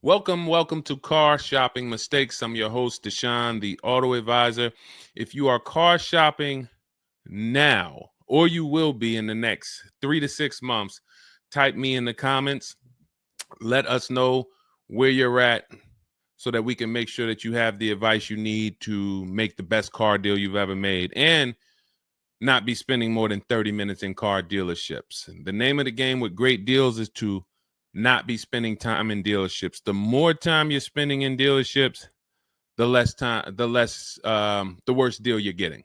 Welcome to Car Shopping Mistakes. I'm your host, Deshone the Auto Advisor. If you are car shopping now, or you will be in the next 3 to 6 months, type me in the comments. Let us know where you're at so that we can make sure that you have the advice you need to make the best car deal you've ever made and not be spending more than 30 minutes in car dealerships. The name of the game with great deals is to not be spending time in dealerships. The more time you're spending in dealerships, the worse deal you're getting.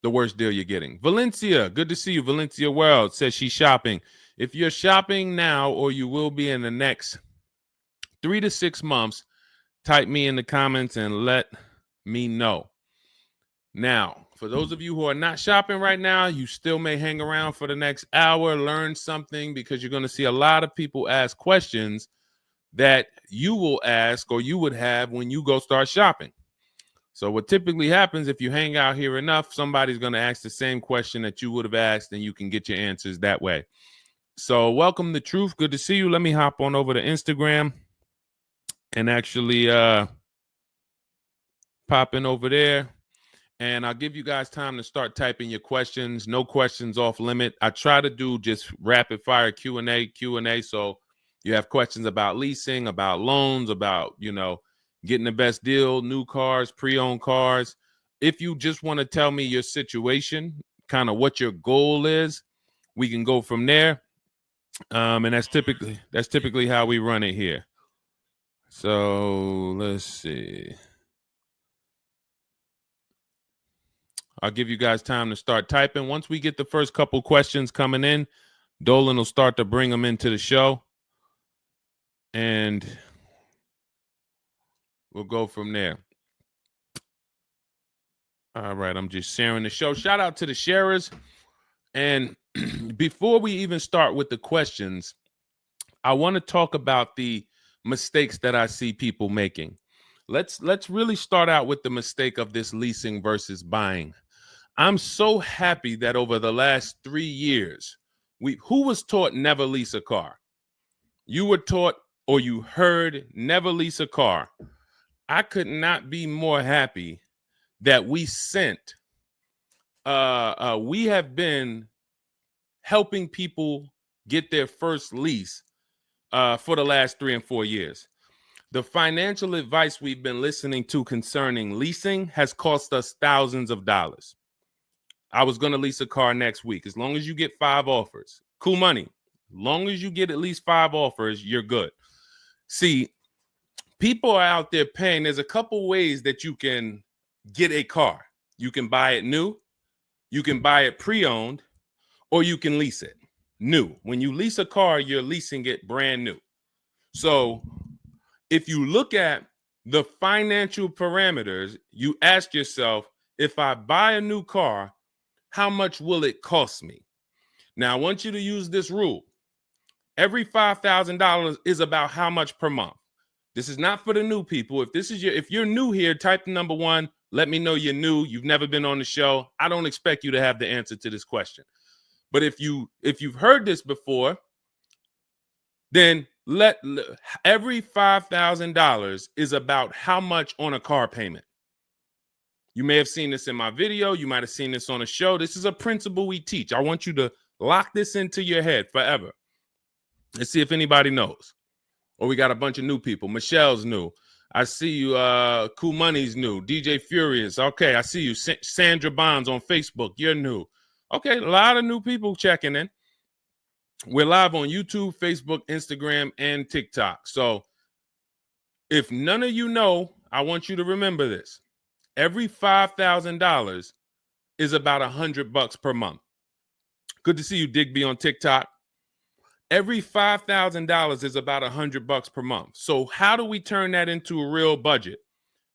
The worst deal you're getting. Valencia, good to see you. Valencia World says she's shopping. If you're shopping now or you will be in the next 3 to 6 months, type me in the comments and let me know. Now, for those of you who are not shopping right now, you still may hang around for the next hour, learn something, because you're going to see a lot of people ask questions that you will ask or you would have when you go start shopping. So what typically happens if you hang out here enough, somebody's going to ask the same question that you would have asked, and you can get your answers that way. So welcome to Truth. Good to see you. Let me hop on over to Instagram and actually pop in over there. And I'll give you guys time to start typing your questions. No questions off limit. I try to do just rapid fire Q&A. So you have questions about leasing, about loans, about, getting the best deal, new cars, pre-owned cars. If you just want to tell me your situation, kind of what your goal is, we can go from there. And that's typically how we run it here. So let's see. I'll give you guys time to start typing. Once we get the first couple questions coming in, Dolan will start to bring them into the show. And we'll go from there. All right, I'm just sharing the show. Shout out to the sharers. And before we even start with the questions, I want to talk about the mistakes that I see people making. Let's really start out with the mistake of this leasing versus buying. I'm so happy that over the last 3 years, who was taught never lease a car? You were taught or you heard never lease a car. I could not be more happy that we have been helping people get their first lease for the last 3 and 4 years. The financial advice we've been listening to concerning leasing has cost us thousands of dollars. I was going to lease a car next week. As long as you get 5 offers, cool money. As long as you get at least 5 offers, you're good. See, people are out there paying. There's a couple ways that you can get a car. You can buy it new, you can buy it pre-owned, or you can lease it new. When you lease a car, you're leasing it brand new. So if you look at the financial parameters, you ask yourself, if I buy a new car, how much will it cost me? Now, I want you to use this rule. Every $5,000 is about how much per month. This is not for the new people. If you're new here, type the number 1. Let me know you're new. You've never been on the show. I don't expect you to have the answer to this question. But if you've heard this before, then every $5,000 is about how much on a car payment. You may have seen this in my video. You might have seen this on a show. This is a principle we teach. I want you to lock this into your head forever. Let's see if anybody knows. Or we got a bunch of new people. Michelle's new. I see you. Cool Money's new. DJ Furious. Okay, I see you. Sandra Bonds on Facebook. You're new. Okay, a lot of new people checking in. We're live on YouTube, Facebook, Instagram, and TikTok. So if none of you know, I want you to remember this. Every $5,000 is about $100 per month. Good to see you, Digby, on TikTok. Every $5,000 is about $100 per month. So how do we turn that into a real budget?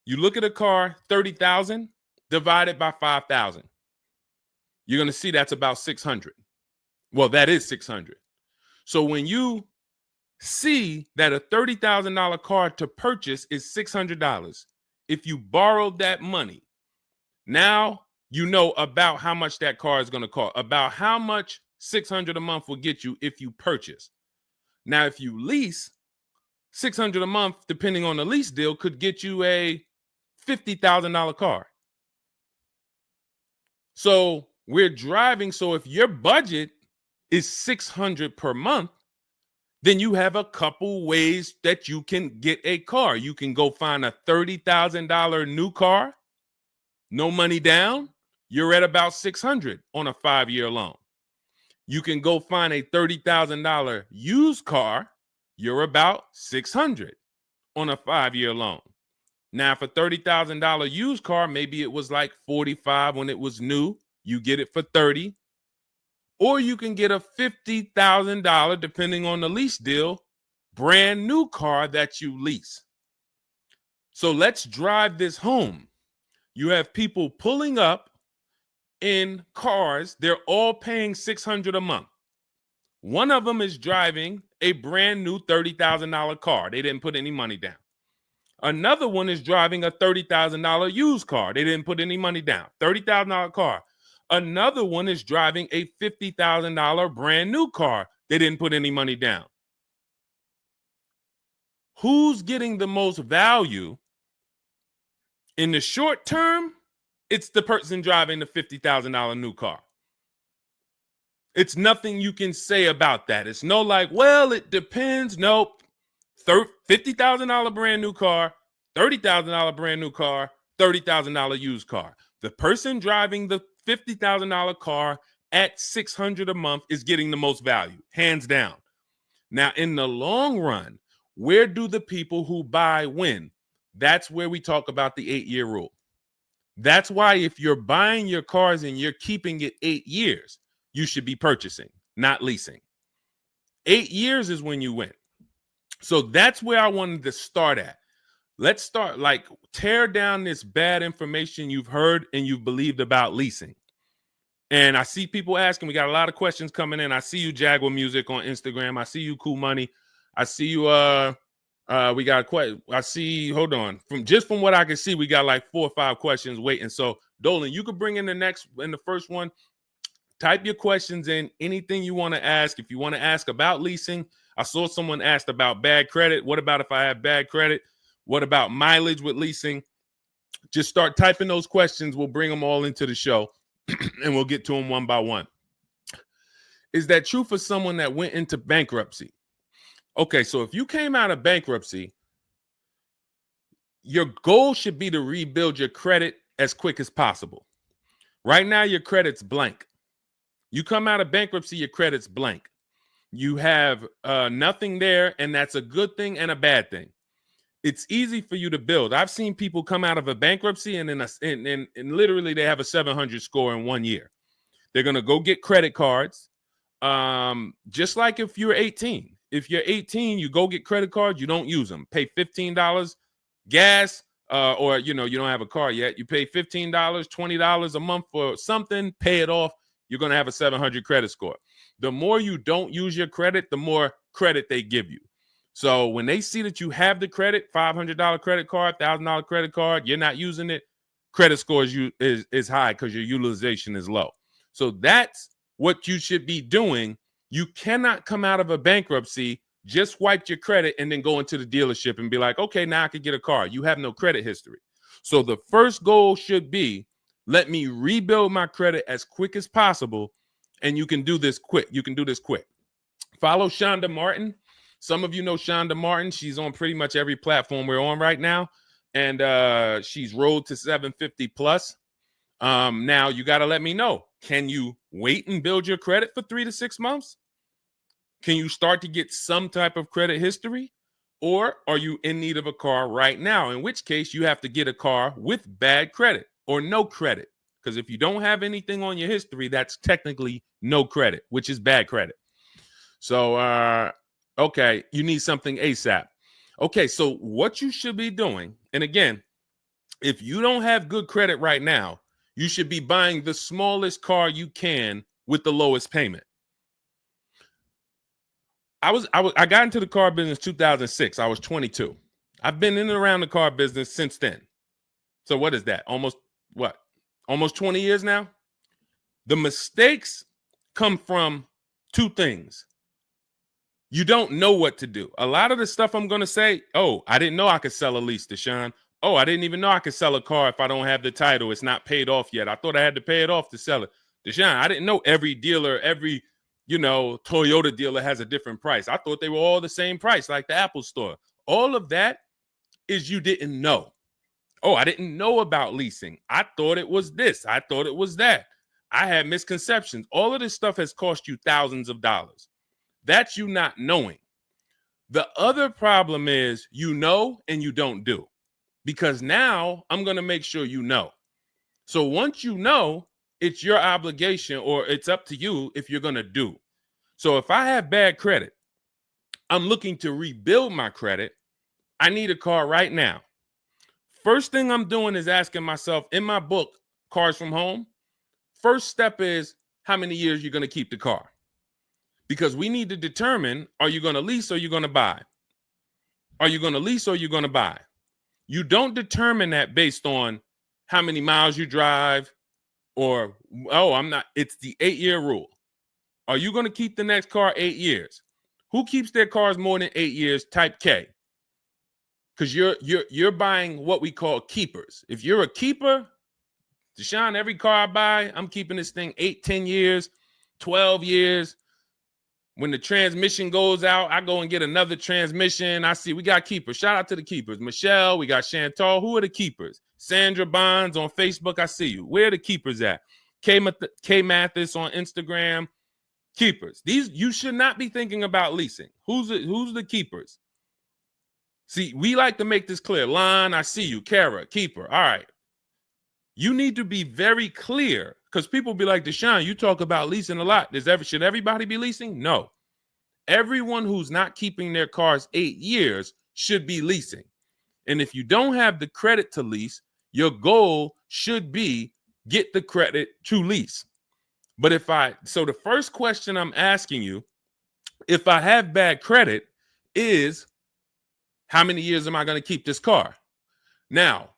You look at a car, $30,000 divided by 5,000. You're going to see that's about 600. Well, that is 600. So when you see that a $30,000 car to purchase is $600, if you borrowed that money, now you know about how much that car is going to cost, about how much $600 a month will get you if you purchase. Now, if you lease, $600 a month, depending on the lease deal, could get you a $50,000 car. So we're driving. So if your budget is $600 per month, then you have a couple ways that you can get a car. You can go find a $30,000 new car, no money down. You're at about $600 on a 5-year loan. You can go find a $30,000 used car. You're about $600 on a 5-year loan. Now, for $30,000 used car, maybe it was like $45 when it was new. You get it for $30. Or you can get a $50,000, depending on the lease deal, brand new car that you lease. So let's drive this home. You have people pulling up in cars. They're all paying $600 a month. One of them is driving a brand new $30,000 car. They didn't put any money down. Another one is driving a $30,000 used car. They didn't put any money down. $30,000 car. Another one is driving a $50,000 brand new car. They didn't put any money down. Who's getting the most value? In the short term, it's the person driving the $50,000 new car. It's nothing you can say about that. It's no like, well, it depends. Nope. $50,000 brand new car, $30,000 brand new car, $30,000 used car. The person driving the $50,000 car at $600 a month is getting the most value, hands down. Now, in the long run, where do the people who buy win? That's where we talk about the 8-year rule. That's why if you're buying your cars and you're keeping it 8 years, you should be purchasing, not leasing. 8 years is when you win. So that's where I wanted to start at. Let's start, like, tear down this bad information you've heard and you've believed about leasing. And I see people asking, we got a lot of questions coming in. I see you, Jaguar Music, on Instagram. I see you, Cool Money. I see you, we got a question. I see, hold on. From what I can see, we got like 4 or 5 questions waiting. So, Dolan, you could bring in the first one. Type your questions in, anything you want to ask. If you want to ask about leasing, I saw someone asked about bad credit. What about if I have bad credit? What about mileage with leasing? Just start typing those questions. We'll bring them all into the show and we'll get to them one by one. Is that true for someone that went into bankruptcy? Okay, so if you came out of bankruptcy, your goal should be to rebuild your credit as quick as possible. Right now, your credit's blank. You come out of bankruptcy, your credit's blank. You have nothing there, and that's a good thing and a bad thing. It's easy for you to build. I've seen people come out of a bankruptcy and literally they have a 700 score in 1 year. They're going to go get credit cards. Just like if you're 18. If you're 18, you go get credit cards, you don't use them. Pay $15 gas, or you don't have a car yet. You pay $15, $20 a month for something, pay it off. You're going to have a 700 credit score. The more you don't use your credit, the more credit they give you. So when they see that you have the credit, $500 credit card, $1,000 credit card, you're not using it, credit score is high because your utilization is low. So that's what you should be doing. You cannot come out of a bankruptcy, just wipe your credit, and then go into the dealership and be like, okay, now I can get a car. You have no credit history. So the first goal should be, let me rebuild my credit as quick as possible. And you can do this quick. Follow Shonda Martin. Some of you know Shonda Martin. She's on pretty much every platform we're on right now. And she's rolled to 750 plus. Now you got to let me know. Can you wait and build your credit for 3 to 6 months? Can you start to get some type of credit history? Or are you in need of a car right now? In which case you have to get a car with bad credit or no credit. Because if you don't have anything on your history, that's technically no credit, which is bad credit. So, okay, you need something ASAP. Okay, so what you should be doing, and again, if you don't have good credit right now, you should be buying the smallest car you can with the lowest payment. I got into the car business 2006. I was 22. I've been in and around the car business since then. So what is that? Almost 20 years now? The mistakes come from 2 things. You don't know what to do. A lot of the stuff I'm going to say, oh, I didn't know I could sell a lease, Deshone. Oh, I didn't even know I could sell a car if I don't have the title. It's not paid off yet. I thought I had to pay it off to sell it. Deshone, I didn't know every dealer, every, Toyota dealer has a different price. I thought they were all the same price, like the Apple store. All of that is you didn't know. Oh, I didn't know about leasing. I thought it was this. I thought it was that. I had misconceptions. All of this stuff has cost you thousands of dollars. That's you not knowing. The other problem is you know and you don't do, because now I'm going to make sure you know. So once you know, it's your obligation, or it's up to you if you're going to do. So if I have bad credit, I'm looking to rebuild my credit. I need a car right now. First thing I'm doing is asking myself, in my book, Cars from Home, first step is how many years you're going to keep the car. Because we need to determine, are you going to lease or you're going to buy? Are you going to lease or you're going to buy? You don't determine that based on how many miles you drive or, it's the 8-year rule. Are you going to keep the next car 8 years? Who keeps their cars more than 8 years? Type K. Because you're buying what we call keepers. If you're a keeper, Deshone, every car I buy, I'm keeping this thing 8, 10 years, 12 years. When the transmission goes out, I go and get another transmission. I see we got keepers. Shout out to the keepers. Michelle, we got Chantal. Who are the keepers? Sandra Bonds on Facebook. I see you. Where are the keepers at? K Mathis on Instagram. Keepers. These, you should not be thinking about leasing. Who's the keepers? See, we like to make this clear. Lon, I see you. Kara, keeper. All right. You need to be very clear, because people be like, Deshone, you talk about leasing a lot. Should everybody be leasing? No. Everyone who's not keeping their cars 8 years should be leasing. And if you don't have the credit to lease, your goal should be get the credit to lease. But so the first question I'm asking you, if I have bad credit, is how many years am I going to keep this car? Now,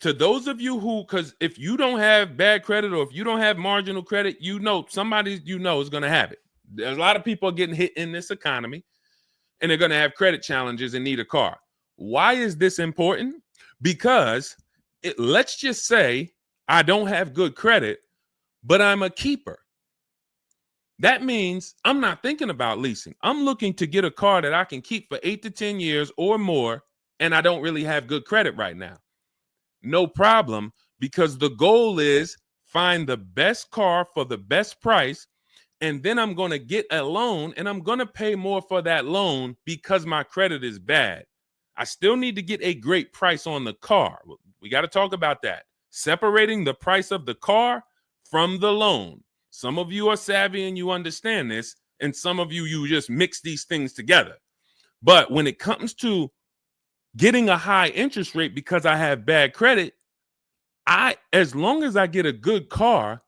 to those of you because if you don't have bad credit, or if you don't have marginal credit, somebody is going to have it. There's a lot of people getting hit in this economy, and they're going to have credit challenges and need a car. Why is this important? Because let's just say I don't have good credit, but I'm a keeper. That means I'm not thinking about leasing. I'm looking to get a car that I can keep for 8 to 10 years or more, and I don't really have good credit right now. No problem, because the goal is find the best car for the best price, and then I'm going to get a loan, and I'm going to pay more for that loan because my credit is bad. I still need to get a great price on the car. We got to talk about that. Separating the price of the car from the loan. Some of you are savvy and you understand this, and some of you just mix these things together. But when it comes to getting a high interest rate because I have bad credit, as long as I get a good car,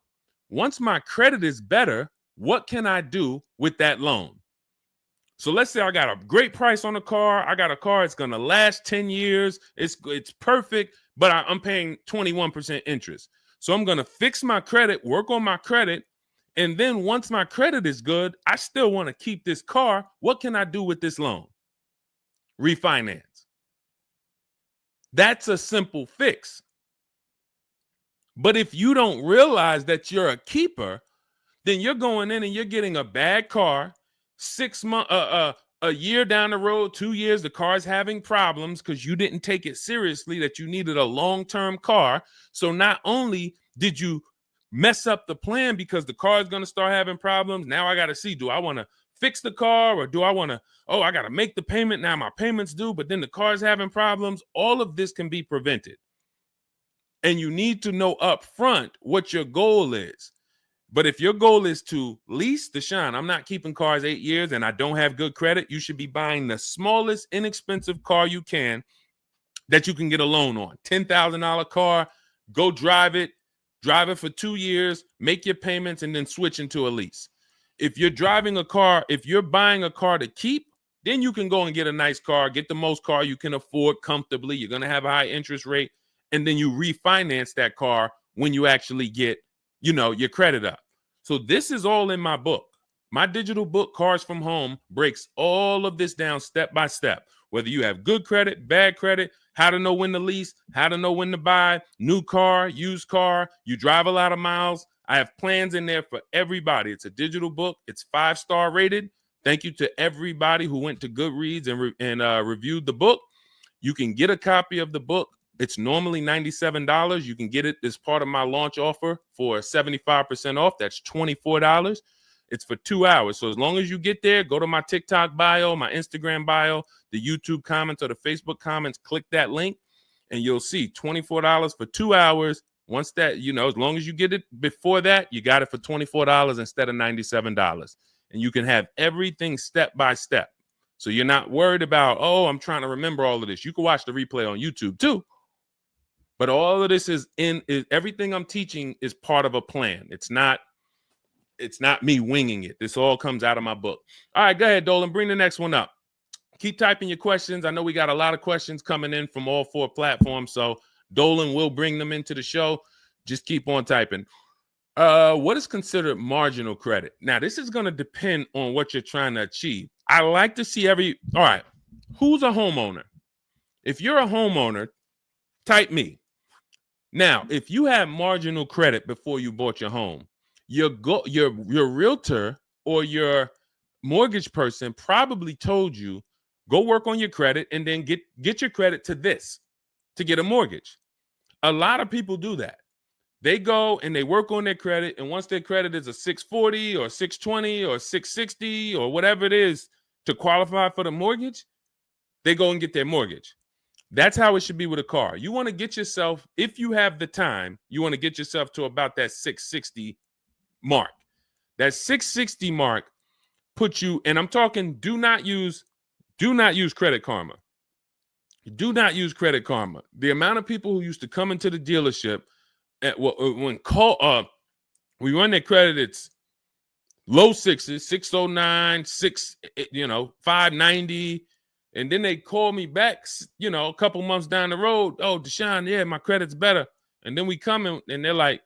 once my credit is better, what can I do with that loan? So let's say I got a great price on a car. I got a car, it's going to last 10 years. It's perfect, but I'm paying 21% interest. So I'm going to fix my credit, work on my credit. And then once my credit is good, I still want to keep this car. What can I do with this loan? Refinance. That's a simple fix. But if you don't realize that you're a keeper, then you're going in and you're getting a bad car, 6 months, a year down the road, 2 years, the car's having problems because you didn't take it seriously that you needed a long-term car. So not only did you mess up the plan because the car is going to start having problems, now I got to see, do I want to fix the car, or do I want to, I got to make the payment, now my payment's due, but then the car's having problems. All of this can be prevented. And you need to know up front what your goal is. But if your goal is to lease, Deshone, I'm not keeping cars 8 years and I don't have good credit, you should be buying the smallest inexpensive car you can that you can get a loan on. $10,000 car, go drive it for 2 years, make your payments, and then switch into a lease. If you're driving a car, if you're buying a car to keep, then you can go and get a nice car, get the most car you can afford comfortably. You're going to have a high interest rate, and then you refinance that car when you actually get, your credit up. So this is all in my book. My digital book, Cars from Home, breaks all of this down step by step. Whether you have good credit, bad credit, how to know when to lease, how to know when to buy, new car, used car, you drive a lot of miles. I have plans in there for everybody. It's a digital book. It's 5-star rated. Thank you to everybody who went to Goodreads and reviewed the book. You can get a copy of the book. It's normally $97. You can get it as part of my launch offer for 75% off. That's $24. It's for 2 hours. So as long as you get there, go to my TikTok bio, my Instagram bio, the YouTube comments or the Facebook comments, click that link, and you'll see $24 for 2 hours. Once that, as long as you get it before that, you got it for $24 instead of $97. And you can have everything step by step. So you're not worried about, I'm trying to remember all of this. You can watch the replay on YouTube too. But all of this is everything I'm teaching is part of a plan. It's not me winging it. This all comes out of my book. All right, go ahead, Dolan. Bring the next one up. Keep typing your questions. I know we got a lot of questions coming in from all 4 platforms, so Dolan will bring them into the show. Just keep on typing. What is considered marginal credit? Now, this is going to depend on what you're trying to achieve. I like to see all right, who's a homeowner? If you're a homeowner, type me. Now, if you have marginal credit before you bought your home, your realtor or your mortgage person probably told you, go work on your credit and then get your credit to this to get a mortgage. A lot of people do that. They go and they work on their credit, and once their credit is a 640 or 620 or 660 or whatever it is to qualify for the mortgage, they go and get their mortgage. That's how it should be with a car. You want to get yourself, if you have the time, you want to get yourself to about that 660 mark. That 660 mark puts you, and I'm talking, do not use Credit Karma. Do not use Credit Karma. The amount of people who used to come into the dealership we run their credit, it's low 6s, 609, 590. And then they call me back, a couple months down the road. Oh, Deshone, yeah, my credit's better. And then we come in and they're like,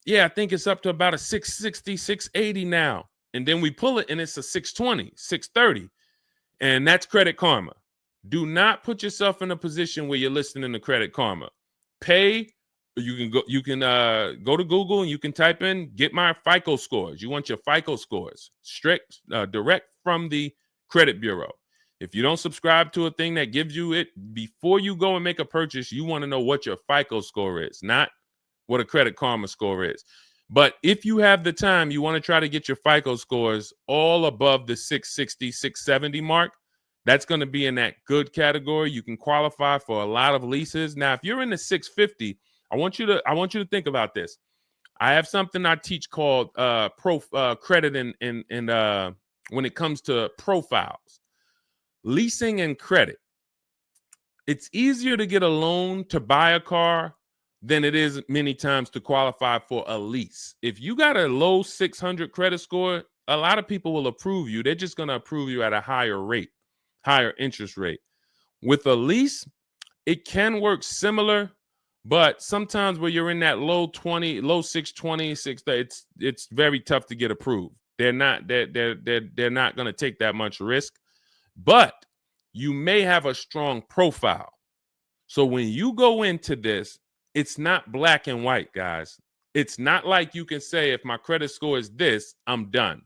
yeah, I think it's up to about a 660, 680 now. And then we pull it and it's a 620, 630. And that's Credit Karma. Do not put yourself in a position where you're listening to Credit Karma. Pay. You can go to Google and you can type in, get my FICO scores. You want your FICO scores direct from the credit bureau. If you don't subscribe to a thing that gives you it before you go and make a purchase, you want to know what your FICO score is, not what a Credit Karma score is. But if you have the time, you want to try to get your FICO scores all above the 660, 670 mark. That's going to be in that good category. You can qualify for a lot of leases. Now, if you're in the 650, I want you to think about this. I have something I teach called credit and when it comes to profiles, leasing and credit. It's easier to get a loan to buy a car than it is many times to qualify for a lease. If you got a low 600 credit score, a lot of people will approve you. They're just going to approve you at a higher rate, higher interest rate. With a lease, it can work similar. But sometimes where you're in that low 620, 630, it's very tough to get approved. They're not going to take that much risk, but you may have a strong profile. So when you go into this, it's not black and white, guys. It's not like you can say, if my credit score is this, I'm done.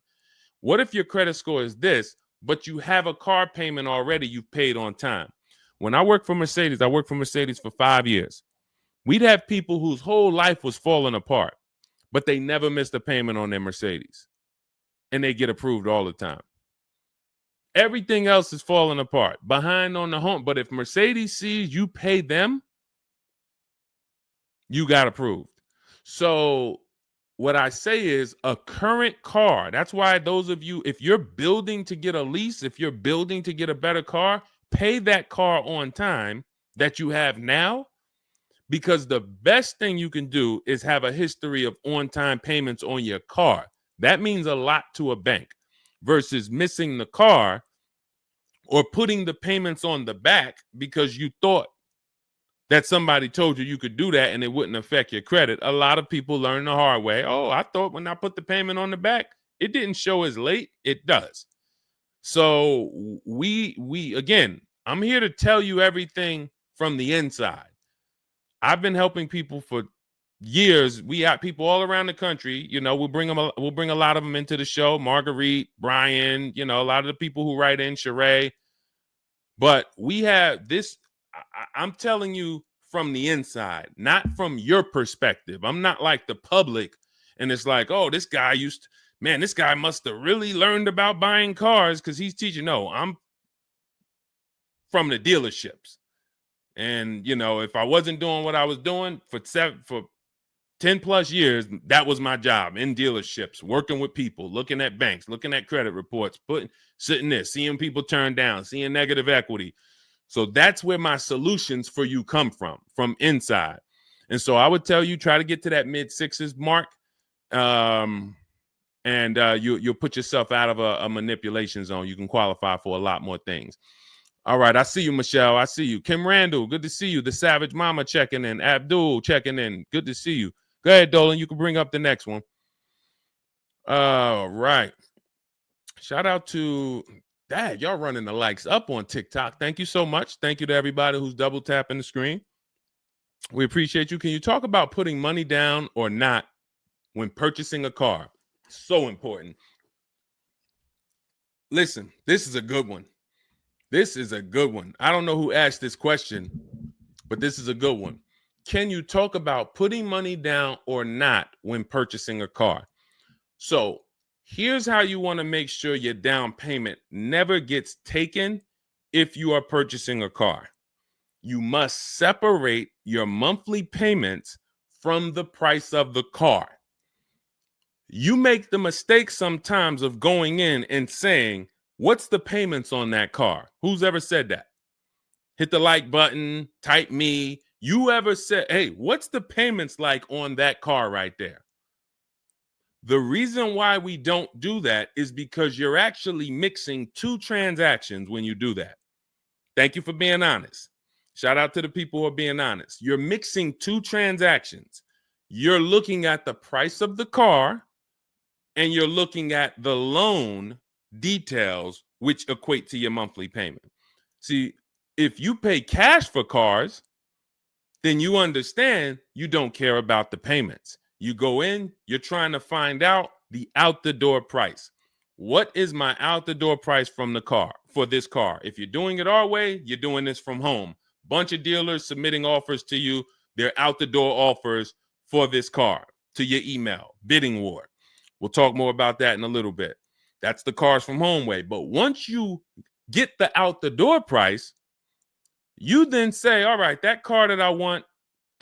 What if your credit score is this, but you have a car payment already you've paid on time? When I worked for Mercedes, I worked for Mercedes for 5 years. We'd have people whose whole life was falling apart, but they never missed a payment on their Mercedes, and they get approved all the time. Everything else is falling apart, behind on the home. But if Mercedes sees you pay them, you got approved. So what I say is a current car. That's why those of you, if you're building to get a lease, if you're building to get a better car, pay that car on time that you have now. Because the best thing you can do is have a history of on-time payments on your car. That means a lot to a bank versus missing the car or putting the payments on the back because you thought that somebody told you could do that and it wouldn't affect your credit. A lot of people learn the hard way. Oh, I thought when I put the payment on the back, it didn't show as late. It does. So we again, I'm here to tell you everything from the inside. I've been helping people for years. We have people all around the country. You know, we'll bring a lot of them into the show. Marguerite, Brian, you know, a lot of the people who write in, Sheree. But we have this. I'm telling you from the inside, not from your perspective. I'm not like the public, and it's like, oh, this guy this guy must have really learned about buying cars because he's teaching. No, I'm from the dealerships. And, you know, if I wasn't doing what I was doing for 10 plus years, that was my job in dealerships, working with people, looking at banks, looking at credit reports, sitting there, seeing people turn down, seeing negative equity. So that's where my solutions for you come from inside. And so I would tell you, try to get to that mid sixes mark. And you'll put yourself out of a manipulation zone. You can qualify for a lot more things. All right, I see you, Michelle. I see you. Kim Randall, good to see you. The Savage Mama checking in. Abdul checking in. Good to see you. Go ahead, Dolan. You can bring up the next one. All right. Shout out to Dad. Y'all running the likes up on TikTok. Thank you so much. Thank you to everybody who's double tapping the screen. We appreciate you. Can you talk about putting money down or not when purchasing a car? So important. Listen, this is a good one. This is a good one. I don't know who asked this question, but this is a good one. Can you talk about putting money down or not when purchasing a car? So here's how you want to make sure your down payment never gets taken if you are purchasing a car. You must separate your monthly payments from the price of the car. You make the mistake sometimes of going in and saying, what's the payments on that car? Who's ever said that? Hit the like button, type me. You ever said, hey, what's the payments like on that car right there? The reason why we don't do that is because you're actually mixing two transactions when you do that. Thank you for being honest. Shout out to the people who are being honest. You're mixing two transactions. You're looking at the price of the car and you're looking at the loan details, which equate to your monthly payment. See, if you pay cash for cars, then you understand you don't care about the payments. You go in, you're trying to find out the out the door price. What is my out the door price from the car for this car? If you're doing it our way, you're doing this from home. Bunch of dealers submitting offers to you. They're out the door offers for this car to your email, bidding war. We'll talk more about that in a little bit. That's the cars from home way. But once you get the out the door price, you then say, all right, that car that I want,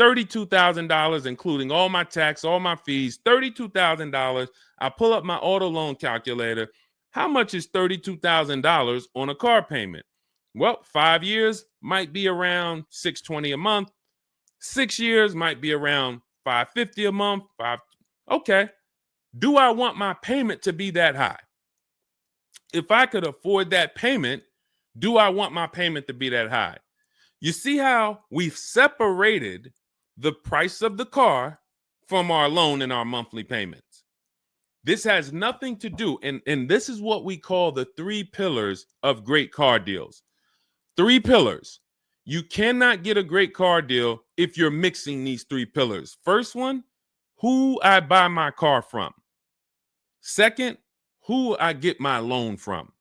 $32,000, including all my tax, all my fees, $32,000. I pull up my auto loan calculator. How much is $32,000 on a car payment? Well, 5 years might be around $620 a month. 6 years might be around $550 a month. Okay. Do I want my payment to be that high? If I could afford that payment, do I want my payment to be that high? You see how we've separated the price of the car from our loan and our monthly payments. This has nothing to do, and this is what we call the 3 pillars of great car deals. 3 pillars. You cannot get a great car deal if you're mixing these 3 pillars. First one, who I buy my car from. Second, who I get my loan from.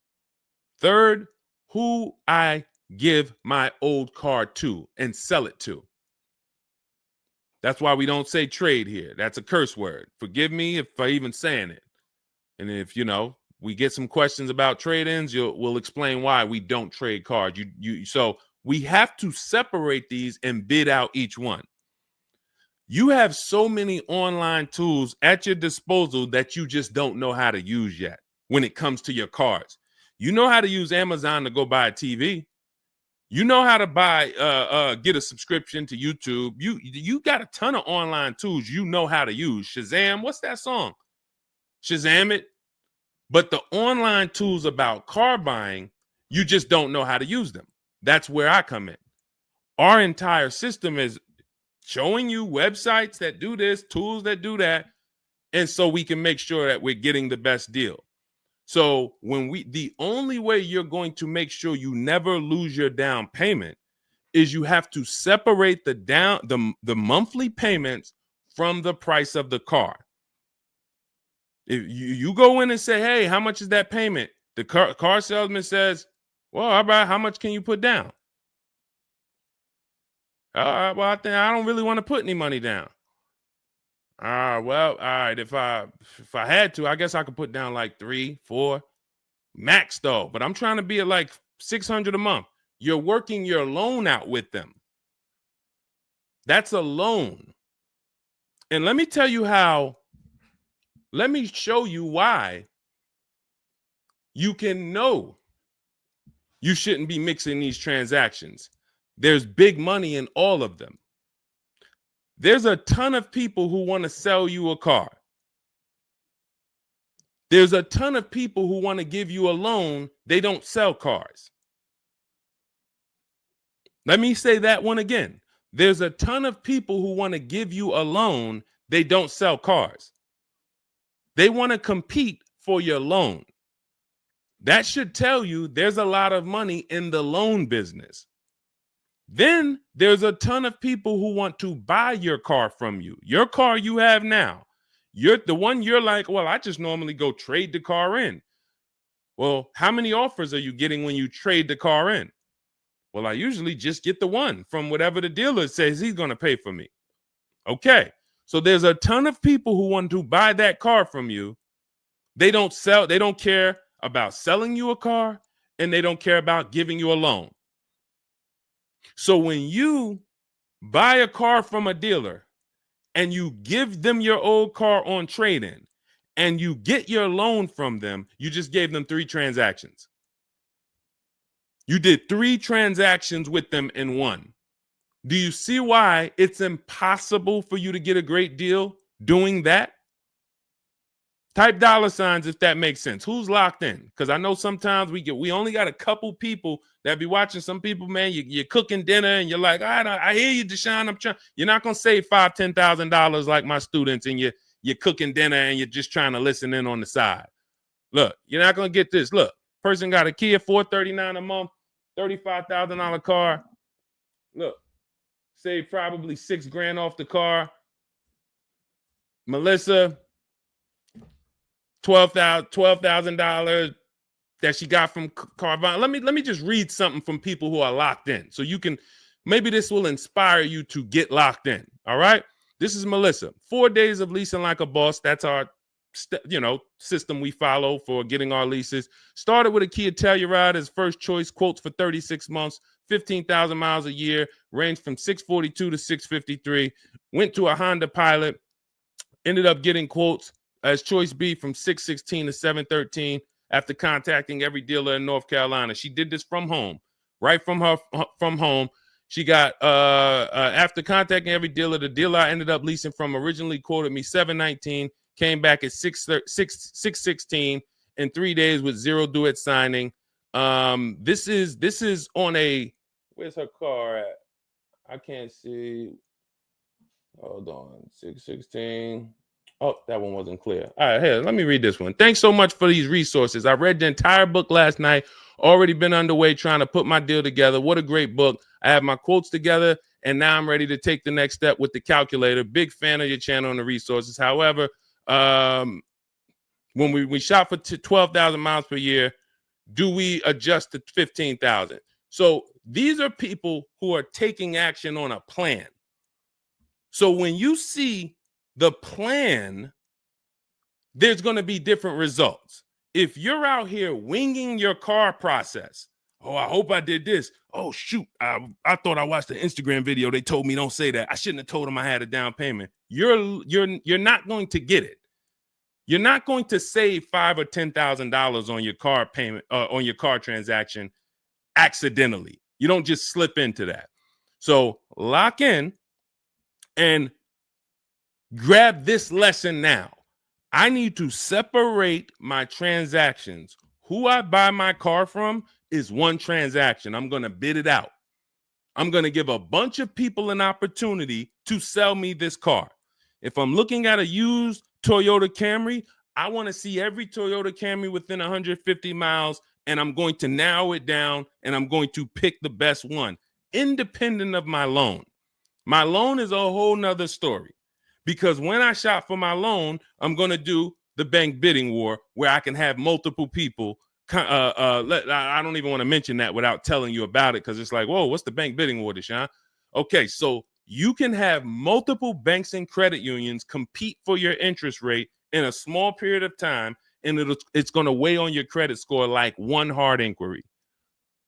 Third, who I give my old car to and sell it to. That's why we don't say trade here. That's a curse word. Forgive me if I even saying it. And if, we get some questions about trade-ins, we'll explain why we don't trade cars. So we have to separate these and bid out each one. You have so many online tools at your disposal that you just don't know how to use yet when it comes to your cars. You know how to use Amazon to go buy a TV. You know how to get a subscription to YouTube. You got a ton of online tools you know how to use. Shazam, what's that song? Shazam it. But the online tools about car buying, you just don't know how to use them. That's where I come in. Our entire system is showing you websites that do this, tools that do that, And so we can make sure that we're getting the best deal. So the only way you're going to make sure you never lose your down payment is you have to separate the monthly payments from the price of the car. If you go in and say, hey, how much is that payment? The car salesman says, well, how much can you put down? Well, I don't really want to put any money down. Well, all right. If I had to, I guess I could put down like 3, 4 max though. But I'm trying to be at like $600 a month. You're working your loan out with them. That's a loan. And let me tell you how. Let me show you why you can know you shouldn't be mixing these transactions. There's big money in all of them. There's a ton of people who want to sell you a car. There's a ton of people who want to give you a loan. They don't sell cars. Let me say that one again. There's a ton of people who want to give you a loan. They don't sell cars. They want to compete for your loan. That should tell you there's a lot of money in the loan business. Then there's a ton of people who want to buy your car from you. Your car you have now. You're the one you're like, well, I just normally go trade the car in. Well, how many offers are you getting when you trade the car in? Well, I usually just get the one from whatever the dealer says he's going to pay for me. Okay. So there's a ton of people who want to buy that car from you. They don't care about selling you a car, and they don't care about giving you a loan. So when you buy a car from a dealer and you give them your old car on trade-in and you get your loan from them, you just gave them 3 transactions. You did 3 transactions with them in one. Do you see why it's impossible for you to get a great deal doing that? Type $signs if that makes sense. Who's locked in? Because I know sometimes we only got a couple people that be watching. Some people, man, you're cooking dinner and you're like, I hear you, Deshone. You're not gonna save $5,000, $10,000 like my students, and you're cooking dinner and you're just trying to listen in on the side. Look, you're not gonna get this. Look, person got a Kia $439 a month, $35,000 car. Look, save probably $6,000 off the car. Melissa, $12,000 that she got from Carvana. Let me just read something from people who are locked in, so you can, maybe this will inspire you to get locked in. All right, this is Melissa. 4 days of leasing like a boss. That's our system we follow for getting our leases. Started with a Kia Telluride as first choice. Quotes for 36 months, 15,000 miles a year. Ranged from 642 to 653. Went to a Honda Pilot. Ended up getting quotes as choice B from 616 to 713 after contacting every dealer in North Carolina. She did this from home, right from home. She got after contacting every dealer, the dealer I ended up leasing from originally quoted me 719, came back at 616 in 3 days with 0 due at signing. This is on a, where's her car at? I can't see. Hold on, 616. Oh, that one wasn't clear. All right, here, let me read this one. Thanks so much for these resources. I read the entire book last night. Already been underway trying to put my deal together. What a great book. I have my quotes together, and now I'm ready to take the next step with the calculator. Big fan of your channel and the resources. However, when we shop for 12,000 miles per year, do we adjust to 15,000? So these are people who are taking action on a plan. So when you see the plan, there's going to be different results. If you're out here winging your car process, oh, I hope I did this. Oh, shoot, I thought I watched the Instagram video. They told me don't say that. I shouldn't have told them I had a down payment. You're not going to get it. You're not going to save $5,000 or $10,000 on your car payment, on your car transaction accidentally. You don't just slip into that. So lock in and grab this lesson now. I need to separate my transactions. Who I buy my car from is one transaction. I'm going to bid it out. I'm going to give a bunch of people an opportunity to sell me this car. If I'm looking at a used Toyota Camry, I want to see every Toyota Camry within 150 miles, and I'm going to narrow it down, and I'm going to pick the best one, independent of my loan. My loan is a whole nother story, because when I shop for my loan, I'm going to do the bank bidding war where I can have multiple people. I don't even want to mention that without telling you about it, because it's like, whoa, what's the bank bidding war, Deshone? Okay, so you can have multiple banks and credit unions compete for your interest rate in a small period of time, and it's going to weigh on your credit score like one hard inquiry.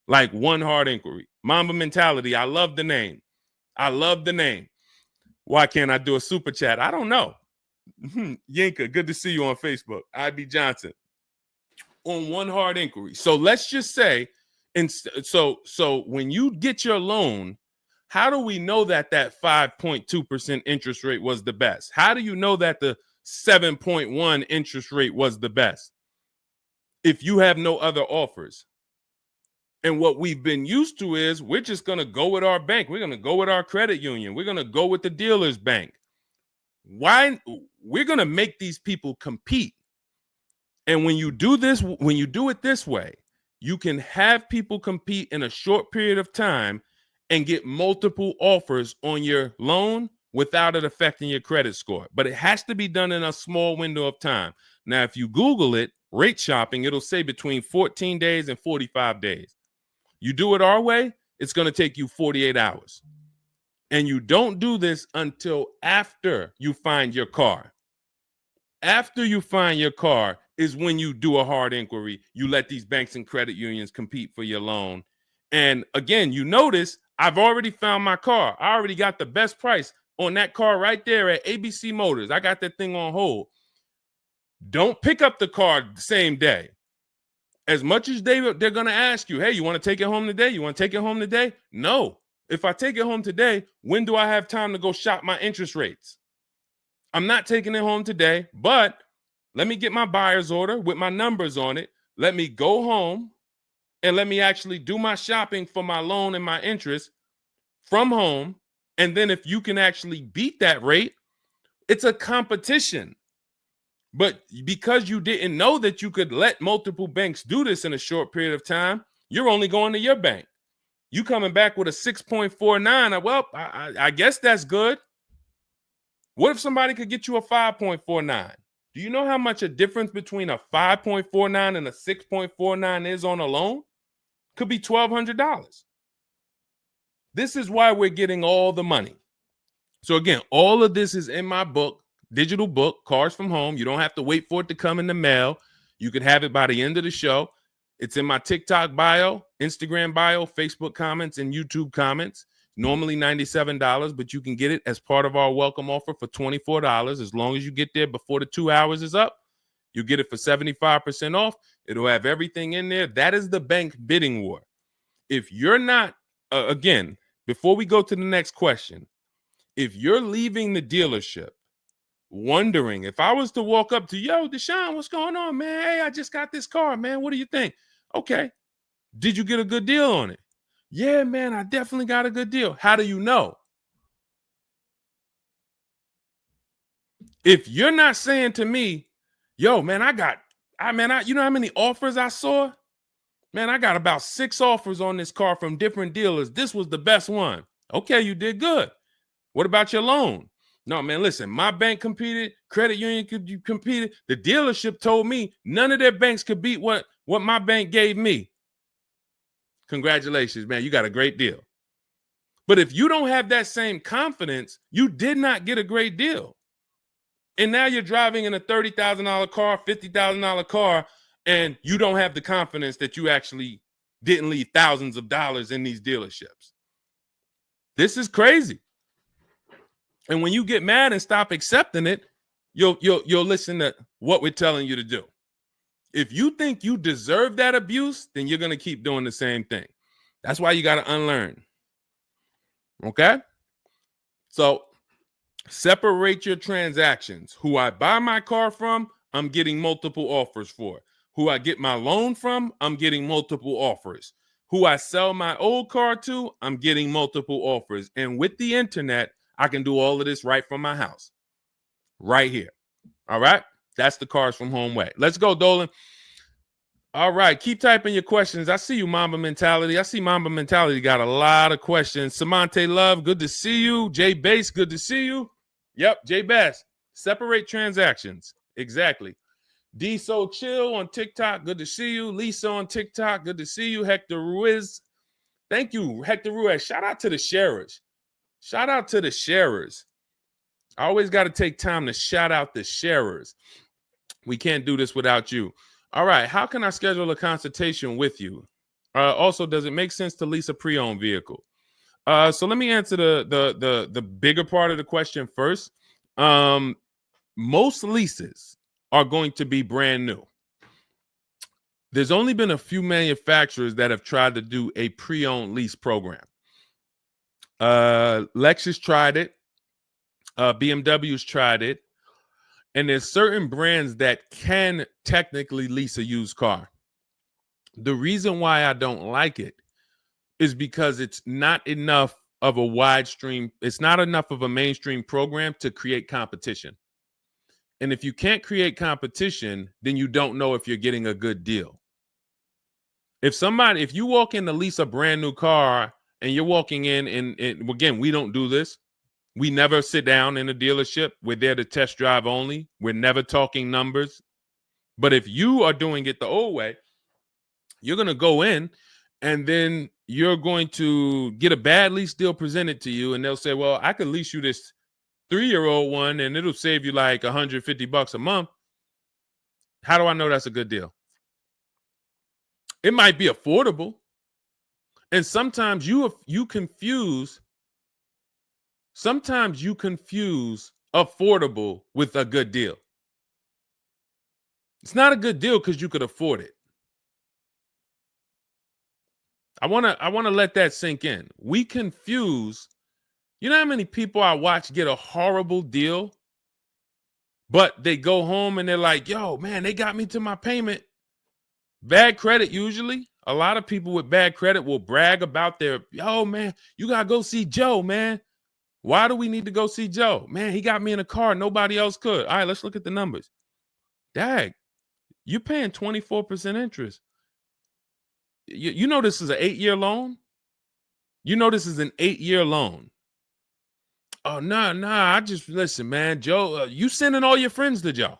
Like one hard inquiry. Mamba Mentality, I love the name. I love the name. Why can't I do a super chat? I don't know. Yinka, good to see you on Facebook. IB Johnson. On one hard inquiry. So let's just say, and so when you get your loan, how do we know that 5.2% interest rate was the best? How do you know that the 7.1 interest rate was the best if you have no other offers? And what we've been used to is we're just going to go with our bank. We're going to go with our credit union. We're going to go with the dealer's bank. Why? We're going to make these people compete. And when you do this, when you do it this way, you can have people compete in a short period of time and get multiple offers on your loan without it affecting your credit score. But it has to be done in a small window of time. Now, if you Google it, rate shopping, it'll say between 14 days and 45 days. You do it our way, it's going to take you 48 hours. And you don't do this until after you find your car. After you find your car is when you do a hard inquiry. You let these banks and credit unions compete for your loan. And again, you notice I've already found my car. I already got the best price on that car right there at ABC Motors. I got that thing on hold. Don't pick up the car the same day. As much as they're going to ask you, hey, you want to take it home today? You want to take it home today? No. If I take it home today, when do I have time to go shop my interest rates? I'm not taking it home today, but let me get my buyer's order with my numbers on it. Let me go home and let me actually do my shopping for my loan and my interest from home. And then if you can actually beat that rate, it's a competition. But because you didn't know that you could let multiple banks do this in a short period of time, you're only going to your bank. You coming back with a 6.49. Well, I guess that's good. What if somebody could get you a 5.49? Do you know how much a difference between a 5.49 and a 6.49 is on a loan? Could be $1,200. This is why we're getting all the money. So again, all of this is in my book, digital book, Cars from Home. You don't have to wait for it to come in the mail. You can have it by the end of the show. It's in my TikTok bio, Instagram bio, Facebook comments, and YouTube comments. Normally $97, but you can get it as part of our welcome offer for $24. As long as you get there before the 2 hours is up, you get it for 75% off. It'll have everything in there. That is the bank bidding war. If you're not, again, before we go to the next question, if you're leaving the dealership wondering, if I was to walk up to, yo, Deshone, what's going on, man? Hey, I just got this car, man. What do you think? Okay. Did you get a good deal on it? Yeah, man, I definitely got a good deal. How do you know? If you're not saying to me, yo, man, you know how many offers I saw? Man, I got about 6 offers on this car from different dealers. This was the best one. Okay, you did good. What about your loan? No, man, listen, my bank competed, credit union competed. The dealership told me none of their banks could beat what my bank gave me. Congratulations, man, you got a great deal. But if you don't have that same confidence, you did not get a great deal. And now you're driving in a $30,000 car, $50,000 car, and you don't have the confidence that you actually didn't leave thousands of dollars in these dealerships. This is crazy. And when you get mad and stop accepting it, you'll listen to what we're telling you to do. If you think you deserve that abuse, then you're going to keep doing the same thing. That's why you got to unlearn. Okay? So separate your transactions. Who I buy my car from, I'm getting multiple offers for. Who I get my loan from, I'm getting multiple offers. Who I sell my old car to, I'm getting multiple offers. And with the internet, I can do all of this right from my house, right here. All right. That's the Cars from Home way. Let's go, Dolan. All right. Keep typing your questions. I see you, Mamba Mentality. I see Mamba Mentality got a lot of questions. Samante Love, good to see you. Jay Bass, good to see you. Yep, Jay Bass. Separate transactions. Exactly. D So Chill on TikTok, good to see you. Lisa on TikTok, good to see you. Hector Ruiz, thank you, Hector Ruiz. Shout out to the sharers. Shout out to the sharers. I always got to take time to shout out the sharers. We can't do this without you. All right, how can I schedule a consultation with you? Also, does it make sense to lease a pre-owned vehicle? So let me answer the bigger part of the question first. Most leases are going to be brand new. There's only been a few manufacturers that have tried to do a pre-owned lease program. Lexus tried it. BMW's tried it. And there's certain brands that can technically lease a used car. The reason why I don't like it is because it's not enough of a wide stream. It's not enough of a mainstream program to create competition. And if you can't create competition, then you don't know if you're getting a good deal. If you walk in to lease a brand new car and you're walking in and again, we don't do this. We never sit down in a dealership. We're there to test drive only. We're never talking numbers. But if you are doing it the old way, you're going to go in and then you're going to get a bad lease deal presented to you. And they'll say, well, I could lease you this 3-year-old one and it'll save you like $150 a month. How do I know that's a good deal? It might be affordable. And sometimes you confuse affordable with a good deal. It's not a good deal because you could afford it. I want to let that sink in. We confuse, you know how many people I watch get a horrible deal, but they go home and they're like, yo, man, they got me to my payment. Bad credit usually. A lot of people with bad credit will brag about yo, man, you got to go see Joe, man. Why do we need to go see Joe? Man, he got me in a car. Nobody else could. All right, let's look at the numbers. Dag, you're paying 24% interest. You know this is an 8-year loan? You know this is an 8-year loan. Oh, nah, I just, listen, man, Joe, you sending all your friends to Joe.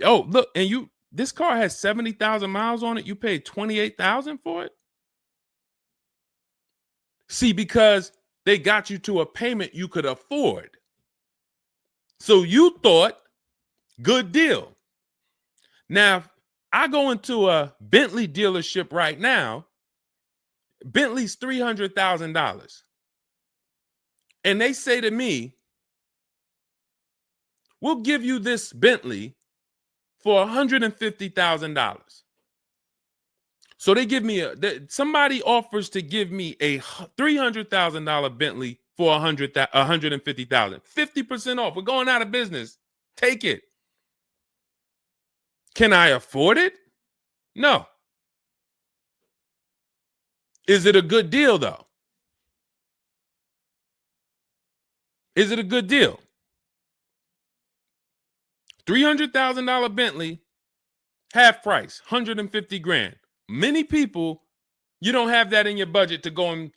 Oh, look, and this car has 70,000 miles on it. You paid 28,000 for it? See, because they got you to a payment you could afford. So you thought, good deal. Now, I go into a Bentley dealership right now. Bentley's $300,000. And they say to me, we'll give you this Bentley for $150,000. So they give me somebody offers to give me a $300,000 Bentley for $150,000. 50% off. We're going out of business. Take it. Can I afford it? No. Is it a good deal, though? Is it a good deal? $300,000 Bentley, half price, $150,000. Many people, you don't have that in your budget to go and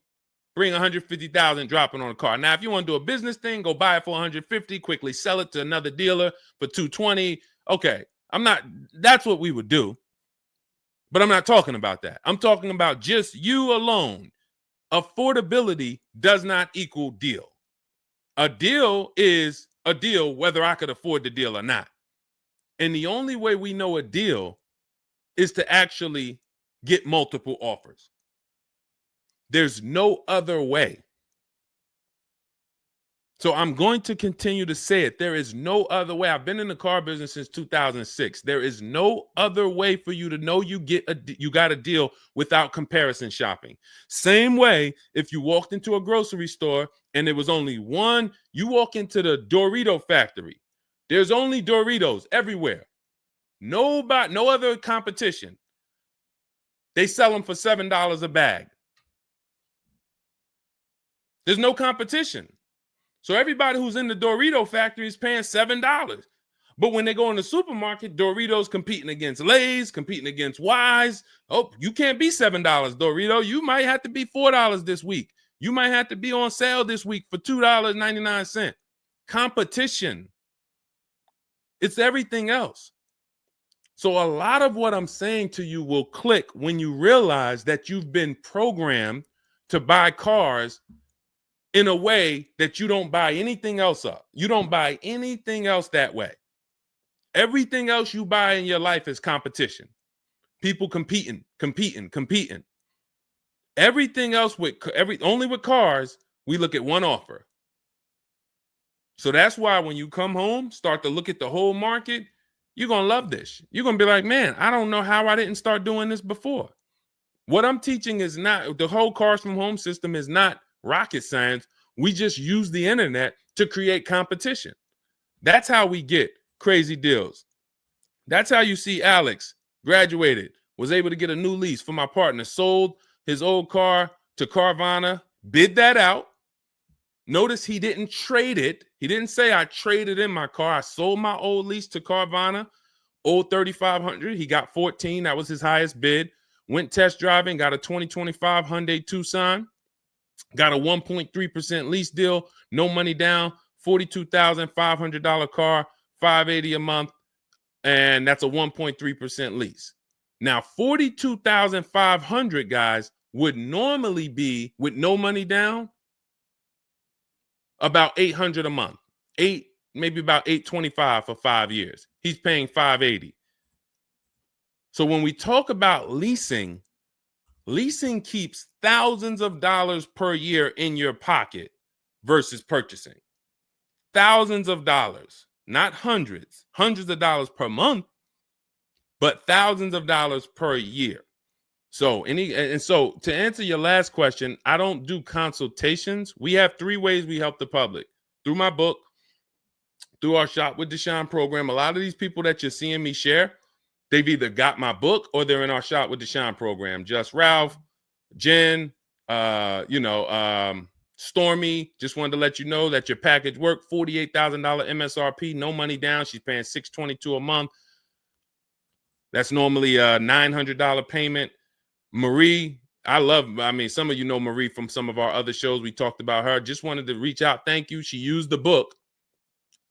bring $150,000 dropping on a car. Now, if you want to do a business thing, go buy it for $150,000, quickly sell it to another dealer for $220,000. Okay, that's what we would do. But I'm not talking about that. I'm talking about just you alone. Affordability does not equal deal. A deal is a deal whether I could afford the deal or not. And the only way we know a deal is to actually get multiple offers. There's no other way. So I'm going to continue to say it. There is no other way. I've been in the car business since 2006. There is no other way for you to know you got a deal without comparison shopping. Same way if you walked into a grocery store and there was only one, you walk into the Dorito factory. There's only Doritos everywhere. No other competition. They sell them for $7 a bag. There's no competition. So everybody who's in the Dorito factory is paying $7. But when they go in the supermarket, Doritos competing against Lay's, competing against Wise. Oh, you can't be $7, Dorito. You might have to be $4 this week. You might have to be on sale this week for $2.99. Competition. It's everything else. So a lot of what I'm saying to you will click when you realize that you've been programmed to buy cars in a way that you don't buy anything else up. You don't buy anything else that way. Everything else you buy in your life is competition. People competing. Everything else only with cars, we look at one offer. So that's why when you come home, start to look at the whole market, you're going to love this. You're going to be like, man, I don't know how I didn't start doing this before. What I'm teaching is not, the whole Cars from Home system is not rocket science. We just use the internet to create competition. That's how we get crazy deals. That's how you see Alex graduated, was able to get a new lease for my partner, sold his old car to Carvana, bid that out. Notice he didn't trade it. He didn't say I traded in my car. I sold my old lease to Carvana, old 3,500. He got 14. That was his highest bid. Went test driving, got a 2025 Hyundai Tucson, got a 1.3% lease deal, no money down, $42,500 car, $580 a month, and that's a 1.3% lease. Now, $42,500, guys, would normally be, with no money down, about $800 a month. Maybe about $825 for 5 years. He's paying $580. So when we talk about leasing keeps thousands of dollars per year in your pocket versus purchasing. Thousands of dollars, not hundreds of dollars per month, but thousands of dollars per year. So so to answer your last question, I don't do consultations. We have 3 ways we help the public: through my book, through our Shop with Deshone program. A lot of these people that you're seeing me share, they've either got my book or they're in our Shop with Deshone program. Just Ralph, Jen, Stormy. Just wanted to let you know that your package worked. $48,000 MSRP, no money down. She's paying $622 a month. That's normally a $900 payment. Marie, some of you know Marie from some of our other shows. We talked about her. Just wanted to reach out. Thank you. She used the book,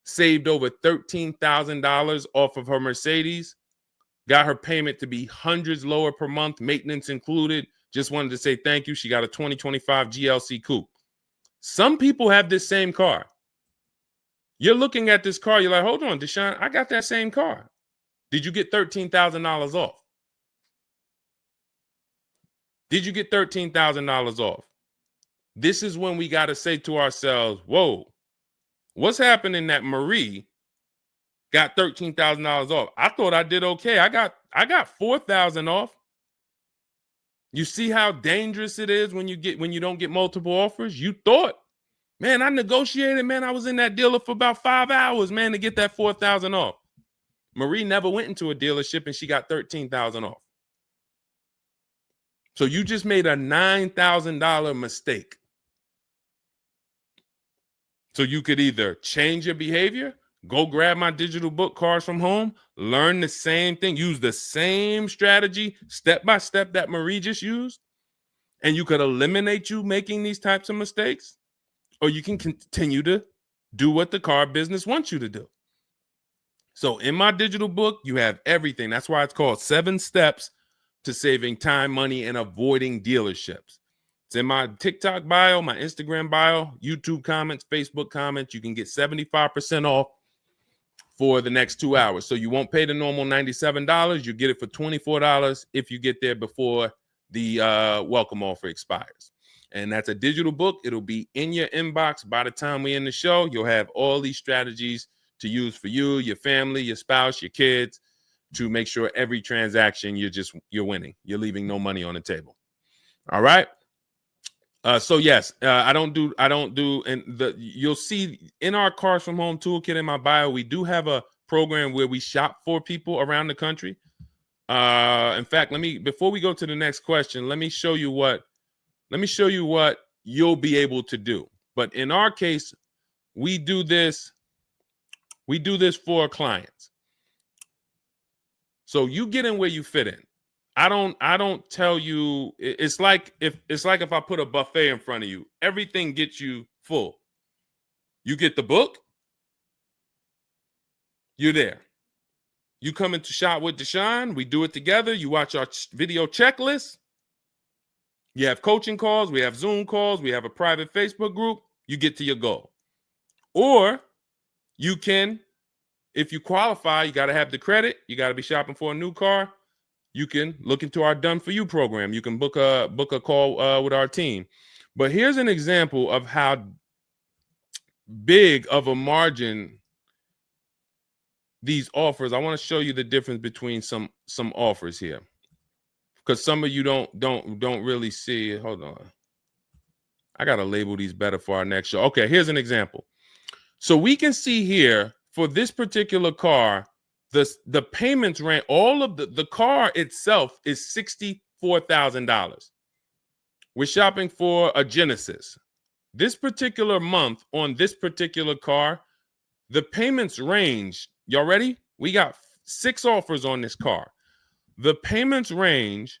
saved over $13,000 off of her Mercedes, got her payment to be hundreds lower per month, maintenance included. Just wanted to say thank you. She got a 2025 GLC Coupe. Some people have this same car. You're looking at this car. You're like, hold on, Deshone, I got that same car. Did you get $13,000 off? Did you get $13,000 off? This is when we got to say to ourselves, whoa, what's happening that Marie got $13,000 off? I thought I did okay. I got $4,000 off. You see how dangerous it is when you don't get multiple offers? You thought, man, I negotiated, man. I was in that dealer for about 5 hours, man, to get that $4,000 off. Marie never went into a dealership and she got $13,000 off. So you just made a $9,000 mistake. So you could either change your behavior, go grab my digital book, Cars from Home, learn the same thing, use the same strategy step by step that Marie just used, and you could eliminate you making these types of mistakes, or you can continue to do what the car business wants you to do. So in my digital book, you have everything. That's why it's called 7 Steps to Saving Time, Money, and Avoiding Dealerships. It's in my TikTok bio, my Instagram bio, YouTube comments, Facebook comments. You can get 75% off for the next 2 hours. So you won't pay the normal $97. You get it for $24 if you get there before the welcome offer expires. And that's a digital book. It'll be in your inbox by the time we end the show. You'll have all these strategies to use for you, your family, your spouse, your kids, to make sure every transaction you're winning. You're leaving no money on the table. All right. So yes, I don't do, and you'll see in our Cars from Home toolkit in my bio, we do have a program where we shop for people around the country. In fact, before we go to the next question, let me show you what you'll be able to do. But in our case, we do this for our clients. So you get in where you fit in. I don't tell you, it's like if I put a buffet in front of you, everything gets you full. You get the book, you're there. You come into Shop with Deshone, we do it together. You watch our video checklist. You have coaching calls, we have Zoom calls, we have a private Facebook group. You get to your goal. Or you can, if you qualify, you got to have the credit. You got to be shopping for a new car. You can look into our Done For You program. You can book a call with our team. But here's an example of how big of a margin these offers. I want to show you the difference between some offers here, because some of you don't really see it. Hold on. I got to label these better for our next show. Okay, here's an example. So we can see here for this particular car, the payments ran, all of the car itself is $64,000. We're shopping for a Genesis. This particular month on this particular car, the payments range. Y'all ready? We got 6 offers on this car. The payments range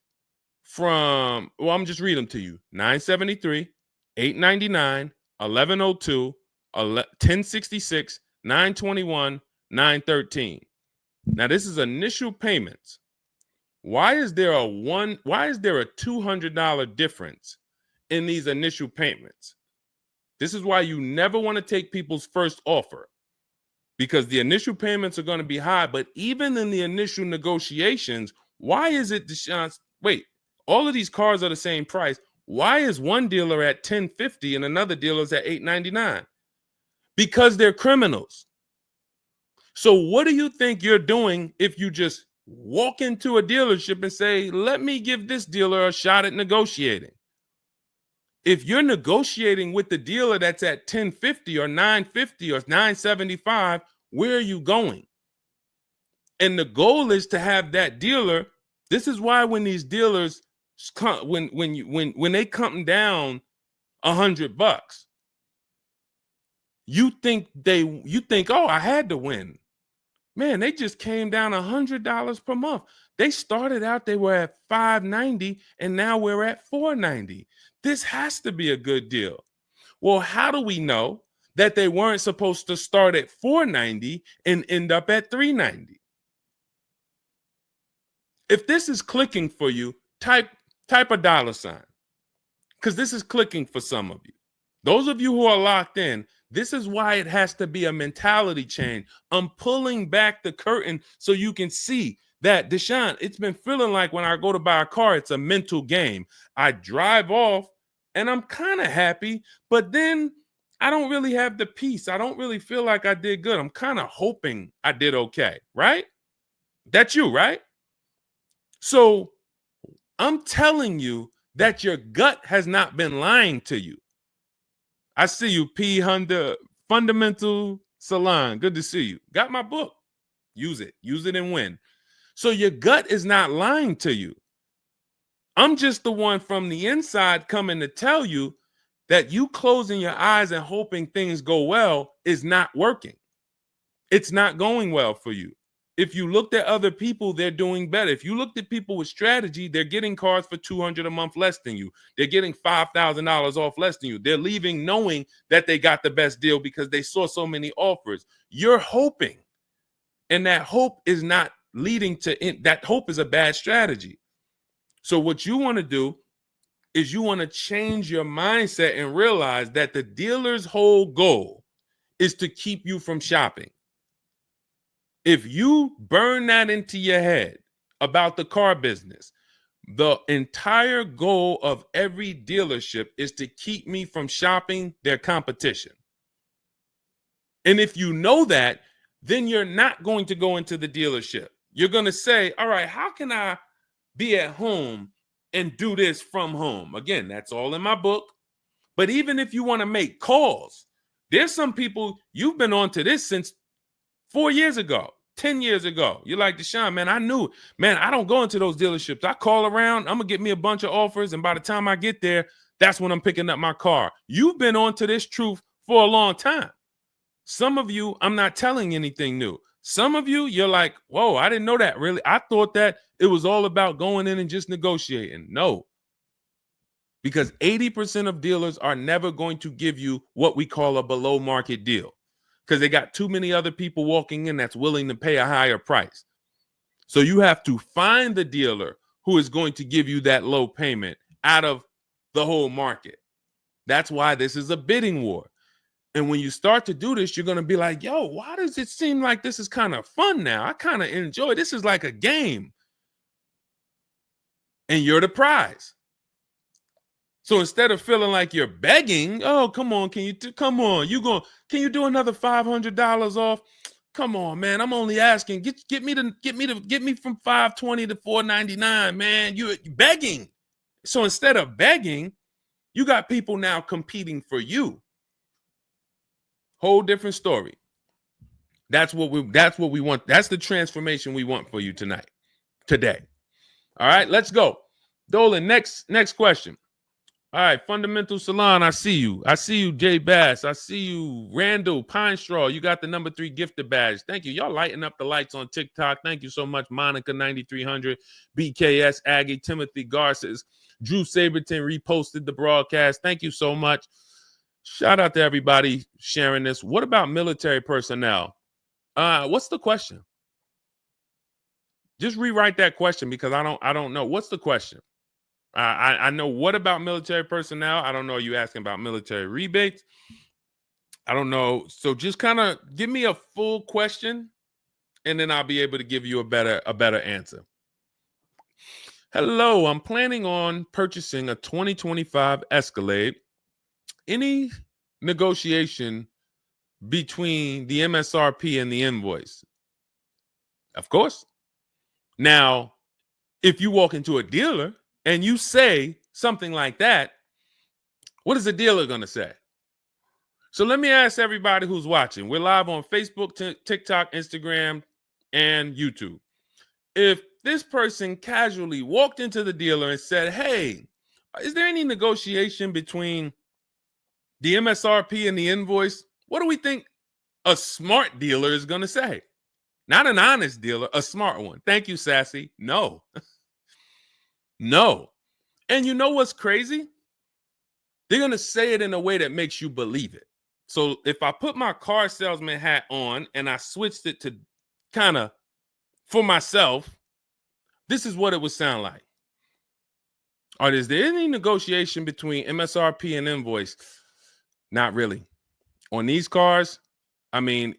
from, well, I'm just reading them to you. $973, $899, $1,102, $1,066, $921, $913. Now this is initial payments. Why is there a $200 difference in these initial payments? This is why you never want to take people's first offer, because the initial payments are going to be high. But even in the initial negotiations, why is it, Deshone? Wait, all of these cars are the same price. Why is one dealer at $1,050 and another dealer is at $899? Because they're criminals. So what do you think you're doing if you just walk into a dealership and say, let me give this dealer a shot at negotiating? If you're negotiating with the dealer that's at $1,050 or $950 or $975, where are you going? And the goal is to have that dealer. This is why when these dealers come, when they come down $100, you think, oh, I had to win. Man, they just came down $100 per month. They started out, they were at $590, and now we're at $490. This has to be a good deal. Well, how do we know that they weren't supposed to start at $490 and end up at $390? If this is clicking for you, type a $, because this is clicking for some of you. Those of you who are locked in, this is why it has to be a mentality change. I'm pulling back the curtain so you can see that, Deshone, it's been feeling like when I go to buy a car, it's a mental game. I drive off and I'm kind of happy, but then I don't really have the peace. I don't really feel like I did good. I'm kind of hoping I did okay, right? That's you, right? So I'm telling you that your gut has not been lying to you. I see you, P. Honda Fundamental Salon. Good to see you. Got my book. Use it. Use it and win. So your gut is not lying to you. I'm just the one from the inside coming to tell you that you closing your eyes and hoping things go well is not working. It's not going well for you. If you looked at other people, they're doing better. If you looked at people with strategy, they're getting cars for $200 a month less than you. They're getting $5,000 off less than you. They're leaving knowing that they got the best deal because they saw so many offers. You're hoping, and that hope is not leading to that hope is a bad strategy. So what you want to do is you want to change your mindset and realize that the dealer's whole goal is to keep you from shopping. If you burn that into your head about the car business, the entire goal of every dealership is to keep me from shopping their competition. And if you know that, then you're not going to go into the dealership. You're going to say, all right, how can I be at home and do this from home? Again, that's all in my book. But even if you want to make calls, there's some people, you've been on to this since 4 years ago, 10 years ago. You're like, Deshone, man, I knew, man, I don't go into those dealerships. I call around, I'm going to get me a bunch of offers. And by the time I get there, that's when I'm picking up my car. You've been on to this truth for a long time. Some of you, I'm not telling anything new. Some of you, you're like, whoa, I didn't know that really. I thought that it was all about going in and just negotiating. No, because 80% of dealers are never going to give you what we call a below market deal because they got too many other people walking in that's willing to pay a higher price. So you have to find the dealer who is going to give you that low payment out of the whole market. That's why this is a bidding war. And when you start to do this, you're going to be like, yo, why does it seem like this is kind of fun now? I kind of enjoy this. Is like a game. And you're the prize. So instead of feeling like you're begging, oh, come on, can you do another $500 off? Come on, man. I'm only asking. Get me from 520 to 499, man. You're begging. So instead of begging, you got people now competing for you. Whole different story. That's what we want. That's the transformation we want for you today. All right, let's go. Dolan, next question. All right, Fundamental Salon, I see you. I see you, Jay Bass. I see you, Randall Pine Straw. You got the number 3 gifted badge. Thank you. Y'all lighting up the lights on TikTok. Thank you so much, Monica 9300, BKS Aggie, Timothy Garces, Drew Saberton reposted the broadcast. Thank you so much. Shout out to everybody sharing this. What about military personnel? What's the question? Just rewrite that question because I don't know. What's the question? I know what about military personnel. I don't know. Are you asking about military rebates? I don't know. So just kind of give me a full question, and then I'll be able to give you a better answer. Hello, I'm planning on purchasing a 2025 Escalade. Any negotiation between the MSRP and the invoice? Of course. Now, if you walk into a dealer and you say something like that, what is the dealer going to say? So let me ask everybody who's watching. We're live on Facebook, TikTok, Instagram, and YouTube. If this person casually walked into the dealer and said, hey, is there any negotiation between the MSRP and the invoice? What do we think a smart dealer is going to say? Not an honest dealer, a smart one. Thank you, Sassy. No. No. And you know what's crazy? They're going to say it in a way that makes you believe it. So if I put my car salesman hat on and I switched it to kind of for myself, this is what it would sound like. Or is there any negotiation between MSRP and invoice? Not really. On these cars, I mean,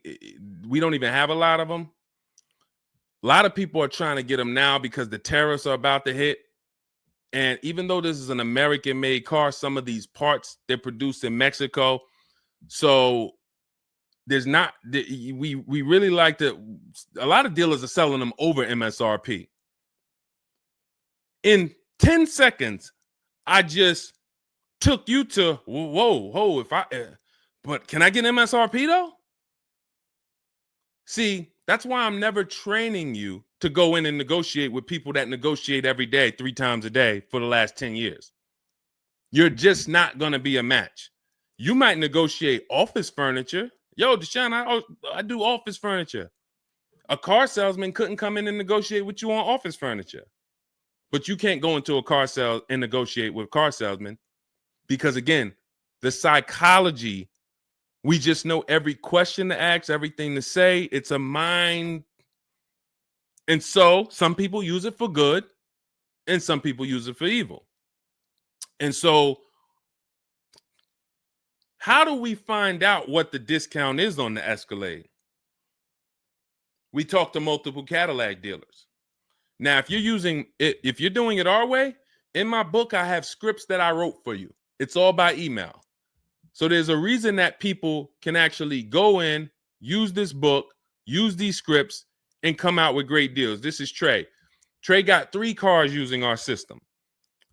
we don't even have a lot of them. A lot of people are trying to get them now because the tariffs are about to hit. And even though this is an American-made car, some of these parts, they're produced in Mexico. So there's not, we really like to, a lot of dealers are selling them over MSRP. In 10 seconds, I just took you to, whoa, but can I get MSRP though? See, that's why I'm never training you to go in and negotiate with people that negotiate every day, 3 times a day for the last 10 years. You're just not going to be a match. You might negotiate office furniture. Yo, Deshone, I do office furniture. A car salesman couldn't come in and negotiate with you on office furniture. But you can't go into a car sale and negotiate with car salesmen because, again, the psychology, we just know every question to ask, everything to say. It's a mind. And so some people use it for good and some people use it for evil. And so how do we find out what the discount is on the Escalade? We talk to multiple Cadillac dealers. Now, if you're doing it our way, in my book, I have scripts that I wrote for you. It's all by email. So there's a reason that people can actually go in, use this book, use these scripts, and come out with great deals. This is Trey. Trey got 3 cars using our system.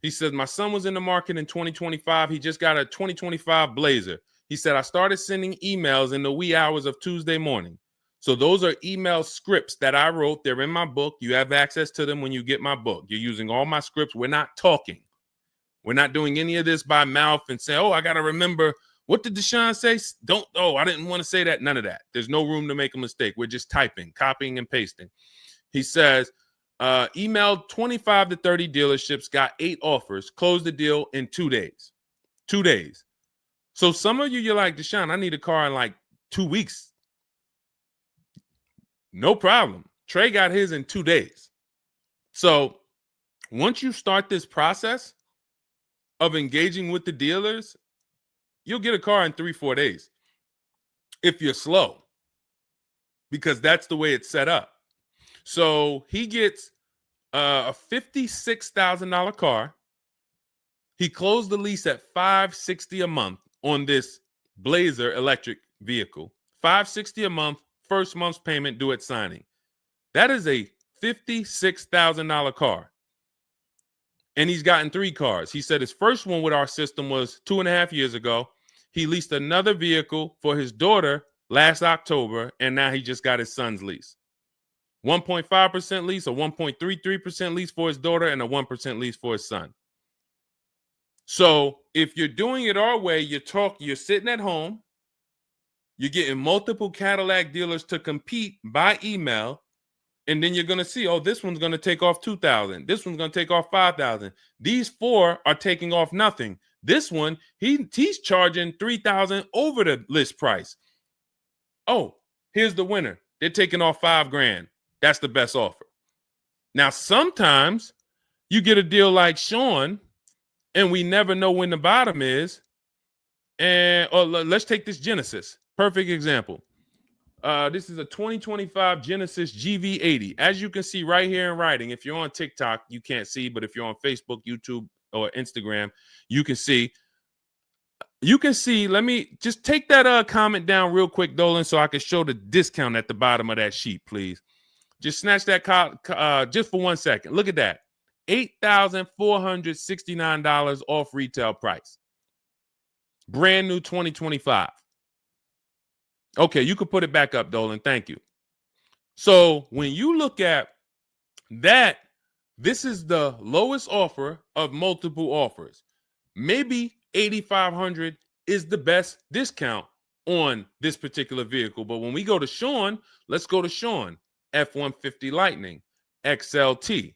He says, my son was in the market in 2025. He just got a 2025 Blazer. He said, I started sending emails in the wee hours of Tuesday morning. So those are email scripts that I wrote. They're in my book. You have access to them when you get my book. You're using all my scripts. We're not talking. We're not doing any of this by mouth and saying, oh, I got to remember What did Deshone say? Don't, oh, I didn't want to say that. None of that. There's no room to make a mistake. We're just typing, copying, and pasting. He says, emailed 25 to 30 dealerships, got 8 offers, closed the deal in 2 days. 2 days. So some of you, you're like, Deshone, I need a car in like 2 weeks. No problem. Trey got his in 2 days. So once you start this process of engaging with the dealers, you'll get a car in 3-4 days if you're slow, because that's the way it's set up. So he gets a $56,000 car. He closed the lease at $560 a month on this Blazer electric vehicle. $560 a month, first month's payment due at signing. That is a $56,000 car. And he's gotten 3 cars. He said his first one with our system was 2.5 years ago. He leased another vehicle for his daughter last October, and now he just got his son's lease. 1.5% lease, a 1.33% lease for his daughter, and a 1% lease for his son. So if you're doing it our way, you're sitting at home, you're getting multiple Cadillac dealers to compete by email, and then you're going to see, oh, this one's going to take off $2,000. This one's going to take off $5,000. These 4 are taking off nothing. This one, he's charging $3,000 over the list price. Oh, here's the winner. They're taking off $5,000. That's the best offer. Now, sometimes you get a deal like Sean, and we never know when the bottom is. Or let's take this Genesis. Perfect example. This is a 2025 Genesis GV80. As you can see right here in writing, if you're on TikTok, you can't see, but if you're on Facebook, YouTube, or Instagram, you can see. You can see, let me just take that comment down real quick, Dolan, so I can show the discount at the bottom of that sheet, please. Just snatch that just for 1 second. Look at that. $8,469 off retail price. Brand new 2025. Okay, you could put it back up, Dolan. Thank you. So when you look at that, this is the lowest offer of multiple offers. Maybe $8,500 is the best discount on this particular vehicle. But when we go to Sean, let's go to Sean. F-150 Lightning XLT,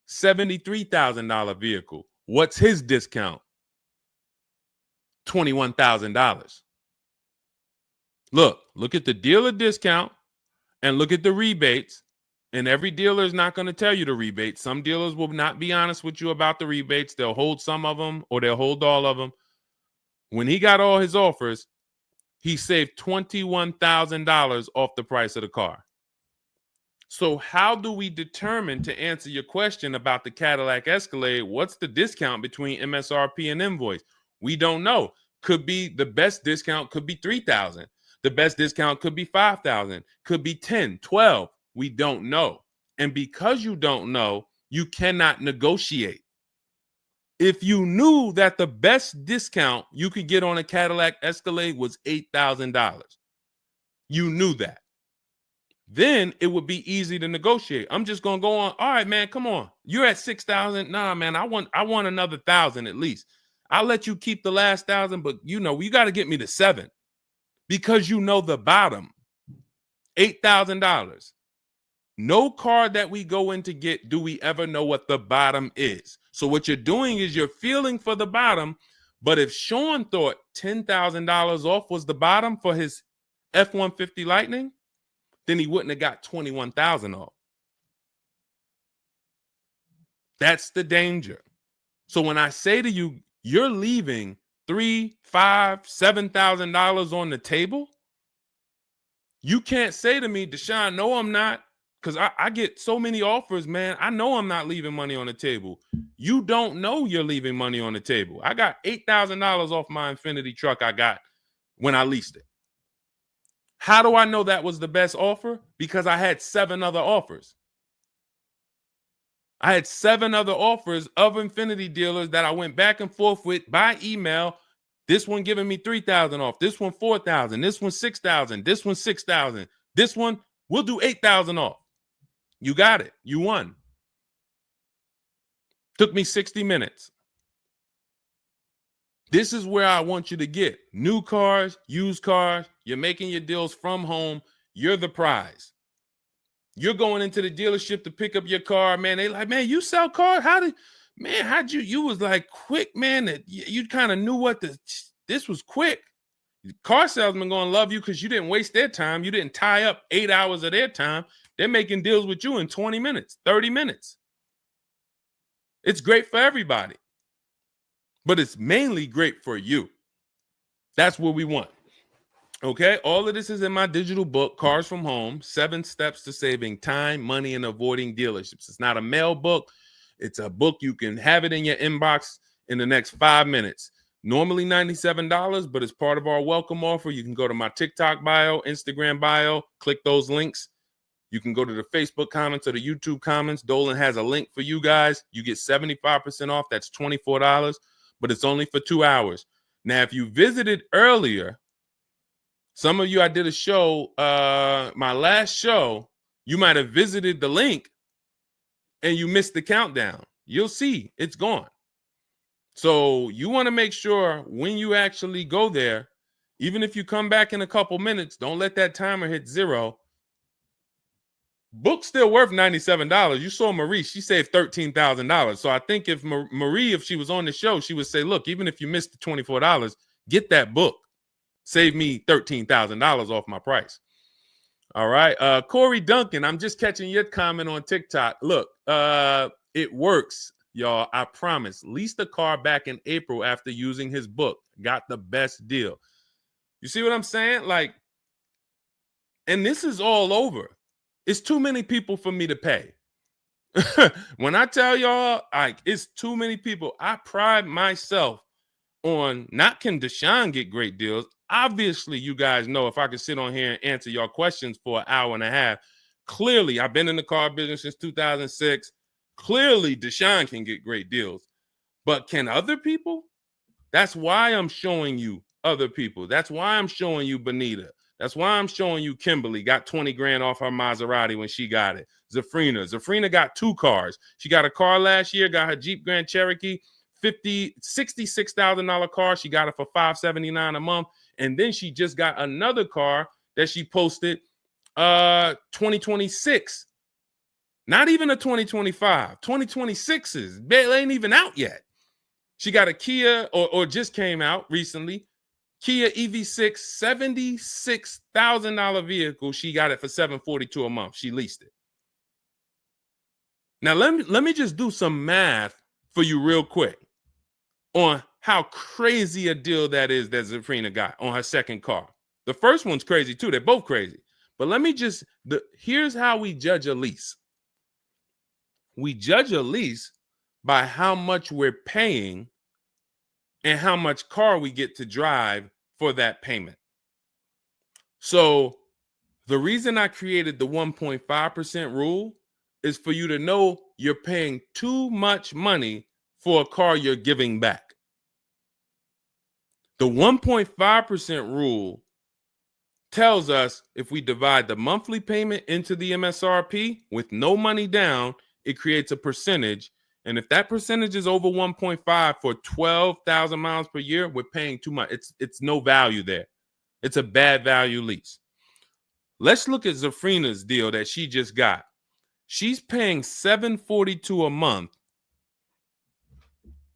$73,000 vehicle. What's his discount? $21,000. Look at the dealer discount and look at the rebates. And every dealer is not going to tell you the rebates. Some dealers will not be honest with you about the rebates. They'll hold some of them or they'll hold all of them. When he got all his offers, he saved $21,000 off the price of the car. So how do we determine, to answer your question about the Cadillac Escalade, what's the discount between MSRP and invoice? We don't know. Could be the best discount could be $3,000. The best discount could be $5,000, could be $10,000, $12,000. We don't know. And because you don't know, you cannot negotiate. If you knew that the best discount you could get on a Cadillac Escalade was $8,000, you knew that, then it would be easy to negotiate. I'm just going to go on. All right, man, come on. You're at 6,000. Nah, man, I want another 1,000 at least. I'll let you keep the last 1,000, but you got to get me to 7 because you know the bottom, $8,000. No car that we go in to get do we ever know what the bottom is. So what you're doing is you're feeling for the bottom. But if Sean thought $10,000 off was the bottom for his F-150 Lightning, then he wouldn't have got $21,000 off. That's the danger. So when I say to you, you're leaving $3,000, $5,000, $7,000 on the table, you can't say to me, Deshone, no, I'm not. Because I get so many offers, man. I know I'm not leaving money on the table. You don't know you're leaving money on the table. I got $8,000 off my Infiniti truck I got when I leased it. How do I know that was the best offer? Because I had 7 other offers. I had 7 other offers of Infiniti dealers that I went back and forth with by email. This one giving me $3,000 off. This one $4,000. This one $6,000. This one $6,000. This one we'll do $8,000 off. You got it. You won. Took me 60 minutes. This is where I want you to get new cars, used cars. You're making your deals from home. You're the prize. You're going into the dealership to pick up your car, man. They like, man, you sell cars? How'd you was like quick, man, that you kind of knew this was quick. Car salesmen going to love you because you didn't waste their time. You didn't tie up 8 hours of their time. They're making deals with you in 20 minutes, 30 minutes. It's great for everybody, but it's mainly great for you. That's what we want. Okay, all of this is in my digital book, Cars from Home, 7 Steps to Saving Time, Money, and Avoiding Dealerships. It's not a mail book. It's a book. You can have it in your inbox in the next 5 minutes. Normally $97, but it's part of our welcome offer. You can go to my TikTok bio, Instagram bio, click those links. You can go to the Facebook comments or the YouTube comments. Dolan has a link for you guys. You get 75% off. That's $24, but it's only for 2 hours. Now, if you visited earlier, some of you, I did a show, my last show, you might have visited the link and you missed the countdown. You'll see it's gone. So you want to make sure when you actually go there, even if you come back in a couple minutes, don't let that timer hit 0. Book's still worth $97. You saw Marie, she saved $13,000. So I think if Marie, if she was on the show, she would say, look, even if you missed the $24, get that book. Save me $13,000 off my price. All right. Corey Duncan, I'm just catching your comment on TikTok. Look, it works, y'all. I promise. Leased a car back in April after using his book. Got the best deal. You see what I'm saying? Like, and this is all over. It's too many people for me to pay. When I tell y'all, like, it's too many people. I pride myself on not can Deshone get great deals. Obviously, you guys know if I could sit on here and answer your questions for an hour and a half, clearly I've been in the car business since 2006. Clearly, Deshone can get great deals. But can other people? That's why I'm showing you other people. That's why I'm showing you Benita. That's why I'm showing you Kimberly got 20 grand off her Maserati when she got it. Zafrina got 2 cars. She got a car last year, got her Jeep Grand Cherokee, $66,000 car. She got it for $579 a month. And then she just got another car that she posted 2026. Not even a 2025. 2026s. It ain't even out yet. She got a Kia or just came out recently. Kia EV6, $76,000 vehicle. She got it for $742 a month. She leased it. Now let me just do some math for you real quick on how crazy a deal that is that Zafrina got on her second car. The first one's crazy too. They're both crazy. But let me just, here's how we judge a lease. We judge a lease by how much we're paying and how much car we get to drive for that payment. So the reason I created the 1.5% rule is for you to know you're paying too much money for a car you're giving back. The 1.5% rule tells us if we divide the monthly payment into the MSRP with no money down, it creates a percentage. And if that percentage is over 1.5 for 12,000 miles per year, we're paying too much. It's no value there. It's a bad value lease. Let's look at Zafrina's deal that she just got. She's paying $742 a month,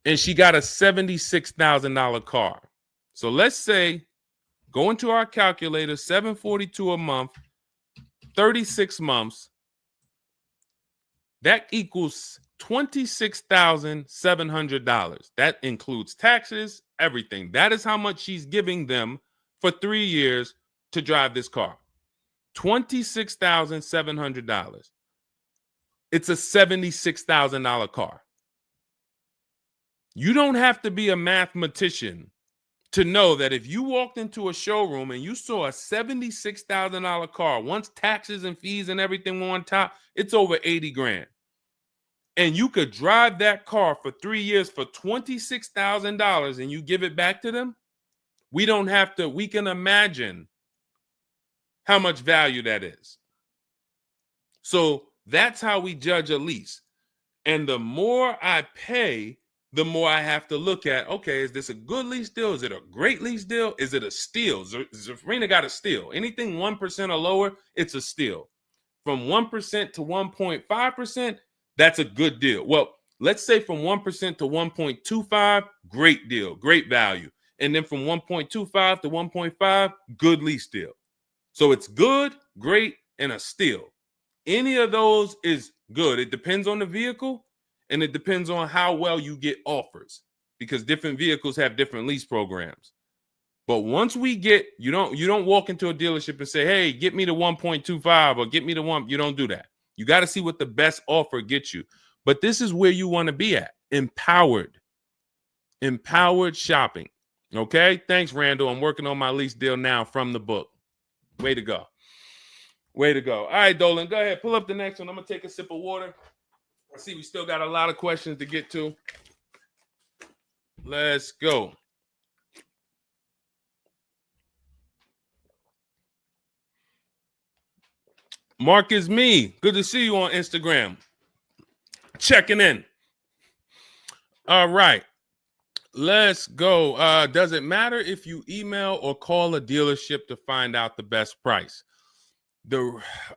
and she got a $76,000 car. So let's say, go into our calculator, $742 a month, 36 months. That equals $26,700. That includes taxes, everything. That is how much she's giving them for 3 years to drive this car. $26,700. It's a $76,000 car. You don't have to be a mathematician to know that if you walked into a showroom and you saw a $76,000 car, once taxes and fees and everything were on top, it's over 80 grand. And you could drive that car for 3 years for $26,000 and you give it back to them, we can imagine how much value that is. So that's how we judge a lease. And the more I pay, the more I have to look at, okay, is this a good lease deal? Is it a great lease deal? Is it a steal? Zafrina got a steal. Anything 1% or lower, it's a steal. From 1% to 1.5%, that's a good deal. Well, let's say from 1% to 1.25, great deal, great value. And then from 1.25 to 1.5, good lease deal. So it's good, great, and a steal. Any of those is good. It depends on the vehicle, and it depends on how well you get offers, because different vehicles have different lease programs. But once we get, you don't walk into a dealership and say, hey, get me the 1.25 or get me the one. You don't do that. You got to see what the best offer gets you. But this is where you want to be at. Empowered shopping. Okay. Thanks, Randall. I'm working on my lease deal now from the book. Way to go. Way to go. All right, Dolan, go ahead. Pull up the next one. I'm going to take a sip of water. I see we still got a lot of questions to get to. Let's go. Mark is me. Good to see you on Instagram. Checking in. All right. Let's go. Does it matter if you email or call a dealership to find out the best price?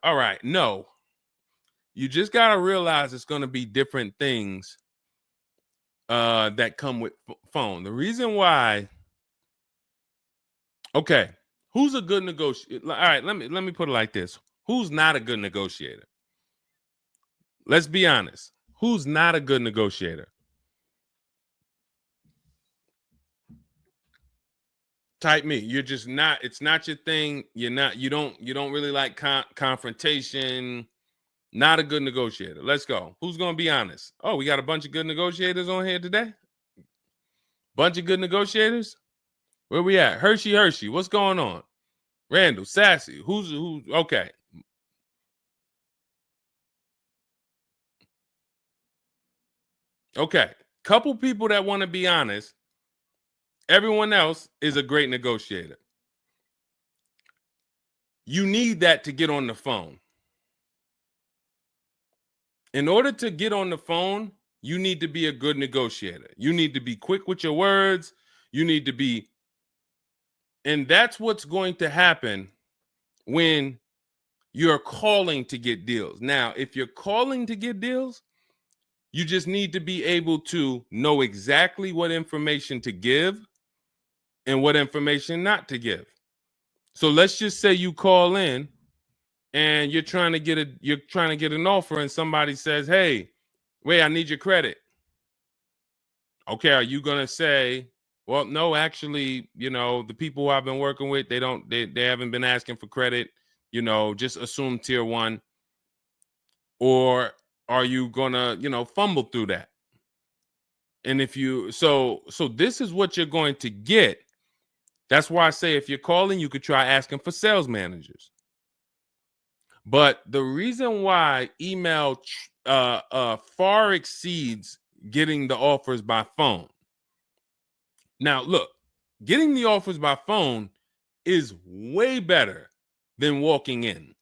All right. No. You just got to realize it's going to be different things that come with phone. The reason why. Okay. Who's a good negotiator? All right. Let me put it like this. Who's not a good negotiator? Let's be honest. Who's not a good negotiator? Type me. You're just not. It's not your thing. You don't really like confrontation. Not a good negotiator. Let's go. Who's going to be honest? Oh, we got a bunch of good negotiators on here today. Bunch of good negotiators. Where we at? Hershey. What's going on? Randall, Sassy. Who's okay. Okay. Couple people that want to be honest. Everyone else is a great negotiator. You need that to get on the phone. In order to get on the phone, you need to be a good negotiator. You need to be quick with your words. You need to be, and that's what's going to happen when you're calling to get deals. Now, if you're calling to get deals, you just need to be able to know exactly what information to give and what information not to give. So let's just say you call in and you're trying to get an offer, and somebody says, "Hey, wait, I need your credit." Okay, are you gonna say, "Well, no, actually, the people who I've been working with, they haven't been asking for credit. Just assume tier 1," or are you gonna, fumble through that? And if you so this is what you're going to get. That's why I say if you're calling, you could try asking for sales managers. But the reason why email far exceeds getting the offers by phone. Now, look, getting the offers by phone is way better than walking in.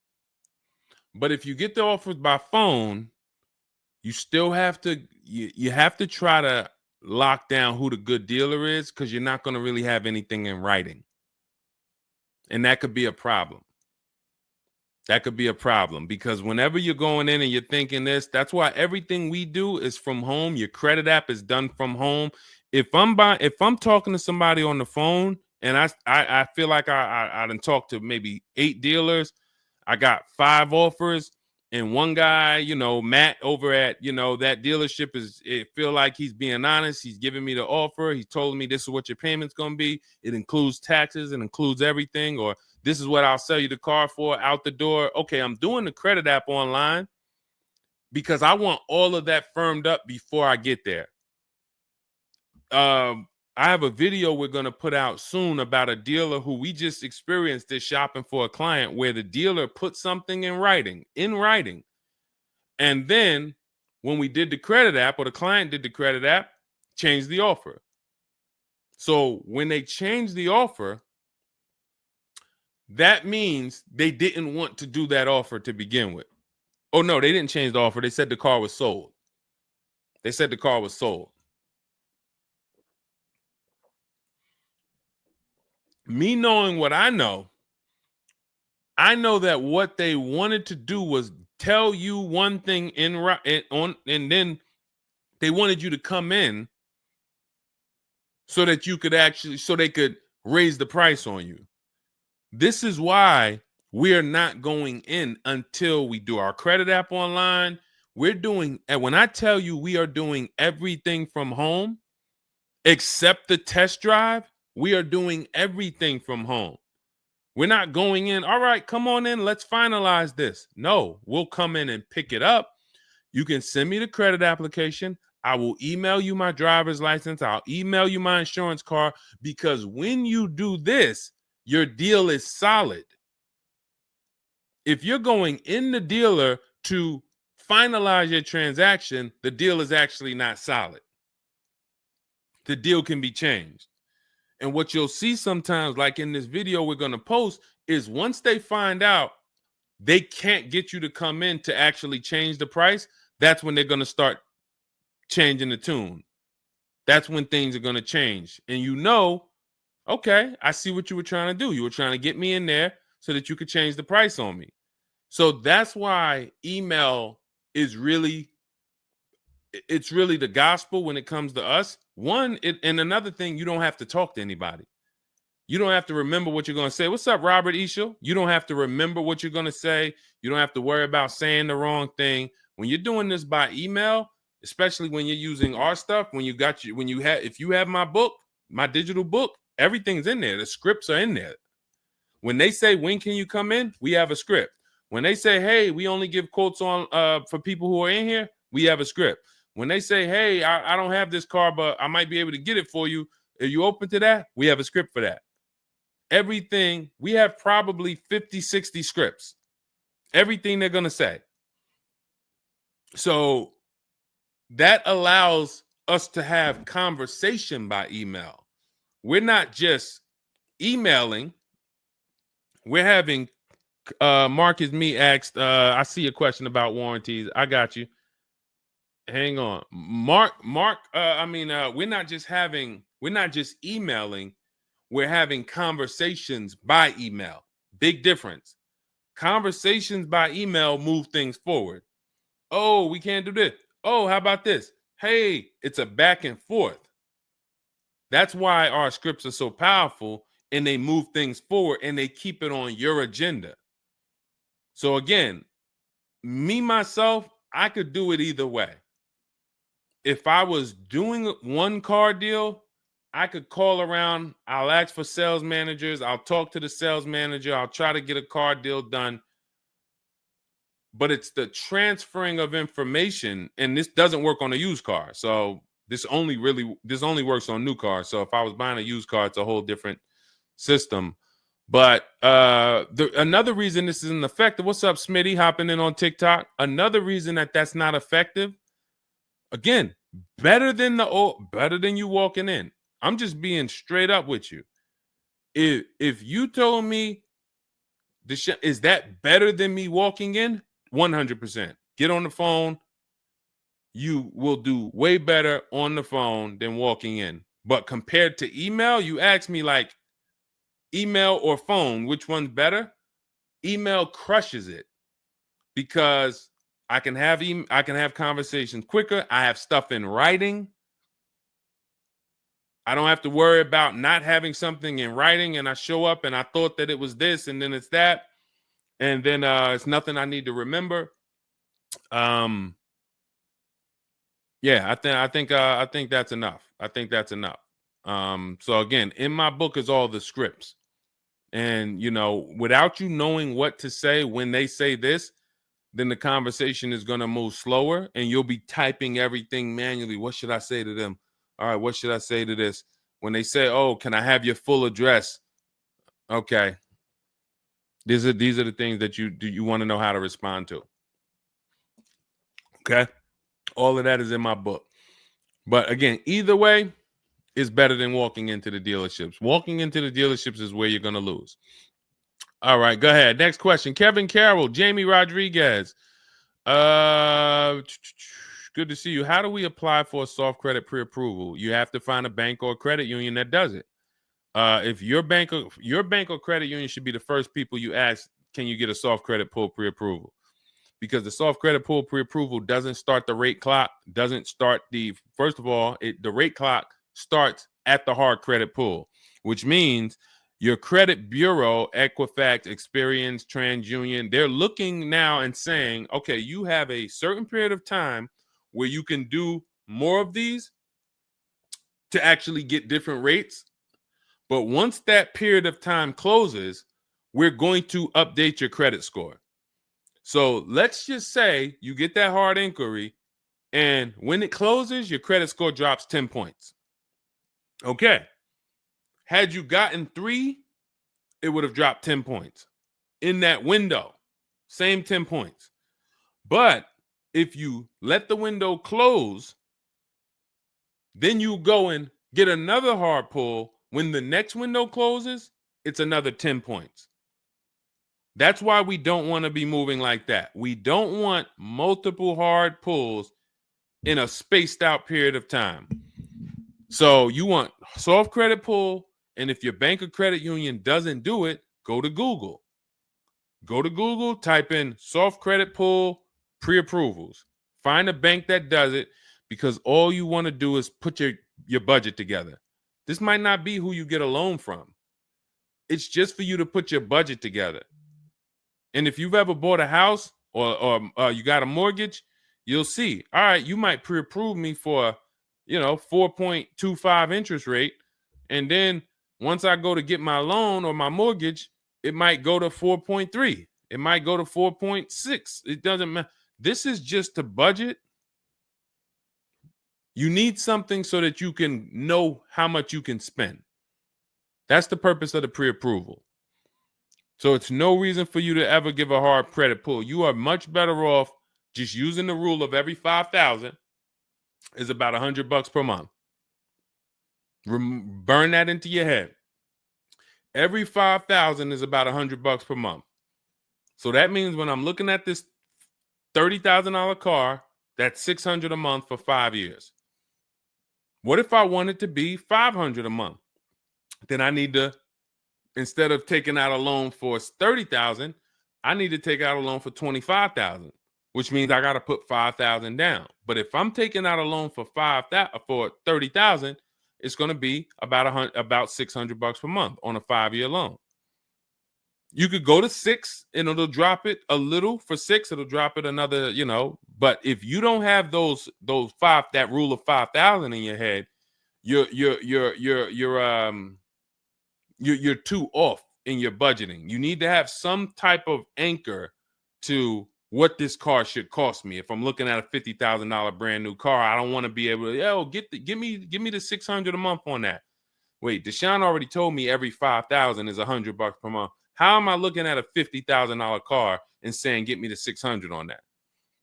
But if you get the offers by phone, you still have to you have to try to lock down who the good dealer is, because you're not going to really have anything in writing. And that could be a problem. That could be a problem, because whenever you're going in and you're thinking this, that's why everything we do is from home. Your credit app is done from home. If I'm talking to somebody on the phone and I feel like I done talked to maybe 8 dealers, I got 5 offers, and one guy, Matt over at, that dealership it feel like he's being honest. He's giving me the offer. He told me this is what your payment's going to be. It includes taxes. It includes everything. Or this is what I'll sell you the car for out the door. Okay, I'm doing the credit app online because I want all of that firmed up before I get there. I have a video we're going to put out soon about a dealer who we just experienced this shopping for a client, where the dealer put something in writing. And then when we did the credit app, or the client did the credit app, changed the offer. So when they changed the offer, that means they didn't want to do that offer to begin with. Oh, no, they didn't change the offer. They said the car was sold. Me knowing what I know that what they wanted to do was tell you one thing and then they wanted you to come in so that you could so they could raise the price on you. This is why we are not going in until we do our credit app online. And when I tell you we are doing everything from home, except the test drive, we are doing everything from home. We're not going in, all right, come on in, let's finalize this. No, we'll come in and pick it up. You can send me the credit application. I will email you my driver's license. I'll email you my insurance card, because when you do this, your deal is solid. If you're going in the dealer to finalize your transaction, the deal is actually not solid. The deal can be changed. And what you'll see sometimes, like in this video we're going to post, is once they find out they can't get you to come in to actually change the price, that's when they're going to start changing the tune. That's when things are going to change. And okay, I see what you were trying to do. You were trying to get me in there so that you could change the price on me. So that's why email is really the gospel when it comes to us. And another thing, you don't have to talk to anybody. You don't have to remember what you're going to say. What's up, Robert Ishel? You don't have to remember what you're going to say. You don't have to worry about saying the wrong thing. When you're doing this by email, especially when you're using our stuff, if you have my book, my digital book, everything's in there. The scripts are in there. When they say, when can you come in? We have a script. When they say, hey, we only give quotes on for people who are in here, we have a script. When they say, hey, I don't have this car, but I might be able to get it for you. Are you open to that? We have a script for that. Everything, we have probably 50, 60 scripts. Everything they're going to say. So that allows us to have conversation by email. We're not just emailing. We're having, Marcus Me asked, I see a question about warranties. I got you. Hang on. Mark, we're not just emailing, we're having conversations by email. Big difference. Conversations by email move things forward. Oh, we can't do this. Oh, how about this? Hey, it's a back and forth. That's why our scripts are so powerful, and they move things forward and they keep it on your agenda. So again, myself, I could do it either way. If I was doing one car deal, I could call around. I'll ask for sales managers. I'll talk to the sales manager. I'll try to get a car deal done. But it's the transferring of information, and this doesn't work on a used car. So this only works on new cars. So if I was buying a used car, it's a whole different system. But another reason this isn't effective. What's up, Smitty? Hopping in on TikTok. Another reason that's not effective. Again, better than you walking in. I'm just being straight up with you. If you told me is that better than me walking in? 100%. Get on the phone. You will do way better on the phone than walking in. But compared to email, you ask me like email or phone, which one's better? Email crushes it because I can have conversations quicker. I have stuff in writing. I don't have to worry about not having something in writing, and I show up and I thought that it was this and then it's that, and then it's nothing I need to remember. Yeah, I think that's enough. I think that's enough. So again, in my book is all the scripts. And without you knowing what to say when they say this, then the conversation is going to move slower and you'll be typing everything manually. What should I say to them? All right, what should I say to this? When they say, oh, can I have your full address? Okay. These are the things that you want to know how to respond to. Okay. All of that is in my book. But again, either way is better than walking into the dealerships. Walking into the dealerships is where you're going to lose. All right, go ahead. Next question. Kevin Carroll, Jamie Rodriguez. Good to see you. How do we apply for a soft credit pre-approval? You have to find a bank or a credit union that does it. If your bank or credit union should be the first people you ask, can you get a soft credit pull pre-approval? Because the soft credit pull pre-approval doesn't start the rate clock, doesn't start first of all, the rate clock starts at the hard credit pull, which means your credit bureau, Equifax, Experian, TransUnion, they're looking now and saying, okay, you have a certain period of time where you can do more of these to actually get different rates. But once that period of time closes, we're going to update your credit score. So let's just say you get that hard inquiry, and when it closes, your credit score drops 10 points. Okay. Had you gotten 3, it would have dropped 10 points. In that window, same 10 points. But if you let the window close, then you go and get another hard pull. When the next window closes, it's another 10 points. That's why we don't want to be moving like that. We don't want multiple hard pulls in a spaced out period of time. So you want soft credit pull, and if your bank or credit union doesn't do it, go to Google. Go to Google, type in soft credit pull pre-approvals. Find a bank that does it, because all you want to do is put your budget together. This might not be who you get a loan from. It's just for you to put your budget together. And if you've ever bought a house or you got a mortgage, you'll see, all right, you might pre-approve me for, 4.25 interest rate. And then once I go to get my loan or my mortgage, it might go to 4.3. It might go to 4.6. It doesn't matter. This is just to budget. You need something so that you can know how much you can spend. That's the purpose of the pre-approval. So it's no reason for you to ever give a hard credit pull. You are much better off just using the rule of every 5,000 is about $100 per month. Burn that into your head. Every 5,000 is about $100 per month. So that means when I'm looking at this $30,000 car, that's $600 a month for 5 years. What if I want it to be $500 a month? Then I need to, instead of taking out a loan for $30,000, I need to take out a loan for $25,000, which means I got to put $5,000 down. But if I'm taking out a loan for $30,000, it's going to be about $600 per month on a 5-year loan. You could go to 6 and it'll drop it a little. For 6, it'll drop it another, But if you don't have that rule of 5,000 in your head, you're too off in your budgeting. You need to have some type of anchor to what this car should cost me. If I'm looking at a $50,000 brand new car, I don't want to be able to, give me the $600 a month on that. Wait, Deshone already told me every 5,000 is $100 per month. How am I looking at a $50,000 car and saying get me the 600 on that?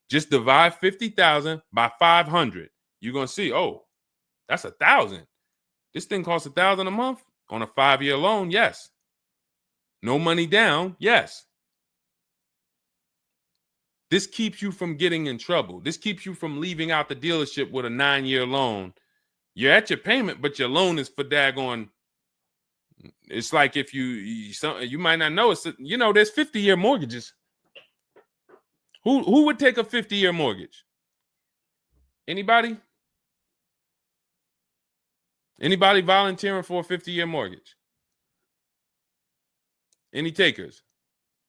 Just divide 50,000 by 500. You're gonna see, oh, that's 1,000. This thing costs 1,000 a month on a 5-year loan. Yes. No money down. Yes. This keeps you from getting in trouble. This keeps you from leaving out the dealership with a 9-year loan. You're at your payment, but your loan is for daggone. It's like if you might not know, it's there's 50-year mortgages. Who would take a 50-year mortgage? Anybody? Anybody volunteering for a 50-year mortgage? Any takers?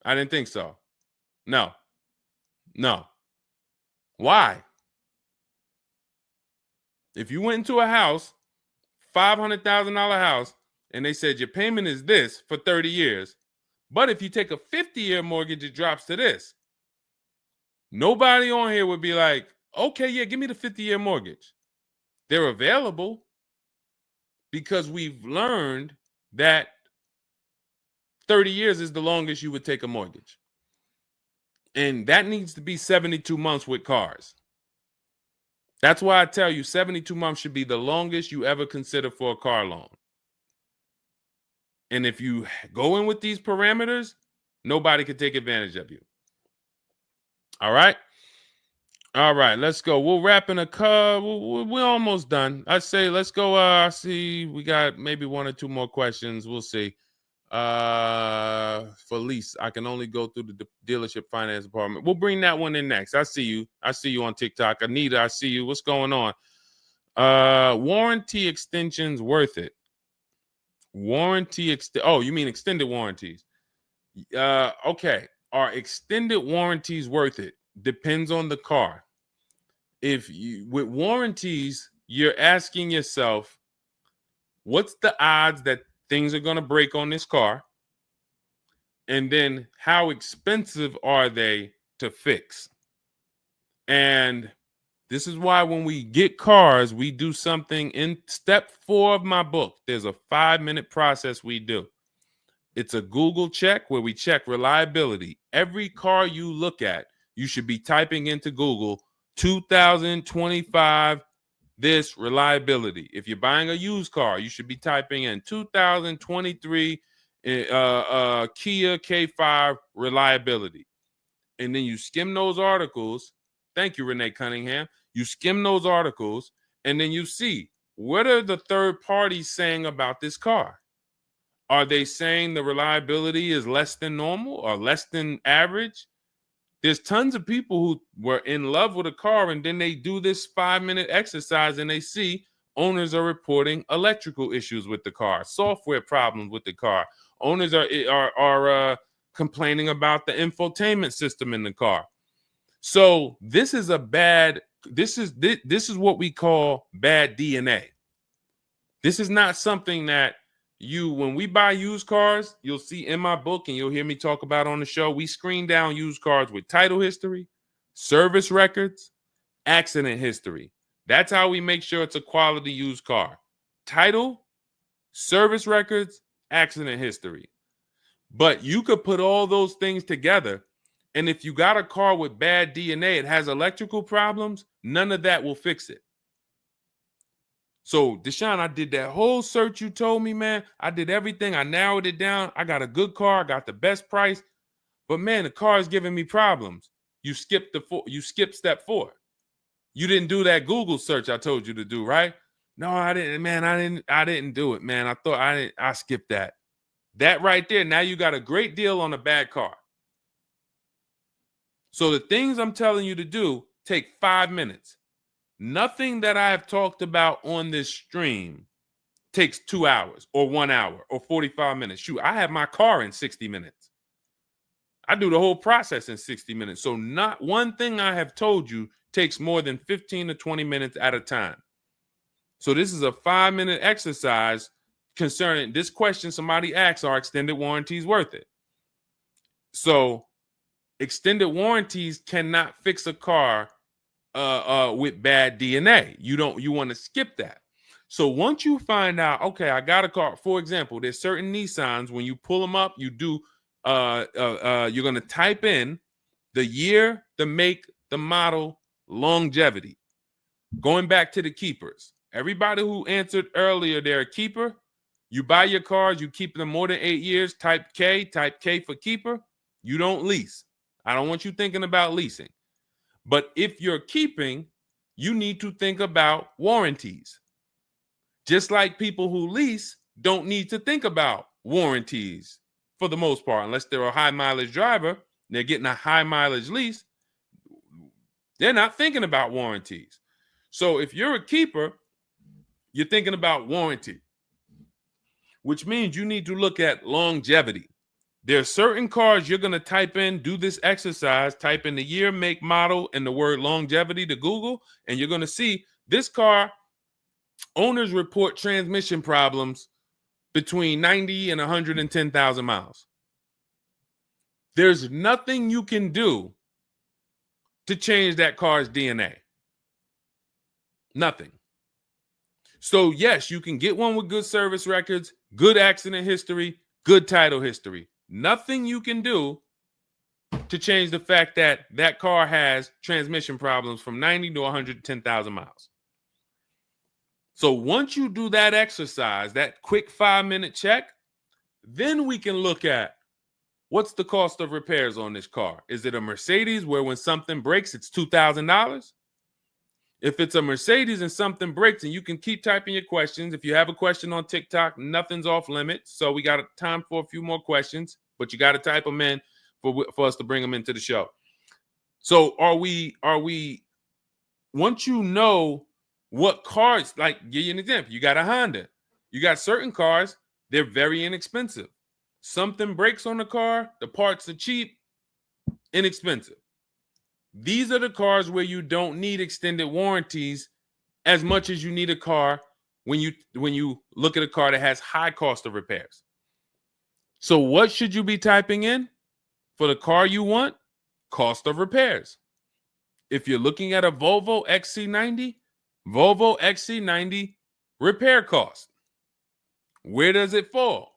I didn't think so. No. Why? If you went into a house, $500,000 house, and they said your payment is this for 30 years, but if you take a 50-year mortgage, it drops to this. Nobody on here would be like, okay, yeah, give me the 50-year mortgage. They're available because we've learned that 30 years is the longest you would take a mortgage. And that needs to be 72 months with cars. That's why I tell you 72 months should be the longest you ever consider for a car loan. And if you go in with these parameters, nobody can take advantage of you. All right. All right, let's go. We'll wrap in a car. We're almost done. I say let's go. I see we got maybe one or two more questions. We'll see. For lease, I can only go through the dealership finance department. We'll bring that one in next. I see you. I see you on TikTok. Anita, I see you. What's going on? Warranty extensions worth it? Oh, you mean extended warranties? Okay. Are extended warranties worth it? Depends on the car. If you with warranties, you're asking yourself, what's the odds that things are going to break on this car? And then how expensive are they to fix? And this is why when we get cars, we do something in step 4 of my book. There's a 5-minute process we do. It's a Google check where we check reliability. Every car you look at, you should be typing into Google 2025 this reliability. If you're buying a used car, you should be typing in 2023 Kia K5 reliability. And then you skim those articles. Thank you, Renee Cunningham. You skim those articles, and then you see, what are the third parties saying about this car? Are they saying the reliability is less than normal or less than average? There's tons of people who were in love with a car, and then they do this 5-minute exercise and they see owners are reporting electrical issues with the car, software problems with the car. Owners are complaining about the infotainment system in the car. So this is this is what we call bad DNA. This is not something that when we buy used cars, you'll see in my book and you'll hear me talk about on the show. We screen down used cars with title history, service records, accident history. That's how we make sure it's a quality used car. Title, service records, accident history. But you could put all those things together, and if you got a car with bad DNA, it has electrical problems, none of that will fix it. So, Deshone, I did that whole search you told me, man. I did everything. I narrowed it down. I got a good car. I got the best price. But, man, the car is giving me problems. You skipped step 4. You didn't do that Google search I told you to do, right? No, I didn't, man. I didn't do it, man. I skipped that. That right there, now you got a great deal on a bad car. So the things I'm telling you to do take 5 minutes. Nothing that I have talked about on this stream takes 2 hours or 1 hour or 45 minutes. Shoot, I have my car in 60 minutes. I do the whole process in 60 minutes. So not one thing I have told you takes more than 15 to 20 minutes at a time. So this is a 5-minute exercise concerning this question somebody asks, are extended warranties worth it? So extended warranties cannot fix a car with bad DNA. You want to skip that. So once you find out, okay, I got a car. For example, there's certain Nissans, when you pull them up, you do you're going to type in the year, the make, the model, longevity. Going back to the keepers. Everybody who answered earlier, they're a keeper. You buy your cars, you keep them more than 8 years, type K for keeper. You don't lease. I don't want you thinking about leasing. But if you're keeping, you need to think about warranties. Just like people who lease don't need to think about warranties for the most part, unless they're a high mileage driver, they're getting a high mileage lease, they're not thinking about warranties. So if you're a keeper, you're thinking about warranty, which means you need to look at longevity. There are certain cars you're going to type in, do this exercise, type in the year, make, model, and the word longevity to Google, and you're going to see this car, owners report transmission problems between 90 and 110,000 miles. There's nothing you can do to change that car's DNA. Nothing. So yes, you can get one with good service records, good accident history, good title history. Nothing you can do to change the fact that that car has transmission problems from 90 to 110,000 miles. So once you do that exercise, that quick 5-minute check, then we can look at what's the cost of repairs on this car? Is it a Mercedes where when something breaks, it's $2,000? If it's a Mercedes and something breaks, and you can keep typing your questions. If you have a question on TikTok, nothing's off limits. So we got time for a few more questions, but you got to type them in for us to bring them into the show. So are we, once you know what cars, like give you an example, you got a Honda, you got certain cars, they're very inexpensive. Something breaks on the car, the parts are cheap, inexpensive. These are the cars where you don't need extended warranties as much as you need a car when you look at a car that has high cost of repairs. So what should you be typing in for the car you want? Cost of repairs. If you're looking at a Volvo XC90, Volvo XC90 repair cost. Where does it fall?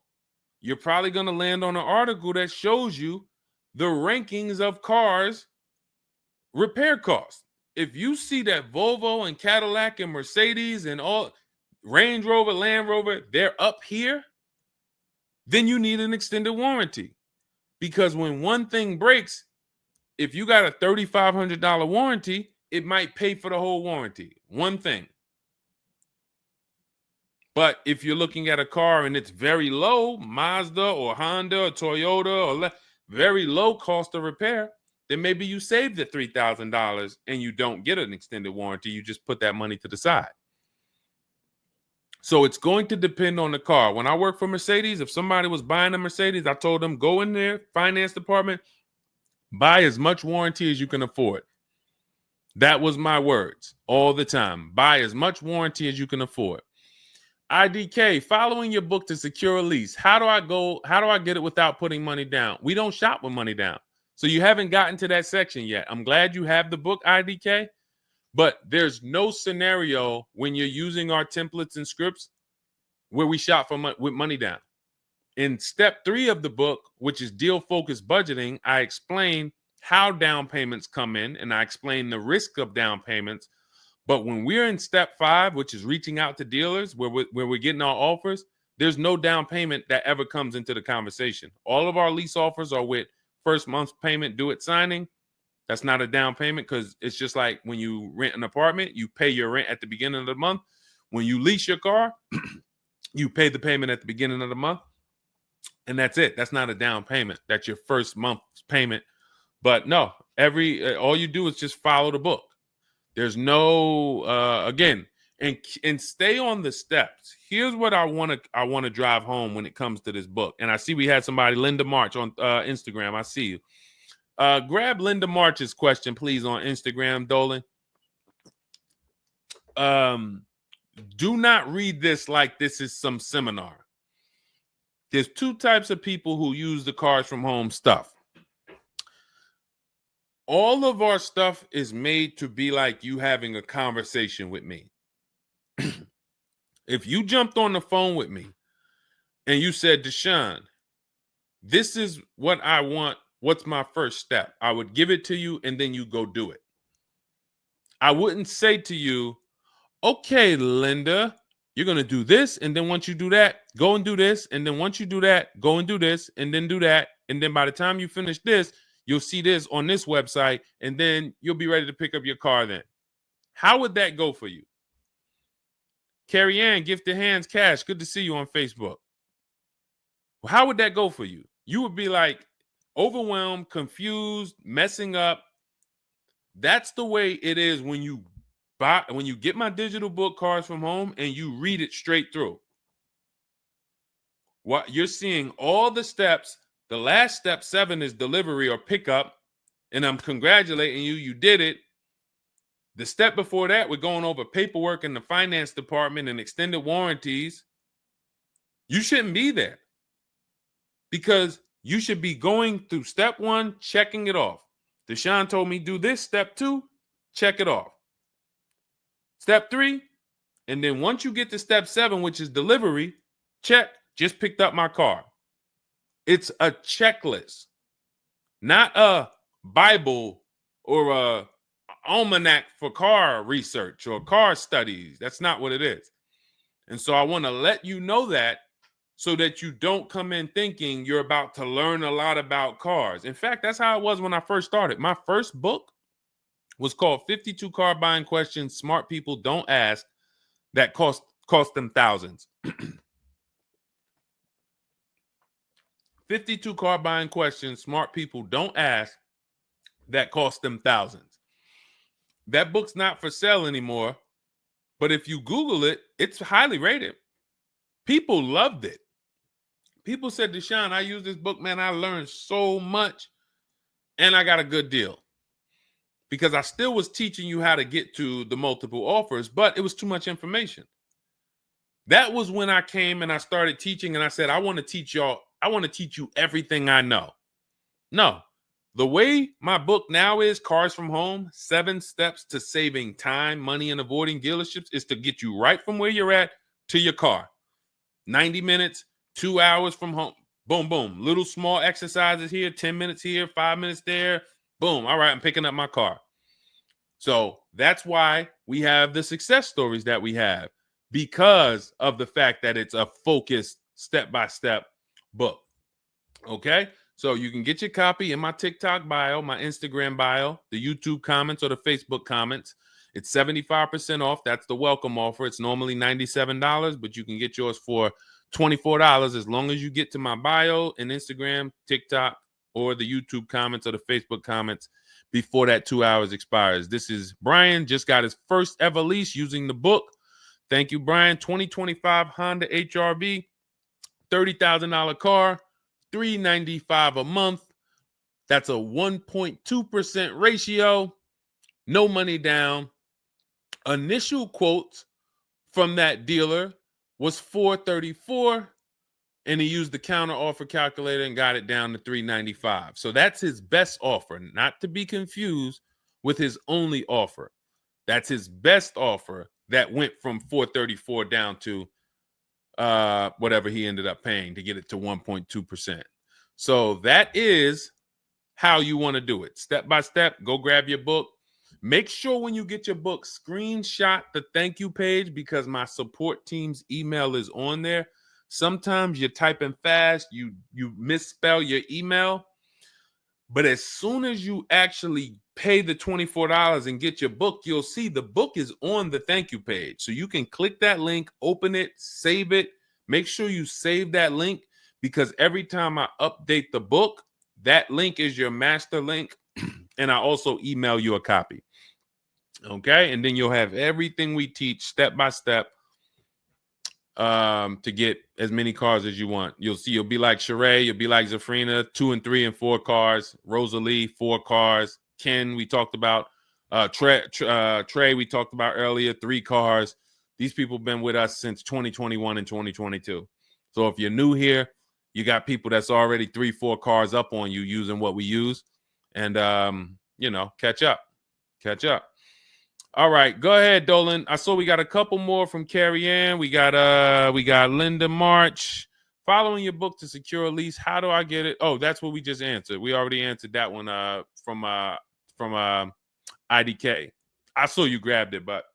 You're probably going to land on an article that shows you the rankings of cars repair costs. If you see that Volvo and Cadillac and Mercedes and all Range Rover, Land Rover, they're up here, then you need an extended warranty. Because when one thing breaks, if you got a $3,500 warranty, it might pay for the whole warranty. One thing. But if you're looking at a car and it's very low, Mazda or Honda or Toyota or very low cost of repair, then maybe you save the $3,000 and you don't get an extended warranty. You just put that money to the side. So it's going to depend on the car. When I worked for Mercedes, if somebody was buying a Mercedes, I told them, go in there, finance department, buy as much warranty as you can afford. That was my words all the time. Buy as much warranty as you can afford. IDK, following your book to secure a lease. How do I get it without putting money down? We don't shop with money down. So you haven't gotten to that section yet. I'm glad you have the book, IDK, but there's no scenario when you're using our templates and scripts where we shop for with money down. In step 3 of the book, which is deal-focused budgeting, I explain how down payments come in, and I explain the risk of down payments. But when we're in step 5, which is reaching out to dealers, where we're getting our offers, there's no down payment that ever comes into the conversation. All of our lease offers are with first month's payment due at signing. That's not a down payment because it's just like when you rent an apartment, you pay your rent at the beginning of the month. When you lease your car, you pay the payment at the beginning of the month. And that's it. That's not a down payment. That's your first month's payment. But no, all you do is just follow the book. There's no again, and stay on the steps. Here's what I want to drive home when it comes to this book. And I see we had somebody, Linda March, on Instagram. I see you. Grab Linda March's question, please, on Instagram, Dolan. Do not read this like this is some seminar. There's 2 types of people who use the Cars from Home stuff. All of our stuff is made to be like you having a conversation with me. If you jumped on the phone with me and you said, Deshone, this is what I want. What's my first step? I would give it to you and then you go do it. I wouldn't say to you, okay, Linda, you're going to do this. And then once you do that, go and do this. And then once you do that, go and do this and then do that. And then by the time you finish this, you'll see this on this website, and then you'll be ready to pick up your car then. How would that go for you? Carrie Ann, Gifted Hands Cash, good to see you on Facebook. Well, how would that go for you? You would be like overwhelmed, confused, messing up. That's the way it is when you get my digital book, Cars from Home, and you read it straight through. What you're seeing all the steps. The last step 7 is delivery or pickup, and I'm congratulating you. You did it. The step before that, we're going over paperwork in the finance department and extended warranties. You shouldn't be there because you should be going through step 1, checking it off. Deshone told me do this. Step 2, check it off. Step 3, and then once you get to step 7, which is delivery, check, just picked up my car. It's a checklist, not a Bible or a almanac for car research or car studies. That's not what it is. And so I want to let you know that so that you don't come in thinking you're about to learn a lot about cars. In fact, that's how it was when I first started. My first book was called 52 Car Buying Questions Smart People Don't Ask that cost them thousands. 52 car buying questions smart people don't ask that cost them thousands. That book's not for sale anymore, but if you Google it, it's highly rated. People loved it. People said, Deshone, I use this book, man. I learned so much and I got a good deal. Because I still was teaching you how to get to the multiple offers, but it was too much information. That was when I came and I started teaching and I said, I want to teach you everything I know. No, the way my book now is, Cars from Home, 7 Steps to Saving Time, Money, and Avoiding Dealerships, is to get you right from where you're at to your car. 90 minutes, 2 hours from home. Boom, boom. Little small exercises here, 10 minutes here, 5 minutes there. Boom. All right, I'm picking up my car. So that's why we have the success stories that we have, because of the fact that it's a focused step-by-step book. Okay? So you can get your copy in my TikTok bio, my Instagram bio, the YouTube comments, or the Facebook comments. It's 75% off. That's the welcome offer. It's normally $97, but you can get yours for $24 as long as you get to my bio and Instagram, TikTok, or the YouTube comments or the Facebook comments before that 2 hours expires. This is Brian, just got his first ever lease using the book. Thank you, Brian. 2025 Honda HRV, $30,000 car, $395 a month. That's a 1.2% ratio. No money down. Initial quotes from that dealer was $434, and he used the counter offer calculator and got it down to $395. So that's his best offer, not to be confused with his only offer. That's his best offer that went from $434 down to whatever he ended up paying to get it to 1.2%. So that is how you want to do it. Step by step, go grab your book. Make sure when you get your book, screenshot the thank you page, because my support team's email is on there. Sometimes you're typing fast, you misspell your email, but as soon as you actually pay the $24 and get your book, you'll see the book is on the thank you page. So you can click that link, open it, save it. Make sure you save that link, because every time I update the book, that link is your master link, and I also email you a copy. Okay, and then you'll have everything we teach step by step to get as many cars as you want. You'll see, you'll be like Sheree, you'll be like Zafrina, 2 and 3 and 4 cars. Rosalie, 4 cars. Ken, we talked about. Trey, we talked about earlier, 3 cars. These people have been with us since 2021 and 2022. So if you're new here, you got people that's already 3, 4 cars up on you using what we use, and catch up. All right, go ahead, Dolan. I saw we got a couple more from Carrie Ann. We got Linda March. Following your book to secure a lease, how do I get it? Oh, that's what we just answered. We already answered that one from IDK. I saw you grabbed it, but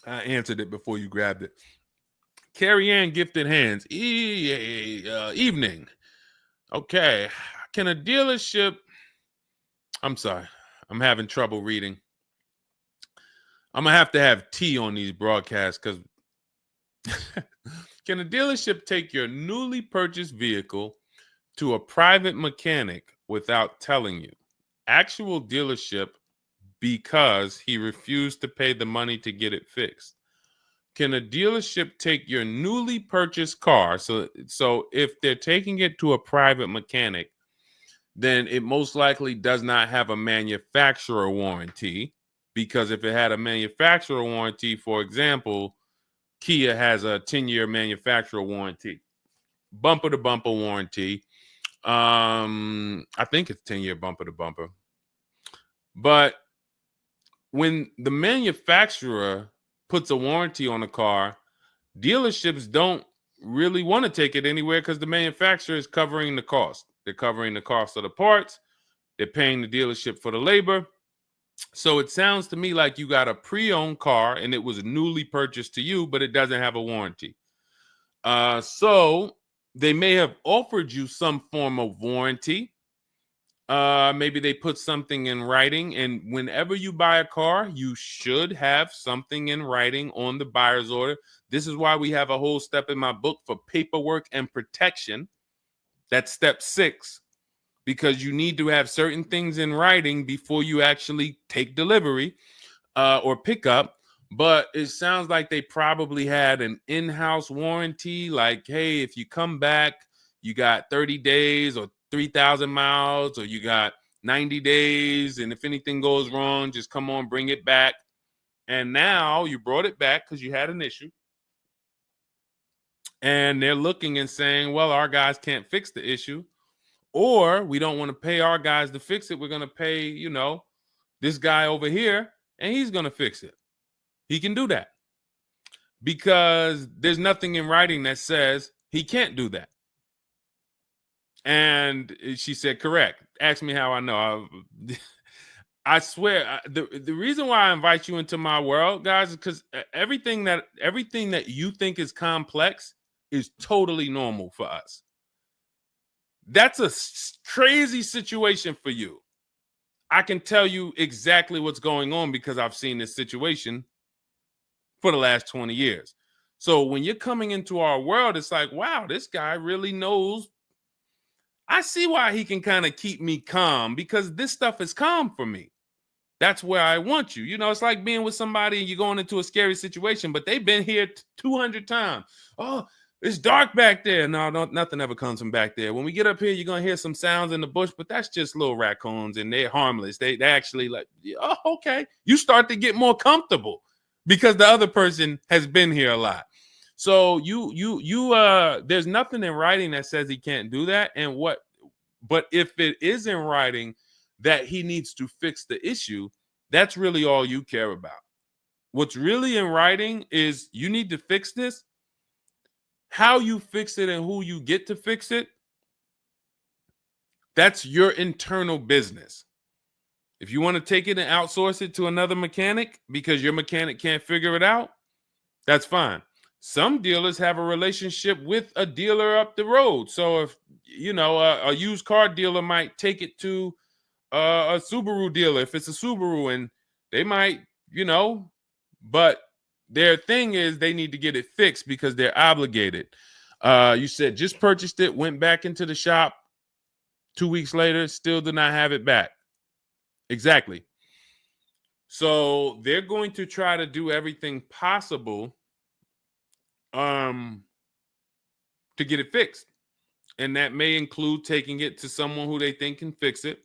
I answered it before you grabbed it. Carrie Ann Gifted Hands. Evening. Okay. Can a dealership... I'm sorry. I'm having trouble reading. I'm going to have tea on these broadcasts, because can a dealership take your newly purchased vehicle to a private mechanic without telling you? Actual dealership, because he refused to pay the money to get it fixed. Can a dealership take your newly purchased car? So if they're taking it to a private mechanic, then it most likely does not have a manufacturer warranty, because if it had a manufacturer warranty, for example, Kia has a 10-year manufacturer warranty, bumper-to-bumper warranty. I think it's 10-year bumper-to-bumper. But when the manufacturer puts a warranty on a car, dealerships don't really want to take it anywhere, because the manufacturer is covering the cost. They're covering the cost of the parts. They're paying the dealership for the labor. So it sounds to me like you got a pre-owned car and it was newly purchased to you, but it doesn't have a warranty. So they may have offered you some form of warranty. Maybe they put something in writing, and whenever you buy a car, you should have something in writing on the buyer's order. This is why we have a whole step in my book for paperwork and protection. That's step 6, because you need to have certain things in writing before you actually take delivery or pick up. But it sounds like they probably had an in-house warranty, like, hey, if you come back, you got 30 days or 3,000 miles, or you got 90 days, and if anything goes wrong, just come on, bring it back. And now you brought it back because you had an issue, and they're looking and saying, well, our guys can't fix the issue, or we don't want to pay our guys to fix it. We're going to pay, this guy over here, and he's going to fix it. He can do that because there's nothing in writing that says he can't do that. And she said, correct. Ask me how I know. I swear, the reason why I invite you into my world, guys, is because everything that you think is complex is totally normal for us. That's a crazy situation for you. I can tell you exactly what's going on because I've seen this situation for the last 20 years. So when you're coming into our world, it's like, wow, this guy really knows. I see why he can kind of keep me calm, because this stuff is calm for me. That's where I want you. It's like being with somebody and you're going into a scary situation, but they've been here 200 times. Oh, it's dark back there. No, nothing ever comes from back there. When we get up here, you're going to hear some sounds in the bush, but that's just little raccoons and they're harmless. They actually like, oh, okay. You start to get more comfortable because the other person has been here a lot. So there's nothing in writing that says he can't do that. But if it is in writing that he needs to fix the issue, that's really all you care about. What's really in writing is you need to fix this. How you fix it and who you get to fix it, that's your internal business. If you want to take it and outsource it to another mechanic because your mechanic can't figure it out, that's fine. Some dealers have a relationship with a dealer up the road. So if, a used car dealer might take it to a Subaru dealer if it's a Subaru, and they might, but their thing is they need to get it fixed because they're obligated. You said just purchased it, went back into the shop 2 weeks later, still did not have it back. Exactly. So they're going to try to do everything possible to get it fixed. And that may include taking it to someone who they think can fix it.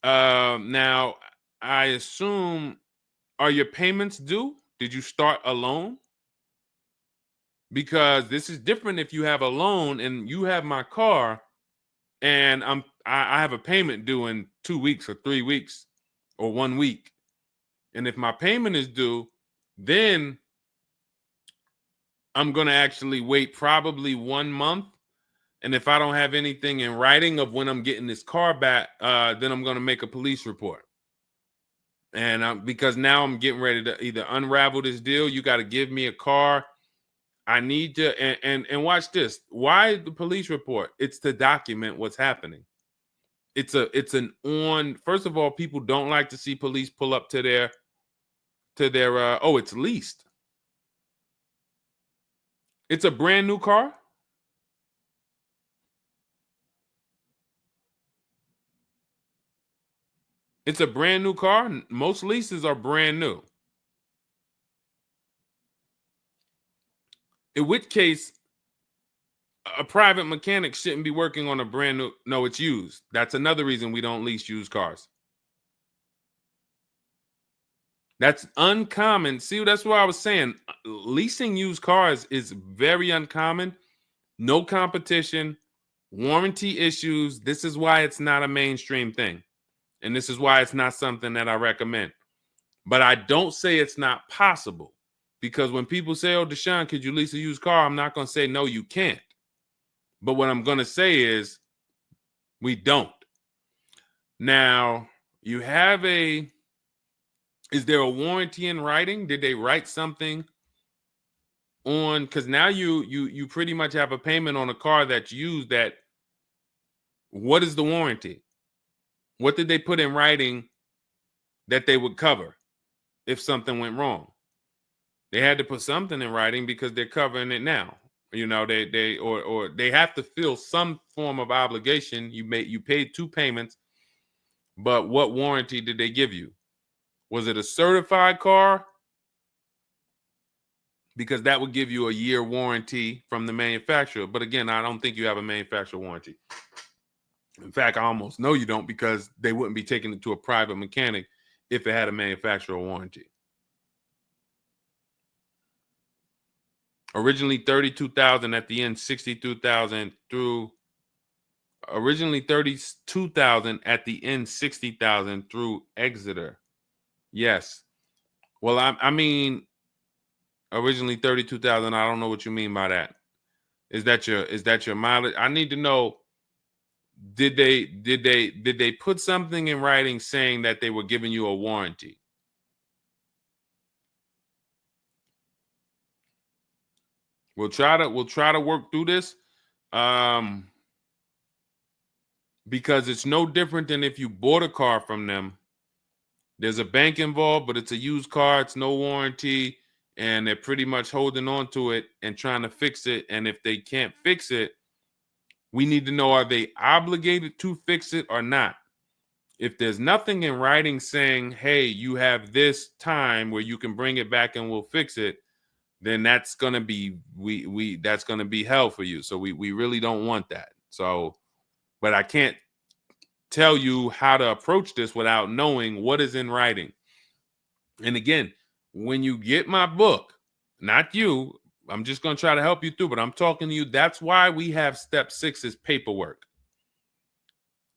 Now, I assume, are your payments due? Did you start a loan? Because this is different if you have a loan and you have my car and I have a payment due in 2 weeks or 3 weeks or 1 week. And if my payment is due, then I'm going to actually wait probably 1 month. And if I don't have anything in writing of when I'm getting this car back, then I'm going to make a police report. And because now I'm getting ready to either unravel this deal. You got to give me a car. I need to, and watch this. Why the police report? It's to document what's happening. First of all, people don't like to see police pull up to their, it's leased. It's a brand new car. It's a brand new car. Most leases are brand new. In which case, a private mechanic shouldn't be working on a brand new. No, it's used. That's another reason we don't lease used cars. That's uncommon. See, that's what I was saying. Leasing used cars is very uncommon. No competition, warranty issues. This is why it's not a mainstream thing. And this is why it's not something that I recommend. But I don't say it's not possible. Because when people say, oh, Deshone, could you lease a used car? I'm not going to say, no, you can't. But what I'm going to say is we don't. Now, you have is there a warranty in writing? Did they write something on, because now you pretty much have a payment on a car that's used. That what is the warranty? What did they put in writing that they would cover if something went wrong? They had to put something in writing because they're covering it now. You know, or they have to fill some form of obligation. You paid 2 payments, but what warranty did they give you? Was it a certified car? Because that would give you a year warranty from the manufacturer. But again, I don't think you have a manufacturer warranty. In fact, I almost know you don't, because they wouldn't be taking it to a private mechanic if it had a manufacturer warranty. Originally 32,000, at the end 62,000 through. Originally 32,000, at the end 60,000 through Exeter. Yes. Well, I mean, originally 32,000. I don't know what you mean by that. Is that your mileage? I need to know. Did they put something in writing saying that they were giving you a warranty? We'll try to work through this, because it's no different than if you bought a car from them. There's a bank involved, but it's a used car. It's no warranty, and they're pretty much holding on to it and trying to fix it. And if they can't fix it, we need to know, are they obligated to fix it or not? If there's nothing in writing saying, hey, you have this time where you can bring it back and we'll fix it, then that's gonna be that's gonna be hell for you. So we really don't want that. So, but I can't tell you how to approach this without knowing what is in writing. And again, when you get my book, not you, I'm just gonna try to help you through, but I'm talking to you. That's why we have step 6 is paperwork.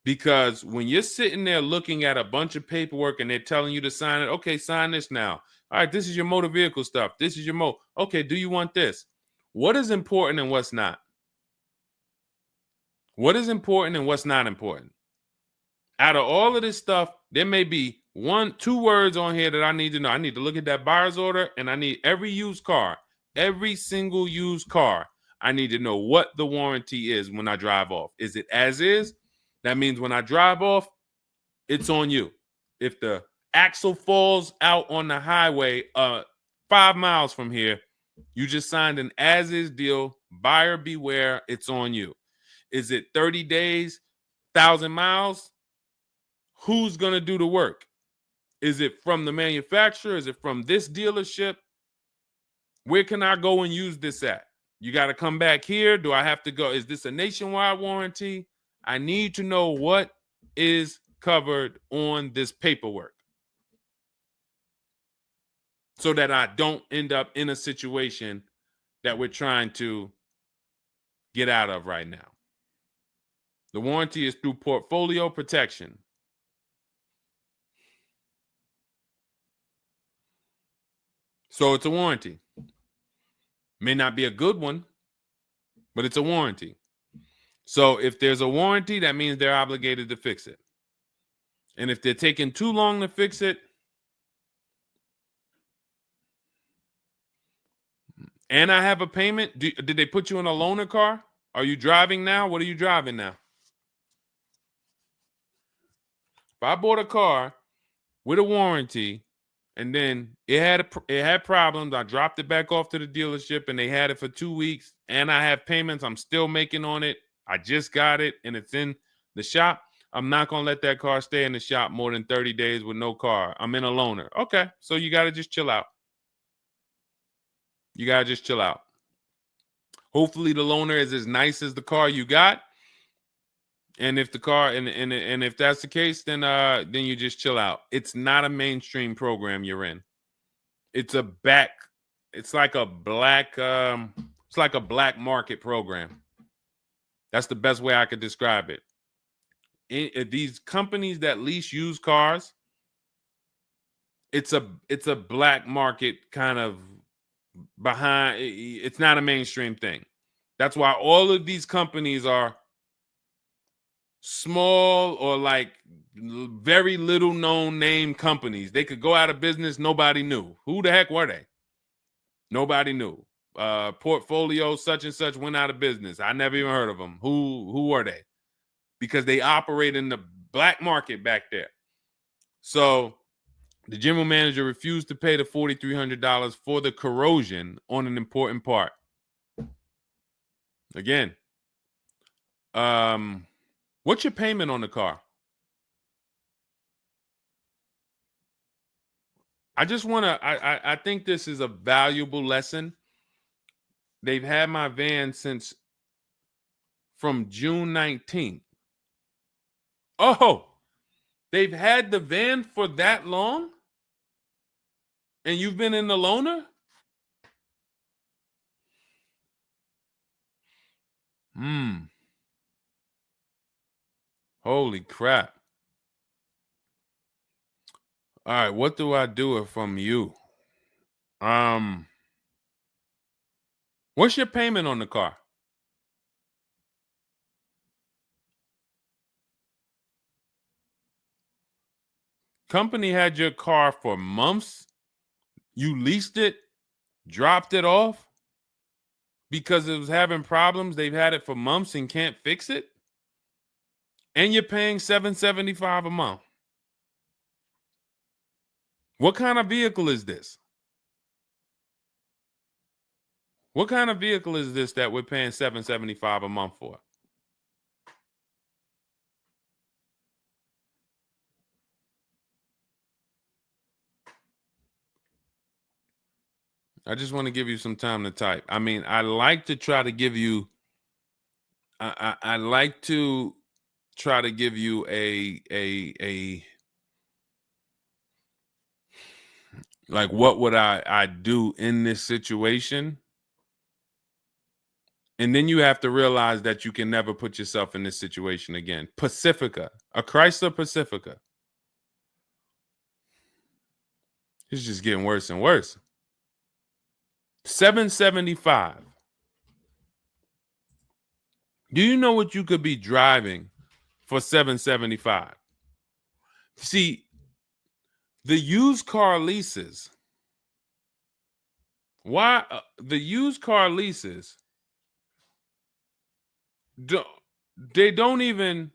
Because when you're sitting there looking at a bunch of paperwork and they're telling you to sign it, okay, sign this now. All right, this is your motor vehicle stuff. This is your okay, do you want this? What is important and what's not? What is important and what's not important? Out of all of this stuff, there may be 1-2 words on here that I need to know. I need to look at that buyer's order, and I need every used car, every single used car. I need to know what the warranty is when I drive off. Is it as is? That means when I drive off, it's on you. If the axle falls out on the highway 5 miles from here, you just signed an as-is deal. Buyer beware, it's on you. Is it 30 days, 1,000 miles? Who's going to do the work? Is it from the manufacturer? Is it from this dealership? Where can I go and use this at? You got to come back here. Do I have to go? Is this a nationwide warranty? I need to know what is covered on this paperwork so that I don't end up in a situation that we're trying to get out of right now. The warranty is through portfolio protection. So it's a warranty. May not be a good one, but it's a warranty. So if there's a warranty, that means they're obligated to fix it. And if they're taking too long to fix it, and I have a payment, did they put you in a loaner car? Are you driving now? What are you driving now? If I bought a car with a warranty and then it had problems, I dropped it back off to the dealership and they had it for 2 weeks, and I have payments I'm still making on it, I just got it and it's in the shop, I'm not going to let that car stay in the shop more than 30 days with no car. I'm in a loaner. Okay, so you got to just chill out. You got to just chill out. Hopefully the loaner is as nice as the car you got. And if the car and if that's the case, then you just chill out. It's not a mainstream program you're in. It's like a black market program. That's the best way I could describe it. These companies that lease used cars, it's a black market kind of behind. It's not a mainstream thing. That's why all of these companies are small or like very little known name companies. They could go out of business. Nobody knew. Who the heck were they? Nobody knew. portfolio such and such went out of business. I never even heard of them. Who are they? Because they operate in the black market back there. So the general manager refused to pay the $4,300 for the corrosion on an important part. Again, what's your payment on the car? I just want to, I think this is a valuable lesson. They've had my van since from June 19th. Oh, they've had the van for that long? And you've been in the loaner? Holy crap. All right, what do I do from you? What's your payment on the car? Company had your car for months. You leased it, dropped it off because it was having problems. They've had it for months and can't fix it. And you're paying $775 a month. What kind of vehicle is this? What kind of vehicle is this that we're paying $775 a month for? I just want to give you some time to type. I mean, I like to try to give you, I like to try to give you a like, what would I do in this situation? And then you have to realize that you can never put yourself in this situation again. Pacifica, a Chrysler Pacifica. It's just getting worse and worse. $775. Do you know what you could be driving for $775? See, the used car leases. Why the used car leases? They don't even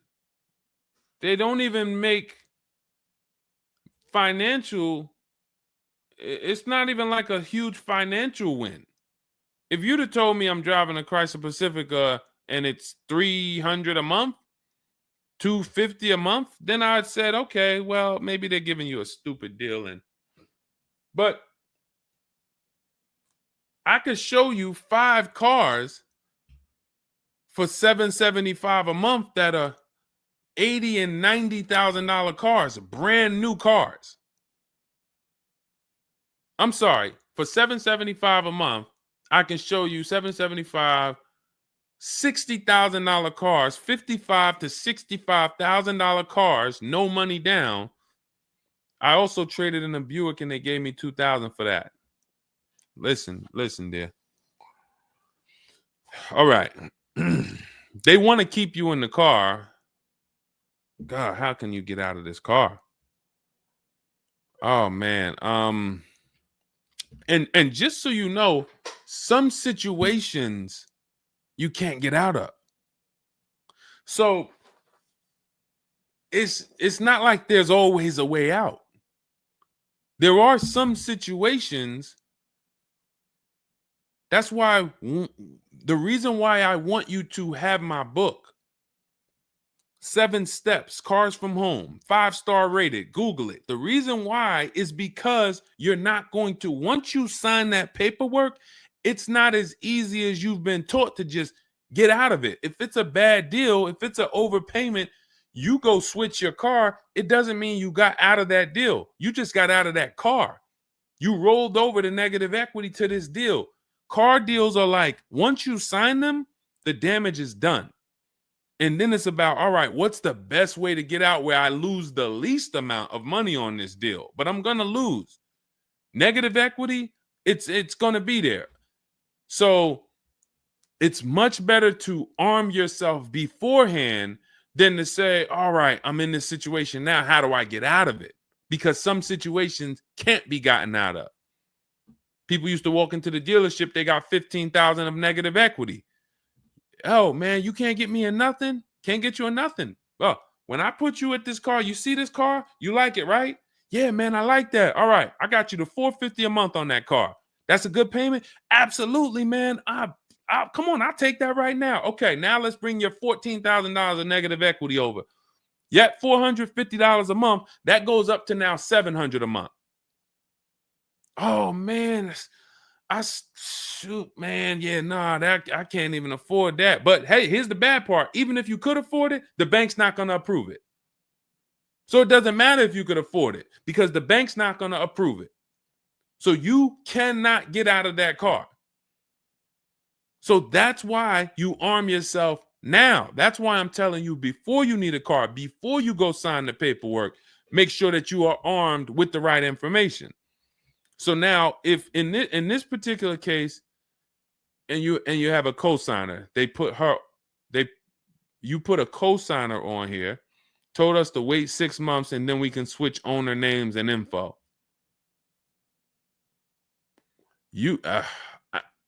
make financial. It's not even like a huge financial win. If you'd have told me I'm driving a Chrysler Pacifica and it's $300 a month, $250 a month, then I'd said, okay, well, maybe they're giving you a stupid deal. But I could show you 5 cars for $775 a month that are $80,000 and $90,000 cars, brand new cars. I'm sorry, for $775 a month, I can show you $775, $60,000 cars, $55,000 to $65,000 cars, no money down. I also traded in a Buick and they gave me $2,000 for that. Listen, dear. All right. They want to keep you in the car. God, how can you get out of this car? Oh man. And just so you know, some situations you can't get out of. So it's not like there's always a way out. There are some situations. That's why the reason why I want you to have my book, 7 Steps, Cars from Home, 5-star rated, Google it. The reason why is because you're not going to, once you sign that paperwork, it's not as easy as you've been taught to just get out of it. If it's a bad deal, if it's an overpayment, you go switch your car, it doesn't mean you got out of that deal. You just got out of that car. You rolled over the negative equity to this deal. Car deals are like, once you sign them, the damage is done. And then it's about, all right, what's the best way to get out where I lose the least amount of money on this deal? But I'm going to lose. Negative equity, it's going to be there. So it's much better to arm yourself beforehand than to say, all right, I'm in this situation now. How do I get out of it? Because some situations can't be gotten out of. People used to walk into the dealership, they got 15,000 of negative equity. Oh man, you can't get me in nothing. Can't get you in nothing. Well, when I put you at this car, you see this car, you like it, right? Yeah, man, I like that. All right, I got you the $450 a month on that car. That's a good payment. Absolutely, man. Come on, I'll take that right now. Okay, now let's bring your $14,000 of negative equity over. Yet $450 a month. That goes up to now $700 a month. Oh man, shoot, man. Yeah, nah, that I can't even afford that. But hey, here's the bad part. Even if you could afford it, the bank's not going to approve it. So it doesn't matter if you could afford it because the bank's not going to approve it. So you cannot get out of that car. So that's why you arm yourself now. That's why I'm telling you, before you need a car, before you go sign the paperwork, make sure that you are armed with the right information. So now, if in this particular case, and you have a cosigner, you put a cosigner on here, told us to wait 6 months, and then we can switch owner names and info.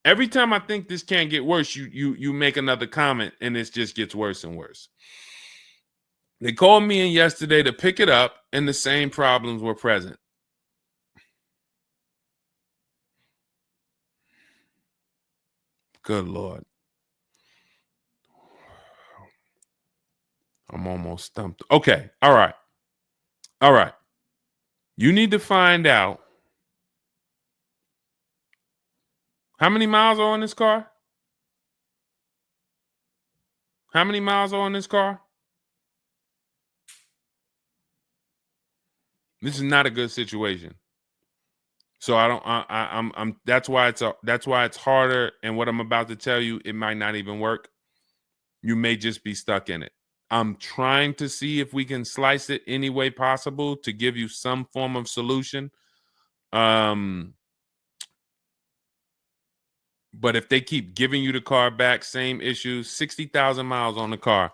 Every time I think this can't get worse, you make another comment, and it just gets worse and worse. They called me in yesterday to pick it up, and the same problems were present. Good Lord. I'm almost stumped. Okay. All right. All right. You need to find out how many miles are on this car? How many miles are on this car? This is not a good situation. So that's why it's harder. And what I'm about to tell you, it might not even work. You may just be stuck in it. I'm trying to see if we can slice it any way possible to give you some form of solution. But if they keep giving you the car back, same issues, 60,000 miles on the car.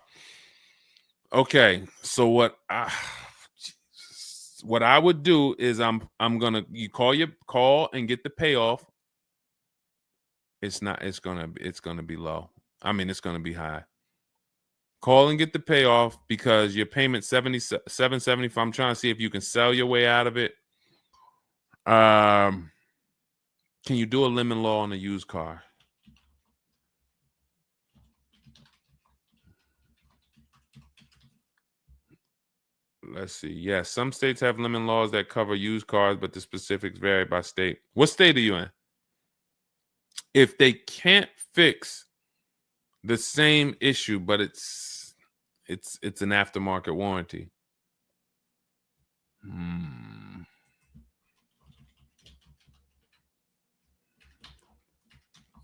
Okay, so what I would do is you call and get the payoff. It's gonna be low. I mean, it's gonna be high. Call and get the payoff because your payment $775. I'm trying to see if you can sell your way out of it. Can you do a lemon law on a used car? Let's see. Yes, some states have lemon laws that cover used cars, but the specifics vary by state. What state are you in? If they can't fix the same issue, but it's an aftermarket warranty.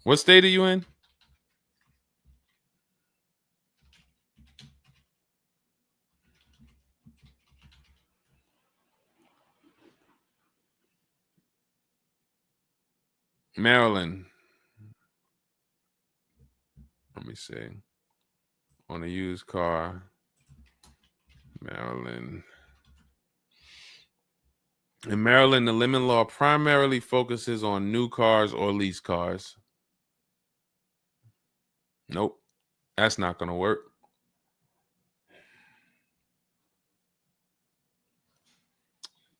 What state are you in? Maryland. Let me see. On a used car, Maryland. In Maryland, the lemon law primarily focuses on new cars or lease cars. Nope, that's not going to work.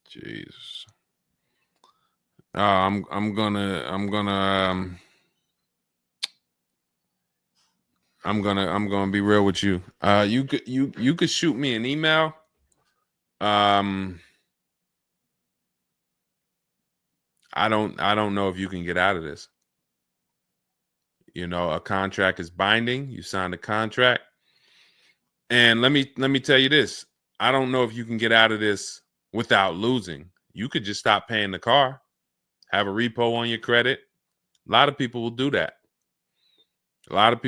Jeez. I'm gonna be real with you. You could shoot me an email. I don't know if you can get out of this. You know, a contract is binding. You signed a contract. And let me tell you this. I don't know if you can get out of this without losing. You could just stop paying the car, have a repo on your credit. A lot of people will do that. I'm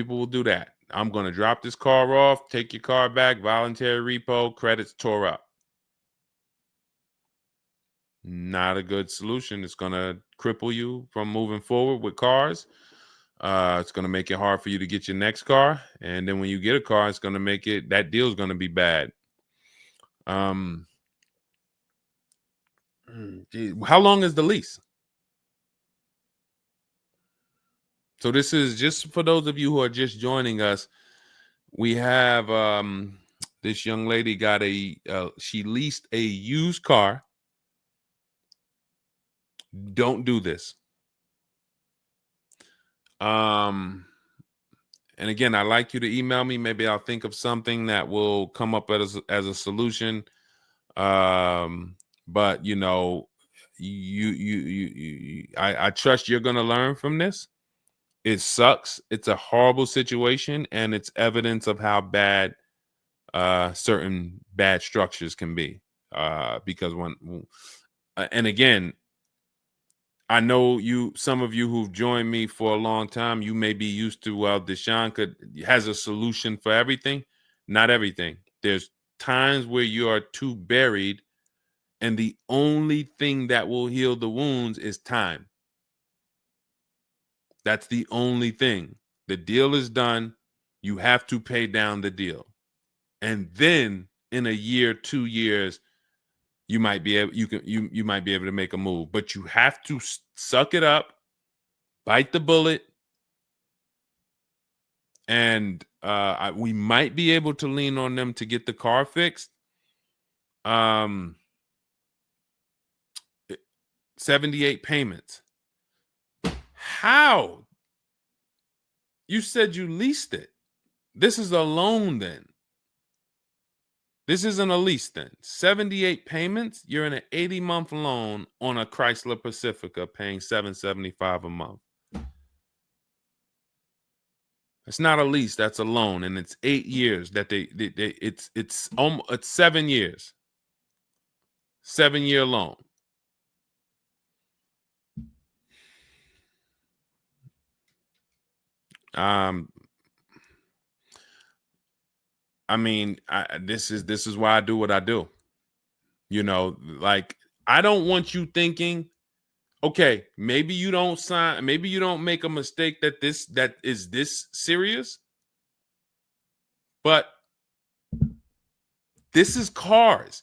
going to drop this car off, take your car back, voluntary repo, credits tore up. Not a good solution. It's going to cripple you from moving forward with cars. It's going to make it hard for you to get your next car. And then when you get a car, it's going to make that deal is going to be bad. Geez, how long is the lease? So this is just for those of you who are just joining us. We have this young lady got she leased a used car. Don't do this. And again, I'd like you to email me. Maybe I'll think of something that will come up as a solution. But you know, I trust you're gonna learn from this. It sucks. It's a horrible situation, and it's evidence of how bad certain bad structures can be. Because and again, I know some of you who've joined me for a long time, you may be used to, well, Deshone has a solution for everything. Not everything. There's times where you are too buried, and the only thing that will heal the wounds is time. That's the only thing. The deal is done. You have to pay down the deal. And then in a year, 2 years, you might be able you might be able to make a move, but you have to suck it up, bite the bullet, and we might be able to lean on them to get the car fixed. 78 payments. How? You said you leased it. This is a loan then. This isn't a lease then. 78 payments. You're in an 80-month loan on a Chrysler Pacifica paying $775 a month. It's not a lease, that's a loan, and it's 8 years that it's 7 years. 7-year loan. I mean, this is why I do what I do. You know, like, I don't want you thinking, okay, maybe you don't sign, maybe you don't make a mistake that is this serious, but this is cars.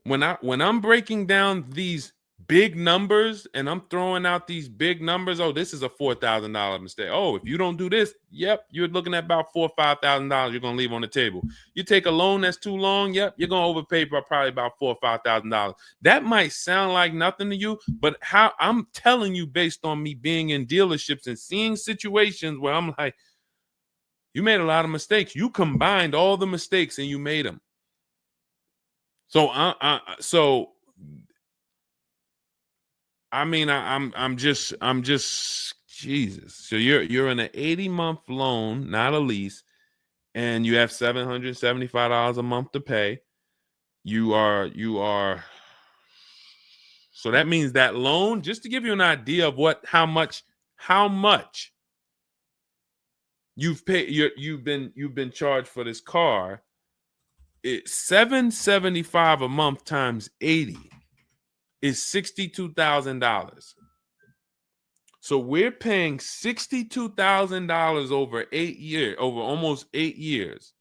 When I'm breaking down these big numbers and I'm throwing out these big numbers, oh, this is a $4,000 mistake. Oh, if you don't do this, yep, you're looking at about $4,000 or $5,000 you're gonna leave on the table. You take a loan that's too long, yep, you're gonna overpay by probably about $4,000 or $5,000. That might sound like nothing to you, but how I'm telling you based on me being in dealerships and seeing situations where I'm like, you made a lot of mistakes. You combined all the mistakes and you made them. So I'm just Jesus. So you're in an 80-month loan, not a lease, and you have $775 a month to pay. You are. So that means that loan, just to give you an idea of how much you've paid, you've been charged for this car. It's $775 a month times 80 is $62,000. So we're paying $62,000 over 8 years, over almost 8 years,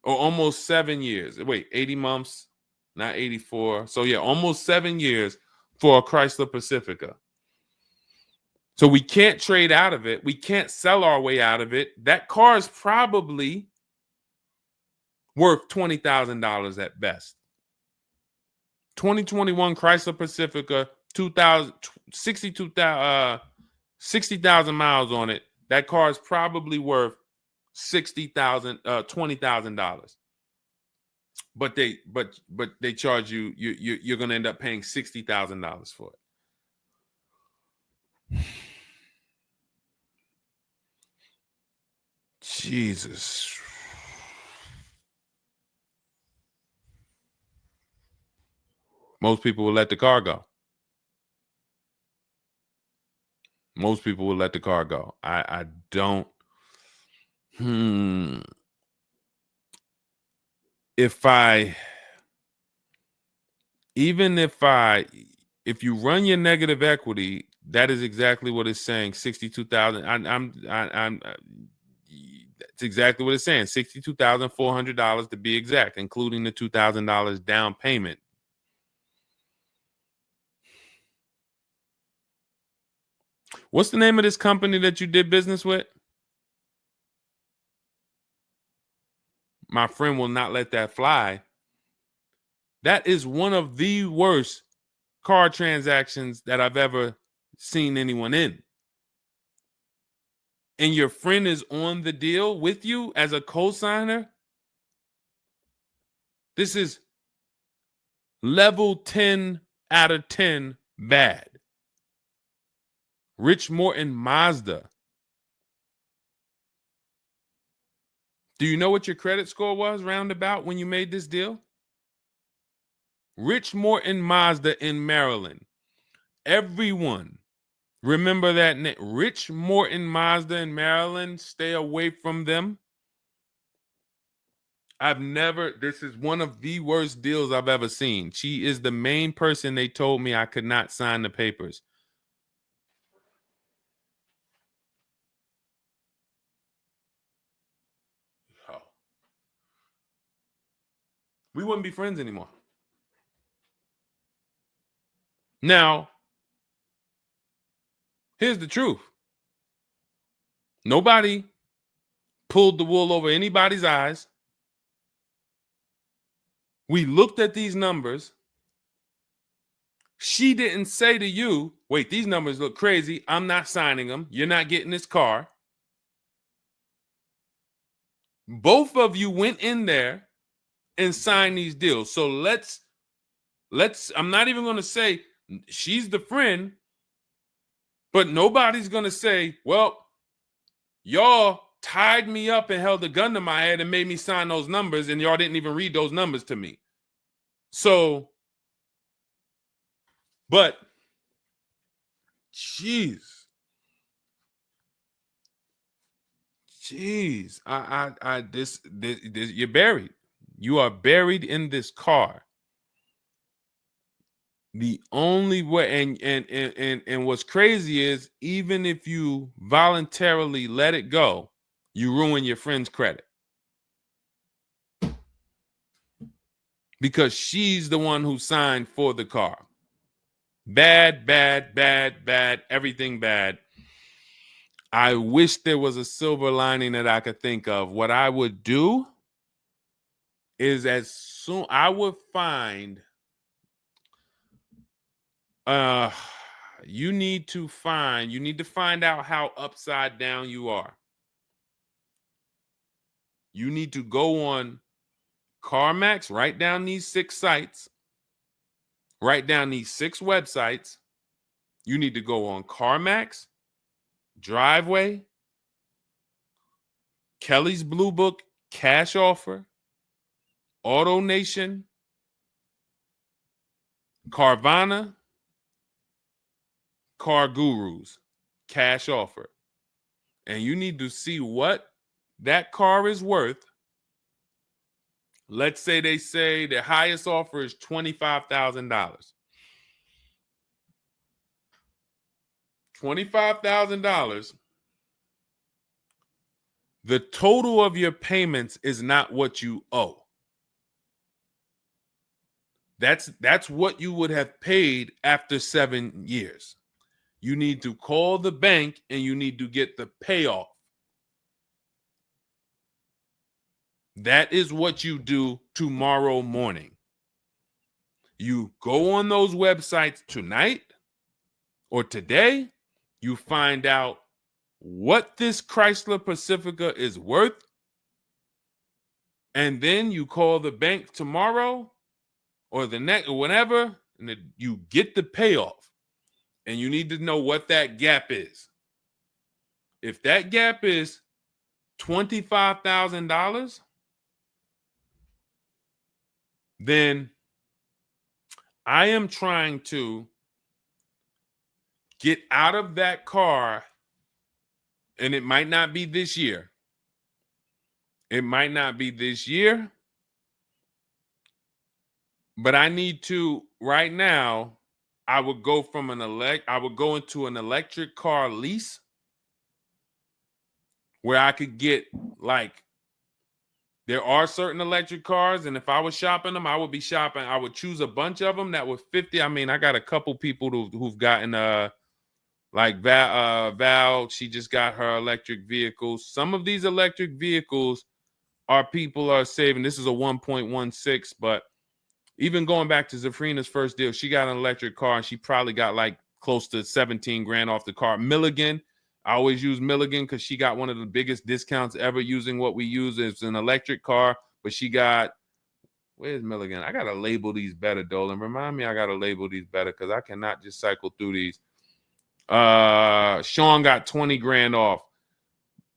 or almost 7 years. Wait, 80 months, not 84. So yeah, almost 7 years for a Chrysler Pacifica. So we can't trade out of it. We can't sell our way out of it. That car is probably worth $20,000 at best. 2021 Chrysler Pacifica, 60,000 miles on it. That car is probably worth $20,000. But they charge you're gonna end up paying $60,000 for it. Jesus. Most people will let the car go. Most people will let the car go. I don't. If you run your negative equity, that is exactly what it's saying. 62,000. It's exactly what it's saying. $62,400 to be exact, including the $2,000 down payment. What's the name of this company that you did business with? My friend will not let that fly. That is one of the worst car transactions that I've ever seen anyone in. And your friend is on the deal with you as a co-signer. This is level 10 out of 10 bad. Rich Morton Mazda. Do you know what your credit score was roundabout when you made this deal? Rich Morton Mazda in Maryland. Everyone remember that name. Rich Morton Mazda in Maryland. Stay away from them. This is one of the worst deals I've ever seen. She is the main person they told me I could not sign the papers. Oh. We wouldn't be friends anymore. Now, here's the truth. Nobody pulled the wool over anybody's eyes. We looked at these numbers. She didn't say to you, wait, these numbers look crazy. I'm not signing them. You're not getting this car. Both of you went in there and signed these deals. So let's I'm not even going to say she's the friend, but nobody's going to say, well, y'all tied me up and held a gun to my head and made me sign those numbers, and y'all didn't even read those numbers to me. So, but, jeez, this, you're buried. You are buried in this car. The only way, and what's crazy is, even if you voluntarily let it go, you ruin your friend's credit. Because she's the one who signed for the car. Bad, everything bad. I wish there was a silver lining that I could think of. What I would do is I would find, you need to find out how upside down you are. You need to go on CarMax, write down these 6 sites, write down these 6 websites. You need to go on CarMax, Driveway, Kelly's Blue Book, Cash Offer, Auto Nation, Carvana, Car Gurus, Cash Offer. And you need to see what that car is worth. Let's say they say the highest offer is $25,000. $25,000. The total of your payments is not what you owe. That's what you would have paid after 7 years. You need to call the bank and you need to get the payoff. That is what you do tomorrow morning. You go on those websites tonight or today. You find out what this Chrysler Pacifica is worth. And then you call the bank tomorrow or the next or whenever, and you get the payoff. And you need to know what that gap is. If that gap is $25,000, then I am trying to get out of that car, and it might not be this year. It might not be this year, but I need to right now. I would go into an electric car lease where I could get, like, there are certain electric cars, and if I was shopping them, I would choose a bunch of them that were 50. I mean, I got a couple people who've gotten Like Val, she just got her electric vehicle. Some of these electric vehicles people are saving. This is a 1.16, but even going back to Zafrina's first deal, she got an electric car and she probably got like close to 17 grand off the car. Milligan, I always use Milligan because she got one of the biggest discounts ever using what we use as an electric car. But she got, where's Milligan? I got to label these better, Dolan. Remind me I got to label these better because I cannot just cycle through these. Sean got 20 grand off.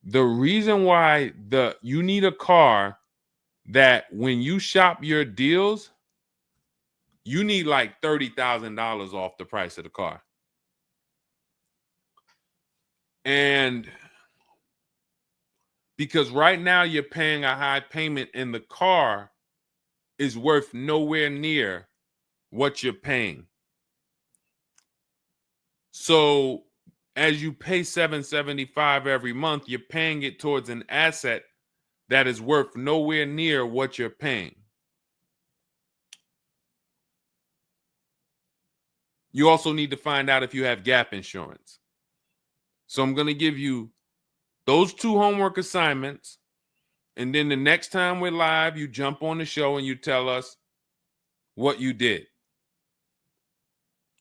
The reason why you need a car that when you shop your deals, you need like $30,000 off the price of the car. And because right now you're paying a high payment and the car is worth nowhere near what you're paying. So as you pay $775 every month, you're paying it towards an asset that is worth nowhere near what you're paying. You also need to find out if you have gap insurance. So I'm going to give you those 2 homework assignments. And then the next time we're live, you jump on the show and you tell us what you did.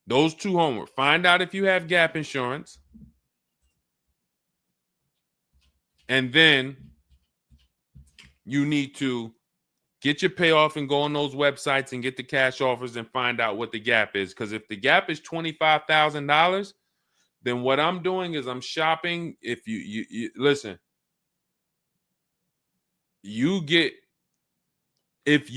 Those 2 homework. Find out if you have gap insurance. And then you need to get your payoff and go on those websites and get the cash offers and find out what the gap is. Because if the gap is $25,000, then what I'm doing is I'm shopping. If you listen, you get, if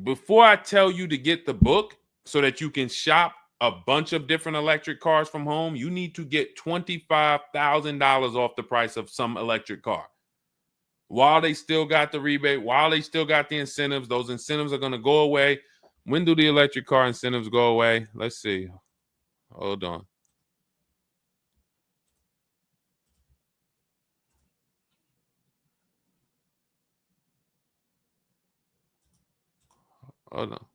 before I tell you to get the book so that you can shop a bunch of different electric cars from home, you need to get $25,000 off the price of some electric car. While they still got the rebate, while they still got the incentives, those incentives are going to go away. When do the electric car incentives go away? Let's see. Hold on. Hold on.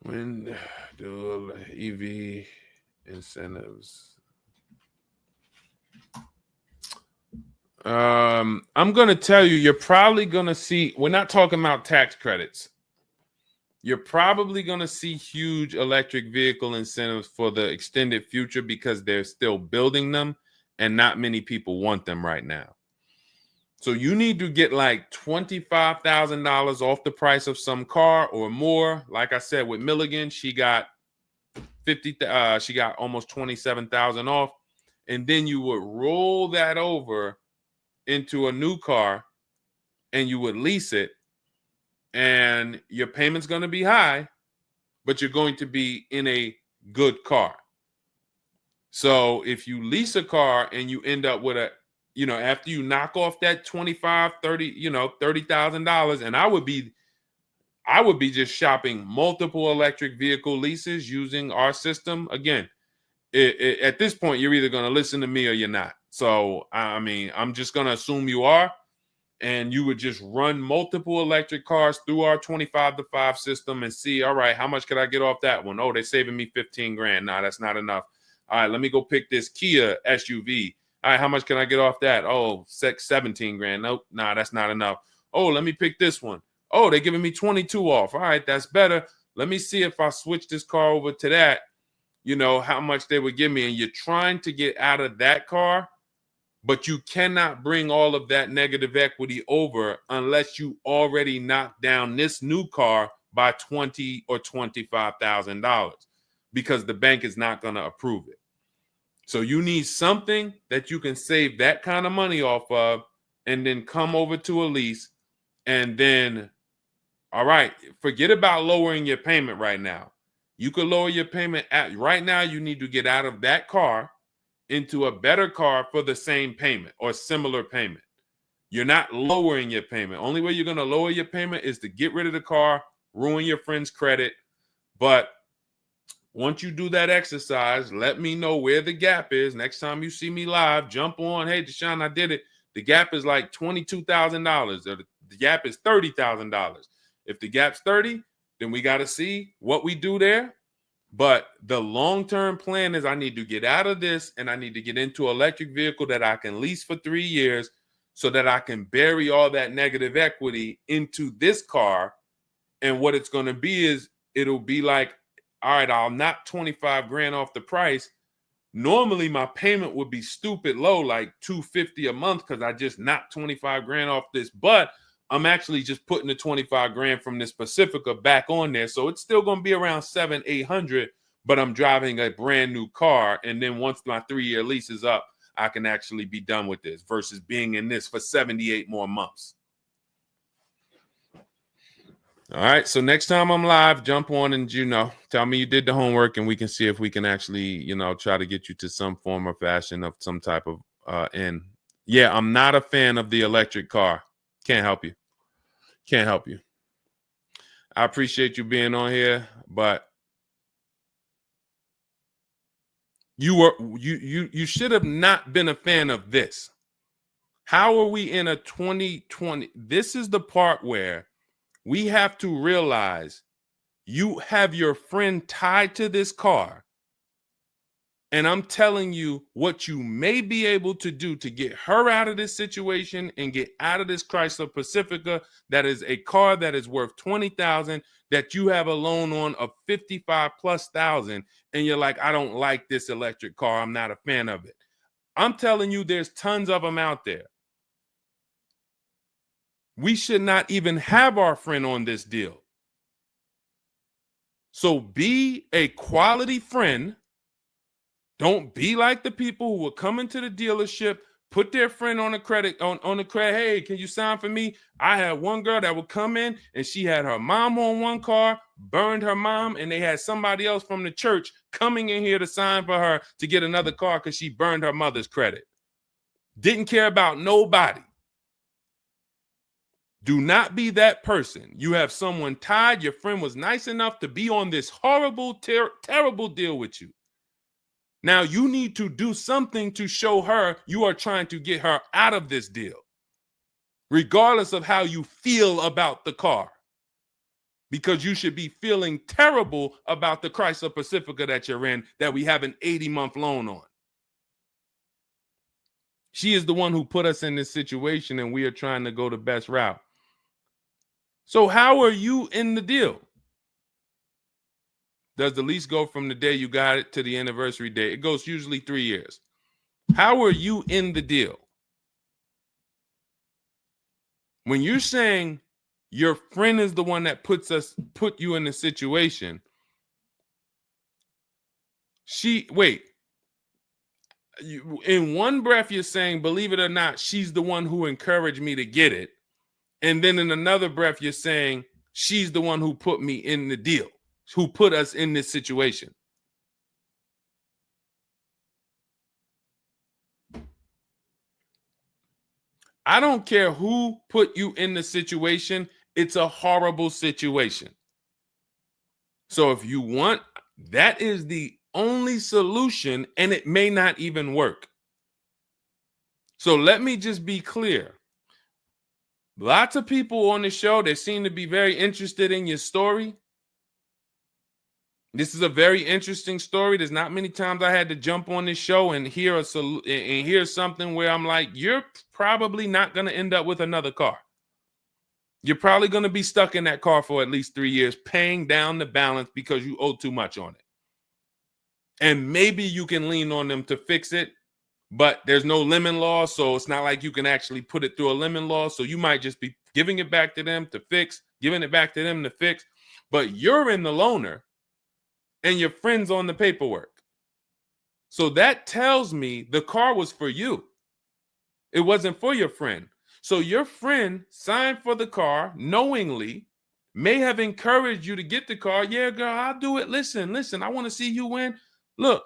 When do EV incentives? I'm going to tell you, you're probably going to see, we're not talking about tax credits. You're probably going to see huge electric vehicle incentives for the extended future because they're still building them and not many people want them right now. So you need to get like $25,000 off the price of some car or more. Like I said, with Milligan, she got she got almost 27,000 off. And then you would roll that over into a new car and you would lease it. And your payment's going to be high, but you're going to be in a good car. So if you lease a car and you end up with after you knock off that 25, 30, $30,000, and I would be just shopping multiple electric vehicle leases using our system. Again, at this point, you're either going to listen to me or you're not. So, I mean, I'm just going to assume you are. And you would just run multiple electric cars through our 25-to-5 system and see, all right, how much could I get off that one? Oh, they're saving me 15 grand. Nah, that's not enough. All right, let me go pick this Kia SUV. All right, how much can I get off that? Oh, 17 grand. Nope, nah, that's not enough. Oh, let me pick this one. Oh, they're giving me 22 off. All right, that's better. Let me see if I switch this car over to that, how much they would give me. And you're trying to get out of that car, but you cannot bring all of that negative equity over unless you already knock down this new car by $20,000 or $25,000 because the bank is not going to approve it. So you need something that you can save that kind of money off of and then come over to a lease and then, all right, forget about lowering your payment right now. You could lower your payment right now. You need to get out of that car into a better car for the same payment or similar payment. You're not lowering your payment. Only way you're going to lower your payment is to get rid of the car, ruin your friend's credit. But once you do that exercise, let me know where the gap is. Next time you see me live, jump on. Hey, Deshone, I did it. The gap is like $22,000, or the gap is $30,000. If the gap's 30, then we got to see what we do there. But the long-term plan is I need to get out of this and I need to get into an electric vehicle that I can lease for 3 years so that I can bury all that negative equity into this car. And what it's going to be is it'll be like, all right, I'll knock 25 grand off the price. Normally my payment would be stupid low, like $250 a month, because I just knocked 25 grand off this. But I'm actually just putting the 25 grand from this Pacifica back on there. So it's still going to be around 700-800, but I'm driving a brand new car. And then once my 3-year lease is up, I can actually be done with this versus being in this for 78 more months. All right. So next time I'm live, jump on and, tell me you did the homework and we can see if we can actually, try to get you to some form or fashion of some type of end. Yeah, I'm not a fan of the electric car. Can't help you. Can't help you. I appreciate you being on here, but you should have not been a fan of this. How are we in a 2020? This is the part where we have to realize you have your friend tied to this car. And I'm telling you what you may be able to do to get her out of this situation and get out of this Chrysler Pacifica. That is a car that is worth $20,000 that you have a loan on of $55,000+. And you're like, I don't like this electric car. I'm not a fan of it. I'm telling you, there's tons of them out there. We should not even have our friend on this deal. So be a quality friend. Don't be like the people who will come into the dealership, put their friend on the credit, on the credit. Hey, can you sign for me? I had one girl that would come in and she had her mom on one car, burned her mom, and they had somebody else from the church coming in here to sign for her to get another car because she burned her mother's credit. Didn't care about nobody. Do not be that person. You have someone tied. Your friend was nice enough to be on this horrible, terrible deal with you. Now you need to do something to show her you are trying to get her out of this deal, regardless of how you feel about the car, because you should be feeling terrible about the Chrysler Pacifica that you're in that we have an 80-month loan on. She is the one who put us in this situation and we are trying to go the best route. So how are you in the deal? Does the lease go from the day you got it to the anniversary day? It goes usually 3 years. How are you in the deal? When you're saying your friend is the one that put you in the situation, in one breath you're saying, believe it or not, she's the one who encouraged me to get it. And then in another breath, you're saying she's the one who put me in the deal, who put us in this situation. I don't care who put you in the situation. It's a horrible situation. So if you want, that is the only solution, and it may not even work. So let me just be clear. Lots of people on the show, they seem to be very interested in your story. This is a very interesting story. There's not many times I had to jump on this show and hear something where I'm like, you're probably not going to end up with another car. You're probably going to be stuck in that car for at least 3 years, paying down the balance because you owe too much on it. And maybe you can lean on them to fix it, but there's no lemon law, so it's not like you can actually put it through a lemon law. So you might just be giving it back to them to fix, giving it back to them to fix. But you're in the loaner and your friend's on the paperwork. So that tells me the car was for you. It wasn't for your friend. So your friend signed for the car knowingly, may have encouraged you to get the car. Yeah, girl, I'll do it. Listen, I want to see you win. Look,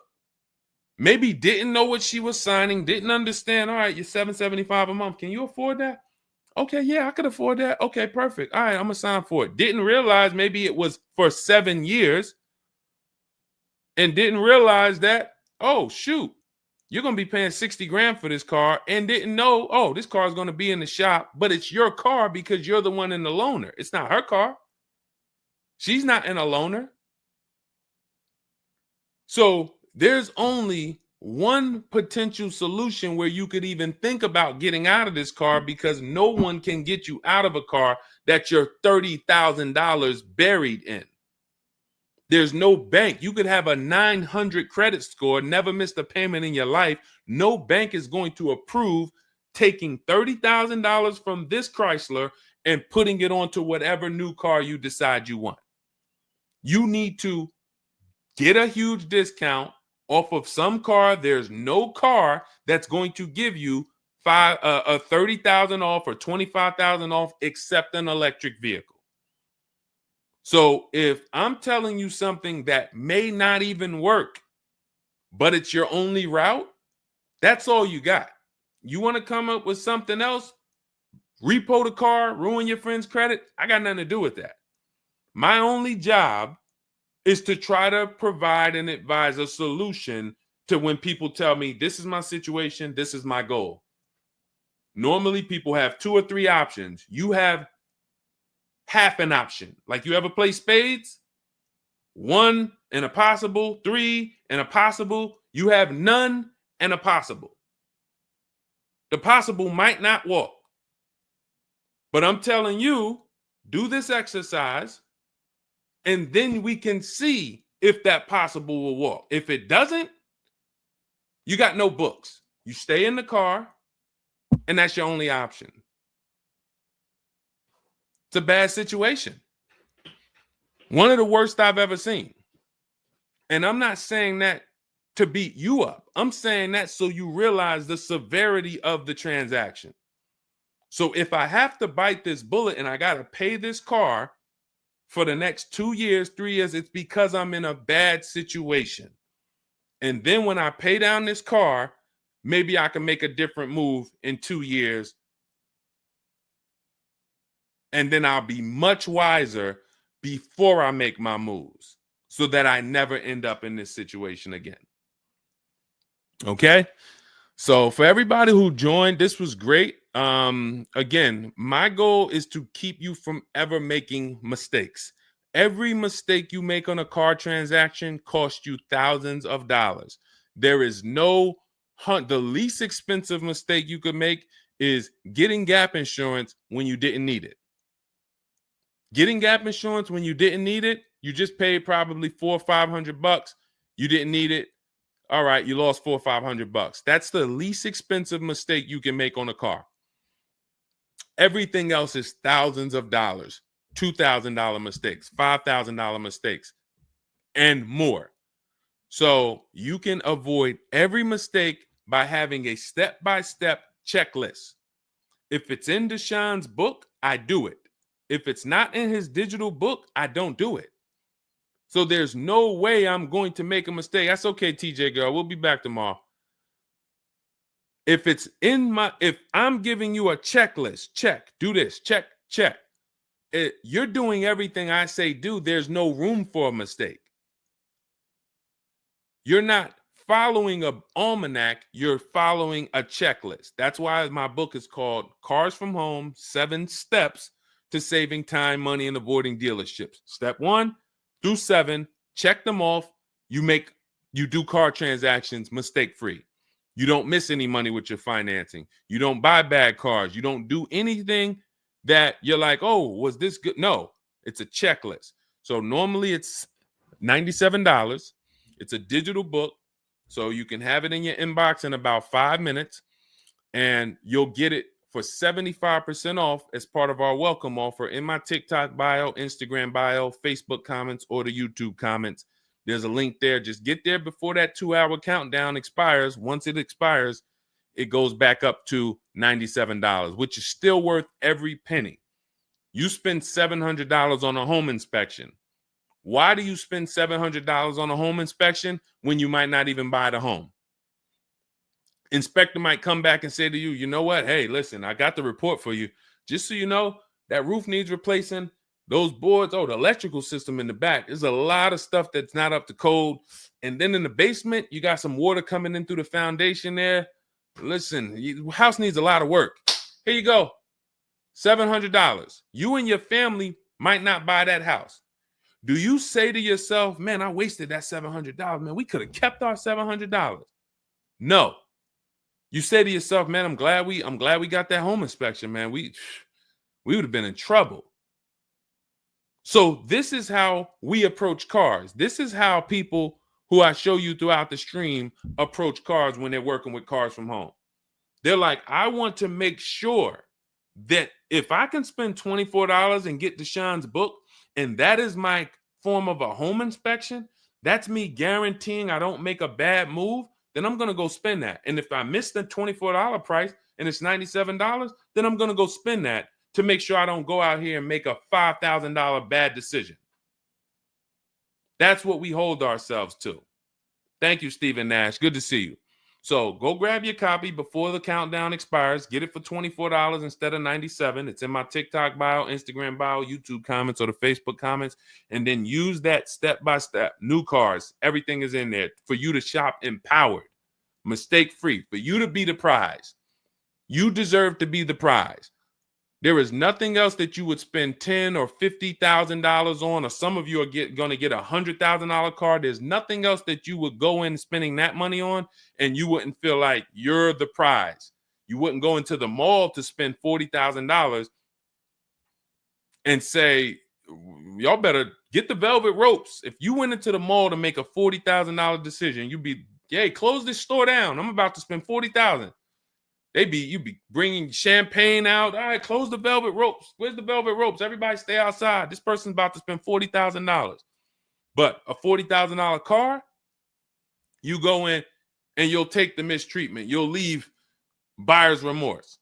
maybe didn't know what she was signing, didn't understand. All right, you're $775 a month. Can you afford that? Okay, yeah, I could afford that. Okay, perfect. All right, I'm going to sign for it. Didn't realize maybe it was for 7 years. and didn't realize that, oh, shoot, you're going to be paying 60 grand for this car, and didn't know, oh, this car is going to be in the shop, but it's your car because you're the one in the loaner. It's not her car. She's not in a loaner. So there's only one potential solution where you could even think about getting out of this car, because no one can get you out of a car that you're $30,000 buried in. There's no bank. You could have a 900 credit score, never missed a payment in your life. No bank is going to approve taking $30,000 from this Chrysler and putting it onto whatever new car you decide you want. You need to get a huge discount off of some car. There's no car that's going to give you 30,000 off or 25,000 off except an electric vehicle. So if I'm telling you something that may not even work, but it's your only route, that's all you got. You want to come up with something else, repo the car, ruin your friend's credit, I got nothing to do with that. My only job is to try to provide and advise a solution to when people tell me, this is my situation, this is my goal. Normally people have 2 or 3 options. You have half an option. Like, you ever play spades? 1 and a possible, 3 and a possible. You have none and a possible. The possible might not walk. But I'm telling you, do this exercise, and then we can see if that possible will walk. If it doesn't, you got no books. You stay in the car, and that's your only option. It's a bad situation. One of the worst I've ever seen. And I'm not saying that to beat you up. I'm saying that so you realize the severity of the transaction. So if I have to bite this bullet and I got to pay this car for the next 2 years, 3 years, it's because I'm in a bad situation. And then when I pay down this car, maybe I can make a different move in 2 years. And then I'll be much wiser before I make my moves, so that I never end up in this situation again. Okay? So for everybody who joined, this was great. Again, my goal is to keep you from ever making mistakes. Every mistake you make on a car transaction costs you thousands of dollars. There is no the least expensive mistake you could make is getting gap insurance when you didn't need it. Getting gap insurance when you didn't need it, you just paid probably $400 or $500. You didn't need it. All right, you lost $400 or $500. That's the least expensive mistake you can make on a car. Everything else is thousands of dollars, $2,000 mistakes, $5,000 mistakes, and more. So you can avoid every mistake by having a step-by-step checklist. If it's in Deshone's book, I do it. If it's not in his digital book, I don't do it. So there's no way I'm going to make a mistake. That's okay, TJ girl. We'll be back tomorrow. If I'm giving you a checklist, check, do this, check, check. You're doing everything I say do. There's no room for a mistake. You're not following an almanac. You're following a checklist. That's why my book is called Cars from Home, 7 Steps to Saving Time, Money, and Avoiding Dealerships. Step 1 through 7, check them off. You do car transactions mistake-free. You don't miss any money with your financing. You don't buy bad cars. You don't do anything that you're like, oh, was this good? No, it's a checklist. So normally it's $97. It's a digital book. So you can have it in your inbox in about 5 minutes, and you'll get it for 75% off as part of our welcome offer in my TikTok bio, Instagram bio, Facebook comments, or the YouTube comments. There's a link there. Just get there before that 2-hour countdown expires. Once it expires, it goes back up to $97, which is still worth every penny. You spend $700 on a home inspection. Why do you spend $700 on a home inspection when you might not even buy the home? Inspector might come back and say to you, you know what? Hey, listen, I got the report for you. Just so you know, that roof needs replacing. Those boards, the electrical system in the back, there's a lot of stuff that's not up to code. And then in the basement, you got some water coming in through the foundation there. Listen, house needs a lot of work. Here you go, $700. You and your family might not buy that house. Do you say to yourself, man, I wasted that $700, man, we could have kept our $700? No. You say to yourself, man, I'm glad we got that home inspection, man. We would have been in trouble. So this is how we approach cars. This is how people who I show you throughout the stream approach cars when they're working with cars from home. They're like, I want to make sure that if I can spend $24 and get Deshone's book, and that is my form of a home inspection, that's me guaranteeing I don't make a bad move, then I'm going to go spend that. And if I miss the $24 price and it's $97, then I'm going to go spend that to make sure I don't go out here and make a $5,000 bad decision. That's what we hold ourselves to. Thank you, Stephen Nash. Good to see you. So go grab your copy before the countdown expires. Get it for $24 instead of $97. It's in my TikTok bio, Instagram bio, YouTube comments, or the Facebook comments. And then use that step-by-step. New cars. Everything is in there for you to shop empowered, mistake-free, for you to be the prize. You deserve to be the prize. There is nothing else that you would spend $10,000 or $50,000 on, or some of you are going to get a $100,000 car. There's nothing else that you would go in spending that money on, and you wouldn't feel like you're the prize. You wouldn't go into the mall to spend $40,000 and say, y'all better get the velvet ropes. If you went into the mall to make a $40,000 decision, you'd be, hey, close this store down. I'm about to spend $40,000. You'd be bringing champagne out. All right, close the velvet ropes. Where's the velvet ropes? Everybody stay outside. This person's about to spend $40,000. But a $40,000 car, you go in and you'll take the mistreatment. You'll leave buyer's remorse.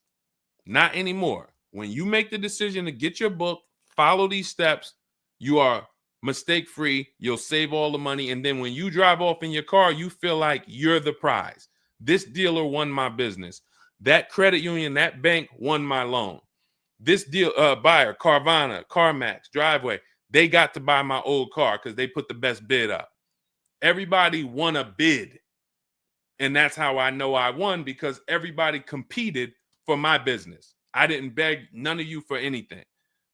Not anymore. When you make the decision to get your book, follow these steps, you are mistake-free. You'll save all the money. And then when you drive off in your car, you feel like you're the prize. This dealer won my business. That credit union, that bank won my loan. This deal, buyer, Carvana, CarMax, Driveway, they got to buy my old car because they put the best bid up. Everybody won a bid. And that's how I know I won, because everybody competed for my business. I didn't beg none of you for anything.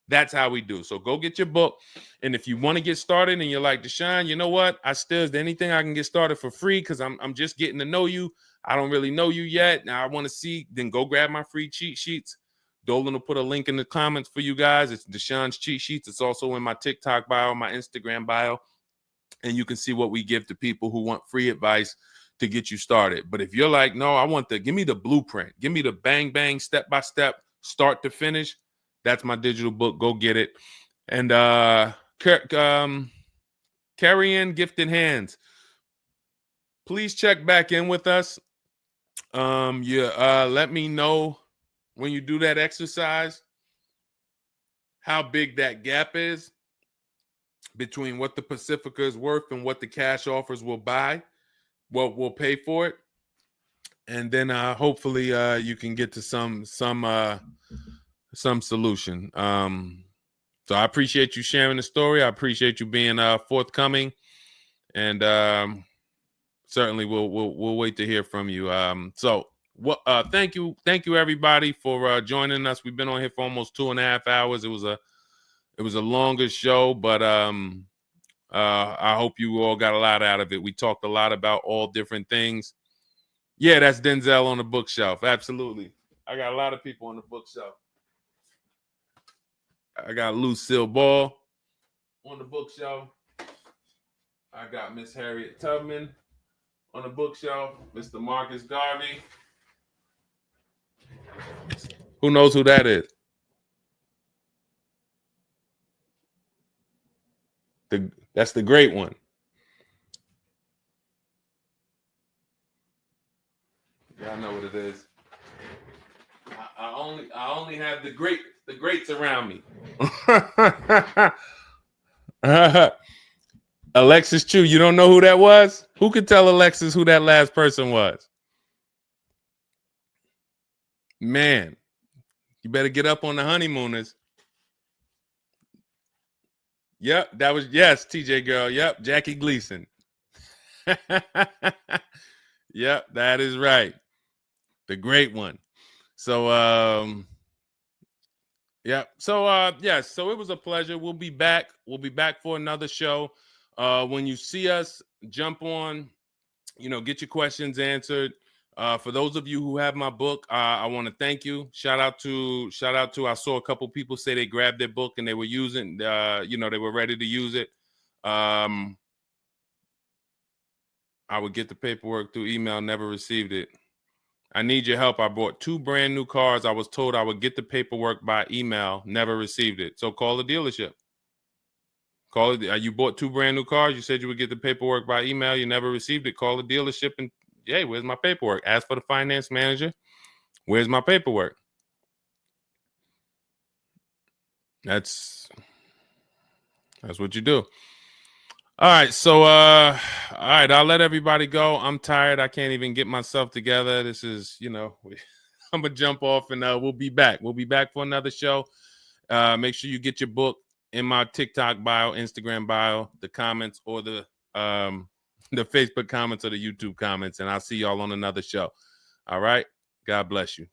That's how we do. So go get your book. And if you want to get started and you're like, Deshone, you know what? Is there anything I can get started for free? Because I'm just getting to know you. I don't really know you yet. Now I want to see, then go grab my free cheat sheets. Dolan will put a link in the comments for you guys. It's Deshone's cheat sheets. It's also in my TikTok bio, my Instagram bio. And you can see what we give to people who want free advice to get you started. But if you're like, no, give me the blueprint. Give me the bang, bang, step-by-step, start to finish. That's my digital book. Go get it. And carry in gifted hands. Please check back in with us. Let me know when you do that exercise how big that gap is between what the Pacifica is worth and what the cash offers will buy, what will pay for it. And then hopefully you can get to some solution. So I appreciate you sharing the story. I appreciate you being forthcoming, and certainly we'll wait to hear from you. Thank you everybody for joining us. We've been on here for almost 2.5 hours. It was a longer show, but I hope you all got a lot out of it. We talked a lot about all different things. Yeah, that's Denzel on the bookshelf. Absolutely. I got a lot of people on the bookshelf. I got Lucille Ball on the bookshelf. I got Miss Harriet Tubman on the bookshelf. Mr. Marcus Garvey. Who knows who that is? That's the great one. Y'all know what it is. I only have the greats around me. Alexis Chu, you don't know who that was? Who could tell Alexis who that last person was? Man, you better get up on the honeymooners. Yep, that was, yes, TJ girl. Yep, Jackie Gleason. Yep, that is right. The great one. So yeah. So yes, so it was a pleasure. We'll be back. We'll be back for another show. When you see us, jump on, get your questions answered. For those of you who have my book, I want to thank you. Shout out to I saw a couple people say they grabbed their book and they were using they were ready to use it. I would get the paperwork through email, never received it. I need your help. I bought 2 brand new cars. I was told I would get the paperwork by email, never received it. So call the dealership. Call it. You bought 2 brand new cars. You said you would get the paperwork by email. You never received it. Call the dealership and, hey, where's my paperwork? Ask for the finance manager. Where's my paperwork? That's what you do. All right. So, all right. I'll let everybody go. I'm tired. I can't even get myself together. This is, I'm going to jump off and we'll be back. We'll be back for another show. Make sure you get your book in my TikTok bio, Instagram bio, the comments, or the Facebook comments or the YouTube comments. And I'll see y'all on another show. All right. God bless you.